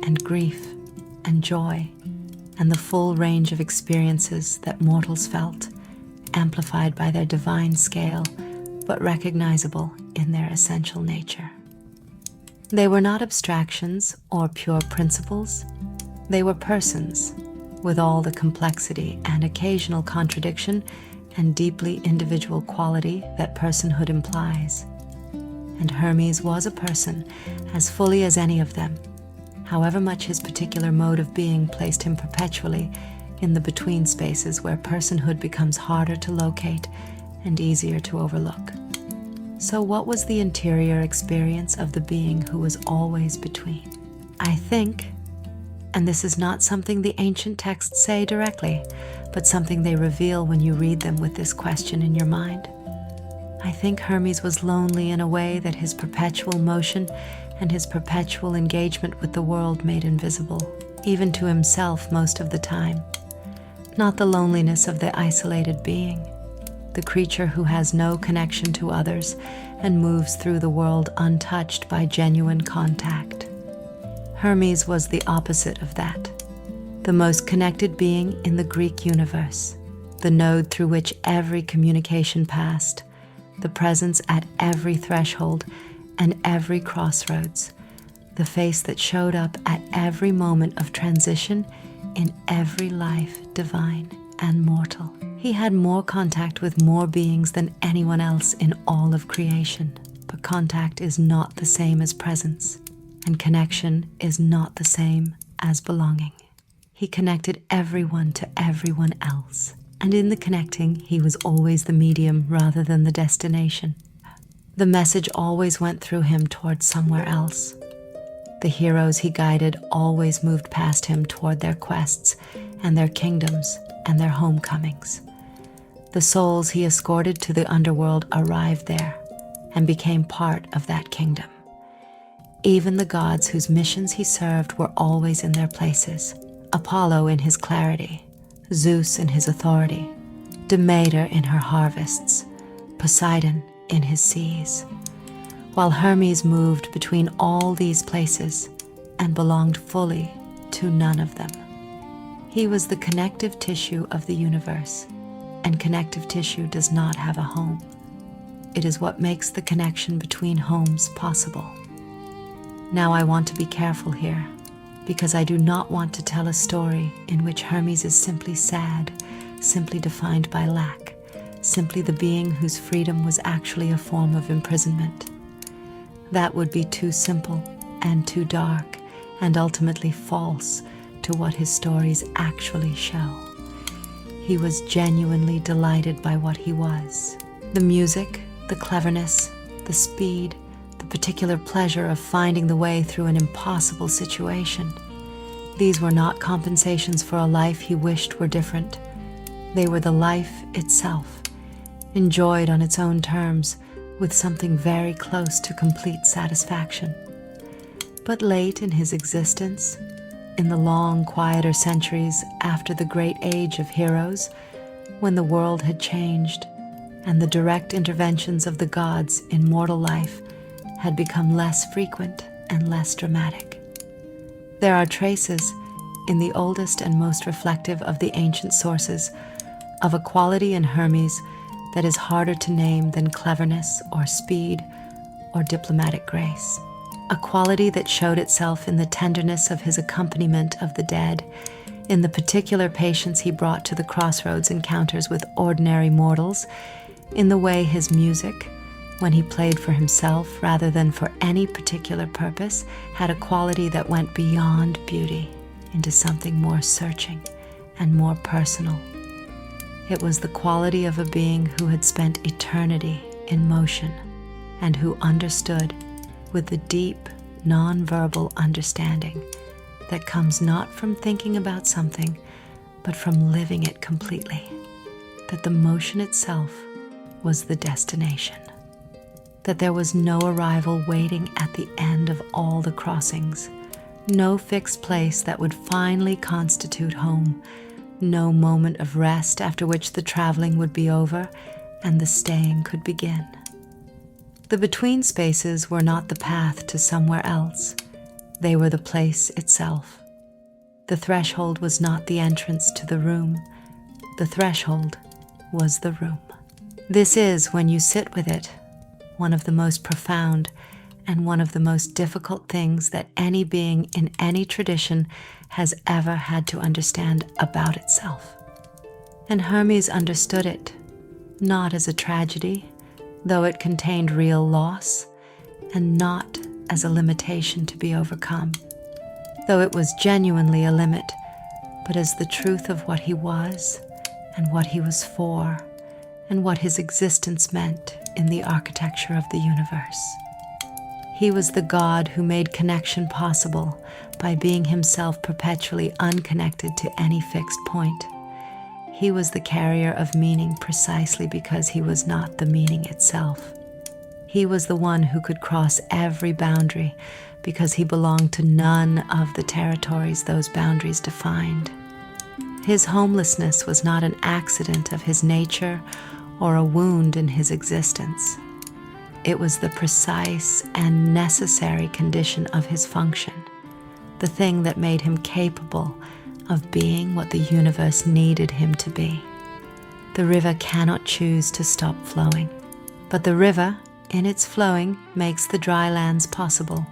and grief and joy and the full range of experiences that mortals felt, amplified by their divine scale, but recognizable in their essential nature. They were not abstractions or pure principles. They were persons, with all the complexity and occasional contradiction and deeply individual quality that personhood implies. And Hermes was a person as fully as any of them, however much his particular mode of being placed him perpetually in the between spaces where personhood becomes harder to locate and easier to overlook. So what was the interior experience of the being who was always between? I think, and this is not something the ancient texts say directly, but something they reveal when you read them with this question in your mind. I think Hermes was lonely in a way that his perpetual motion and his perpetual engagement with the world made invisible, even to himself most of the time. Not the loneliness of the isolated being, the creature who has no connection to others and moves through the world untouched by genuine contact. Hermes was the opposite of that, the most connected being in the Greek universe, the node through which every communication passed, the presence at every threshold and every crossroads, the face that showed up at every moment of transition in every life, divine and mortal. He had more contact with more beings than anyone else in all of creation, but contact is not the same as presence, and connection is not the same as belonging. He connected everyone to everyone else, and in the connecting, he was always the medium rather than the destination. The message always went through him towards somewhere else. The heroes he guided always moved past him toward their quests and their kingdoms and their homecomings. The souls he escorted to the underworld arrived there and became part of that kingdom. Even the gods whose missions he served were always in their places. Apollo in his clarity, Zeus in his authority, Demeter in her harvests, Poseidon in his seas, while Hermes moved between all these places and belonged fully to none of them. He was the connective tissue of the universe, and connective tissue does not have a home. It is what makes the connection between homes possible. Now I want to be careful here, because I do not want to tell a story in which Hermes is simply sad, simply defined by lack, simply the being whose freedom was actually a form of imprisonment. That would be too simple and too dark and ultimately false to what his stories actually show. He was genuinely delighted by what he was. The music, the cleverness, the speed, the particular pleasure of finding the way through an impossible situation. These were not compensations for a life he wished were different. They were the life itself, enjoyed on its own terms, with something very close to complete satisfaction. But late in his existence, in the long, quieter centuries after the great age of heroes, when the world had changed and the direct interventions of the gods in mortal life had become less frequent and less dramatic. There are traces, in the oldest and most reflective of the ancient sources, of a quality in Hermes that is harder to name than cleverness or speed or diplomatic grace. a quality that showed itself in the tenderness of his accompaniment of the dead, in the particular patience he brought to the crossroads encounters with ordinary mortals, in the way his music, when he played for himself rather than for any particular purpose, had a quality that went beyond beauty into something more searching and more personal. It was the quality of a being who had spent eternity in motion and who understood with the deep, non-verbal understanding that comes not from thinking about something, but from living it completely, that the motion itself was the destination, that there was no arrival waiting at the end of all the crossings, no fixed place that would finally constitute home, no moment of rest after which the traveling would be over and the staying could begin. The between spaces were not the path to somewhere else. They were the place itself. The threshold was not the entrance to the room. The threshold was the room. This is, when you sit with it, one of the most profound and one of the most difficult things that any being in any tradition has ever had to understand about itself. And Hermes understood it, not as a tragedy, though it contained real loss, and not as a limitation to be overcome, though it was genuinely a limit, but as the truth of what he was and what he was for, and what his existence meant in the architecture of the universe. He was the God who made connection possible by being himself perpetually unconnected to any fixed point. He was the carrier of meaning precisely because he was not the meaning itself. He was the one who could cross every boundary because he belonged to none of the territories those boundaries defined. His homelessness was not an accident of his nature or a wound in his existence. It was the precise and necessary condition of his function, the thing that made him capable of being what the universe needed him to be. The river cannot choose to stop flowing, but the river, in its flowing, makes the dry lands possible.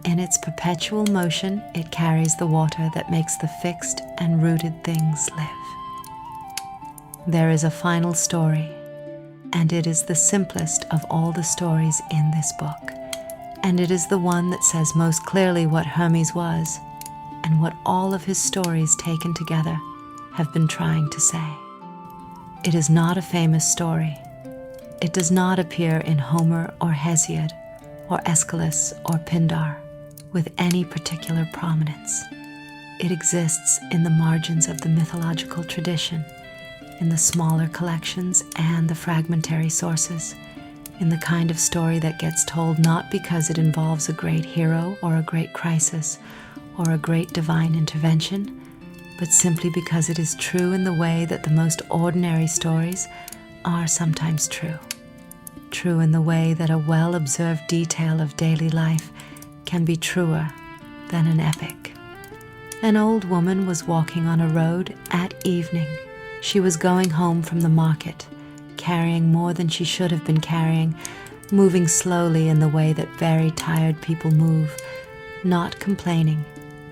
In its perpetual motion, it carries the water that makes the fixed and rooted things live. There is a final story, and it is the simplest of all the stories in this book, and it is the one that says most clearly what Hermes was, and what all of his stories taken together have been trying to say. It is not a famous story. It does not appear in Homer or Hesiod or Aeschylus or Pindar with any particular prominence. It exists in the margins of the mythological tradition, in the smaller collections and the fragmentary sources, in the kind of story that gets told not because it involves a great hero or a great crisis or a great divine intervention, but simply because it is true in the way that the most ordinary stories are sometimes true. True in the way that a well-observed detail of daily life can be truer than an epic. An old woman was walking on a road at evening. She was going home from the market, carrying more than she should have been carrying, moving slowly in the way that very tired people move, not complaining,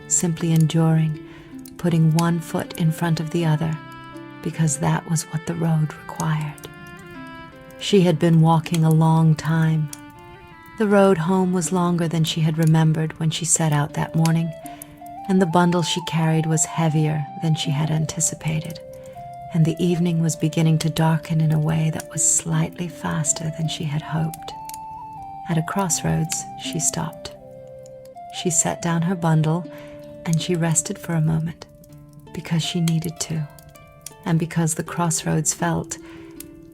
simply enduring, putting one foot in front of the other, because that was what the road required. She had been walking a long time. The road home was longer than she had remembered when she set out that morning, and the bundle she carried was heavier than she had anticipated, and the evening was beginning to darken in a way that was slightly faster than she had hoped. At a crossroads, she stopped. She set down her bundle, and she rested for a moment, because she needed to, and because the crossroads felt,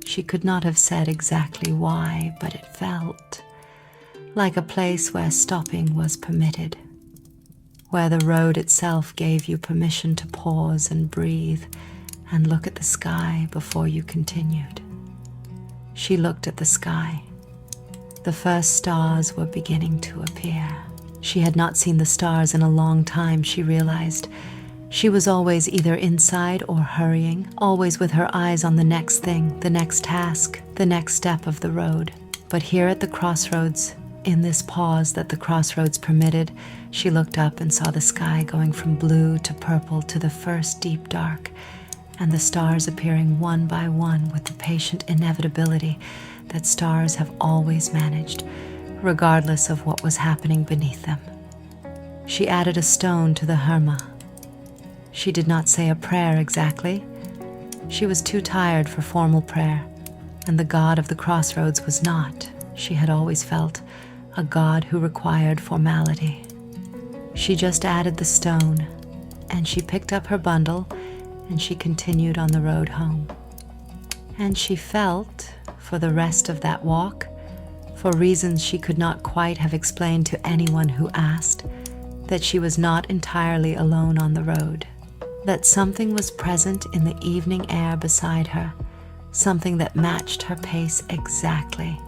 she could not have said exactly why, but it felt like a place where stopping was permitted, where the road itself gave you permission to pause and breathe and look at the sky before you continued. She looked at the sky. The first stars were beginning to appear. She had not seen the stars in a long time, she realized. She was always either inside or hurrying, always with her eyes on the next thing, the next task, the next step of the road. But here at the crossroads, In this pause that the crossroads permitted, she looked up and saw the sky going from blue to purple to the first deep dark, and the stars appearing one by one with the patient inevitability that stars have always managed, regardless of what was happening beneath them. She added a stone to the Hermes. She did not say a prayer exactly. She was too tired for formal prayer, and the god of the crossroads was not, she had always felt, a god who required formality. She just added the stone, and she picked up her bundle, and she continued on the road home. And she felt, for the rest of that walk, for reasons she could not quite have explained to anyone who asked, that she was not entirely alone on the road, that something was present in the evening air beside her, something that matched her pace exactly,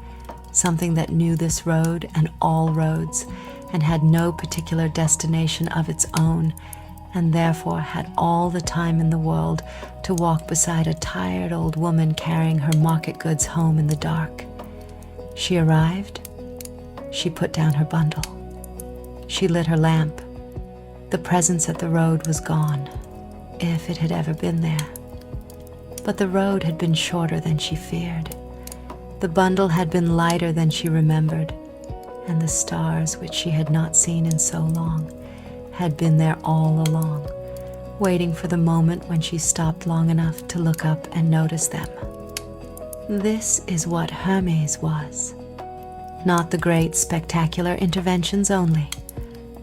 something that knew this road and all roads, and had no particular destination of its own, and therefore had all the time in the world to walk beside a tired old woman carrying her market goods home in the dark. She arrived. She put down her bundle. She lit her lamp. The presence at the road was gone, if it had ever been there. But the road had been shorter than she feared. The bundle had been lighter than she remembered, and the stars, which she had not seen in so long, had been there all along, waiting for the moment when she stopped long enough to look up and notice them. This is what Hermes was. Not the great spectacular interventions only,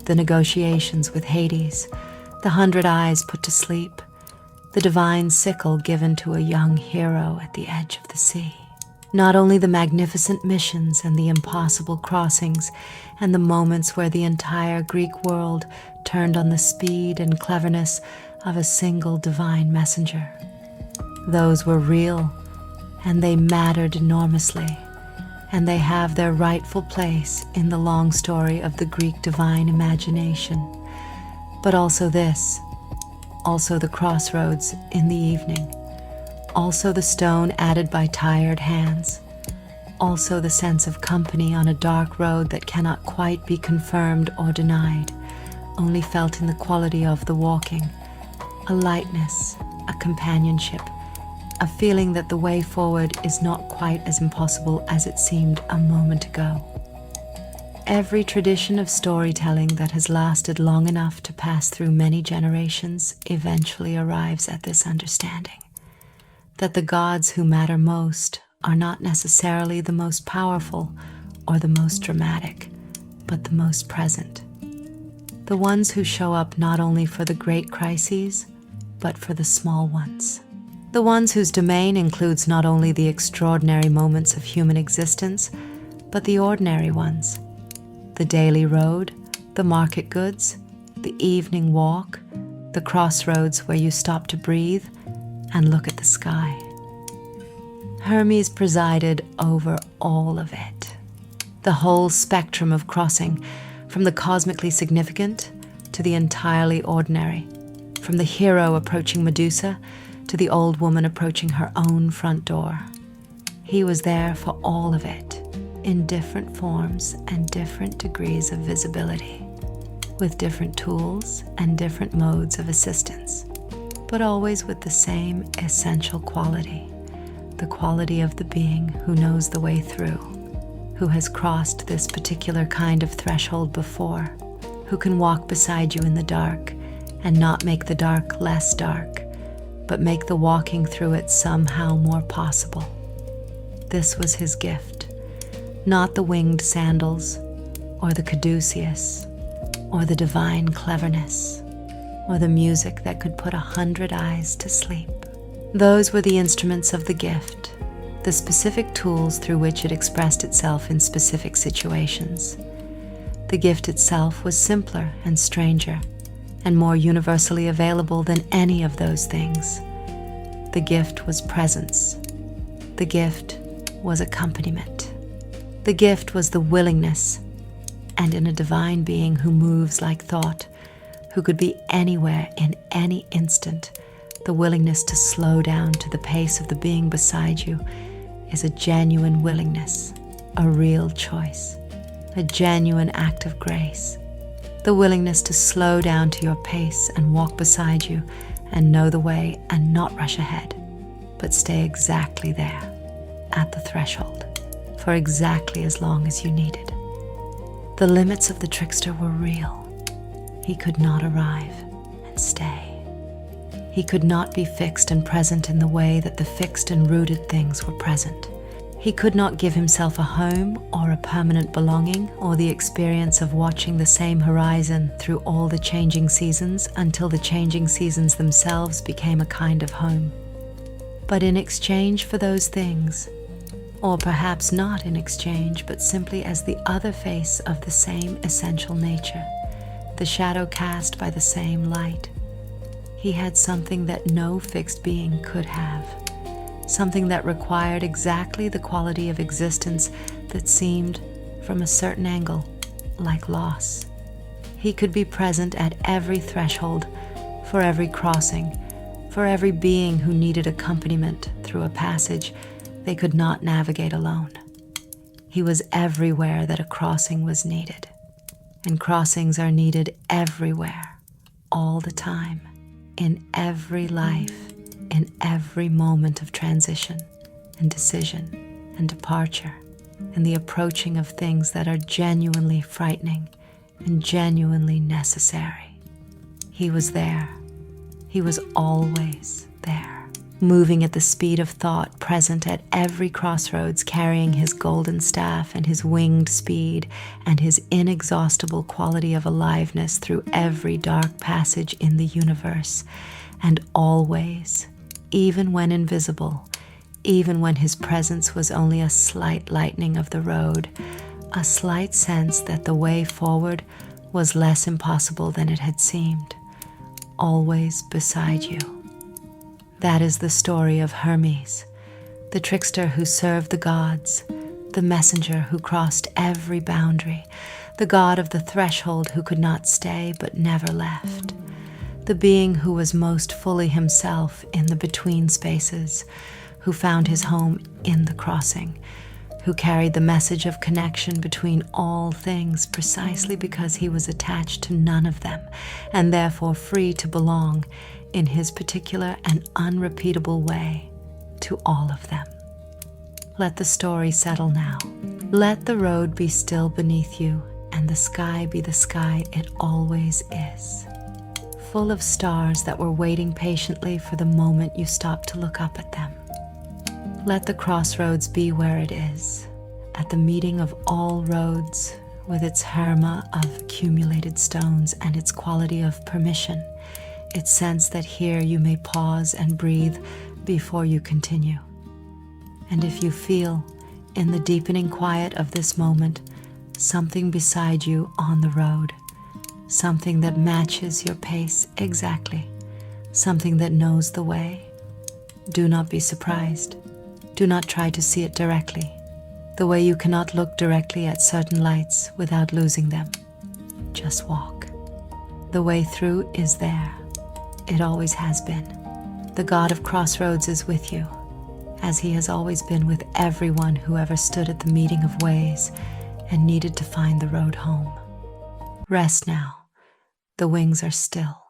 the negotiations with Hades, the 100 eyes put to sleep, the divine sickle given to a young hero at the edge of the sea. Not only the magnificent missions and the impossible crossings and the moments where the entire Greek world turned on the speed and cleverness of a single divine messenger. Those were real, and they mattered enormously, and they have their rightful place in the long story of the Greek divine imagination. But also this, also the crossroads in the evening, also the stone added by tired hands, also the sense of company on a dark road that cannot quite be confirmed or denied, only felt in the quality of the walking, a lightness, a companionship, a feeling that the way forward is not quite as impossible as it seemed a moment ago. Every tradition of storytelling that has lasted long enough to pass through many generations eventually arrives at this understanding, that the gods who matter most are not necessarily the most powerful or the most dramatic, but the most present. The ones who show up not only for the great crises, but for the small ones. The ones whose domain includes not only the extraordinary moments of human existence, but the ordinary ones. The daily road, the market goods, the evening walk, the crossroads where you stop to breathe and look at the sky. Hermes presided over all of it. The whole spectrum of crossing, from the cosmically significant to the entirely ordinary, from the hero approaching Medusa to the old woman approaching her own front door. He was there for all of it, in different forms and different degrees of visibility, with different tools and different modes of assistance, but always with the same essential quality, the quality of the being who knows the way through, who has crossed this particular kind of threshold before, who can walk beside you in the dark and not make the dark less dark, but make the walking through it somehow more possible. This was his gift, not the winged sandals, or the caduceus, or the divine cleverness, or the music that could put 100 eyes to sleep. Those were the instruments of the gift, the specific tools through which it expressed itself in specific situations. The gift itself was simpler and stranger, and more universally available than any of those things. The gift was presence. The gift was accompaniment. The gift was the willingness, and in a divine being who moves like thought, who could be anywhere in any instant, the willingness to slow down to the pace of the being beside you is a genuine willingness, a real choice. a genuine act of grace, the willingness to slow down to your pace and walk beside you and know the way and not rush ahead, but stay exactly there, at the threshold, for exactly as long as you needed. The limits of the trickster were real. He could not arrive and stay. He could not be fixed and present in the way that the fixed and rooted things were present. He could not give himself a home or a permanent belonging or the experience of watching the same horizon through all the changing seasons until the changing seasons themselves became a kind of home. But in exchange for those things, or perhaps not in exchange, but simply as the other face of the same essential nature, the shadow cast by the same light, he had something that no fixed being could have, something that required exactly the quality of existence that seemed, from a certain angle, like loss. He could be present at every threshold, for every crossing, for every being who needed accompaniment through a passage they could not navigate alone. He was everywhere that a crossing was needed, and crossings are needed everywhere, all the time, in every life, in every moment of transition and decision and departure, and the approaching of things that are genuinely frightening and genuinely necessary. He was there. He was always there, moving at the speed of thought, present at every crossroads, carrying his golden staff and his winged speed and his inexhaustible quality of aliveness through every dark passage in the universe, and always, even when invisible, even when his presence was only a slight lightening of the road, a slight sense that the way forward was less impossible than it had seemed, always beside you. That is the story of Hermes, the trickster who served the gods, the messenger who crossed every boundary, the god of the threshold who could not stay but never left, the being who was most fully himself in the between spaces, who found his home in the crossing, who carried the message of connection between all things precisely because he was attached to none of them and therefore free to belong in his particular and unrepeatable way to all of them. Let the story settle now. Let the road be still beneath you and the sky be the sky it always is, full of stars that were waiting patiently for the moment you stopped to look up at them. Let the crossroads be where it is, at the meeting of all roads, with its herma of accumulated stones and its quality of permission, its sense that here you may pause and breathe before you continue. And if you feel, in the deepening quiet of this moment, something beside you on the road, something that matches your pace exactly, something that knows the way, do not be surprised. Do not try to see it directly, the way you cannot look directly at certain lights without losing them. Just walk. The way through is there. It always has been. The God of Crossroads is with you, as he has always been with everyone who ever stood at the meeting of ways and needed to find the road home. Rest now. The wings are still.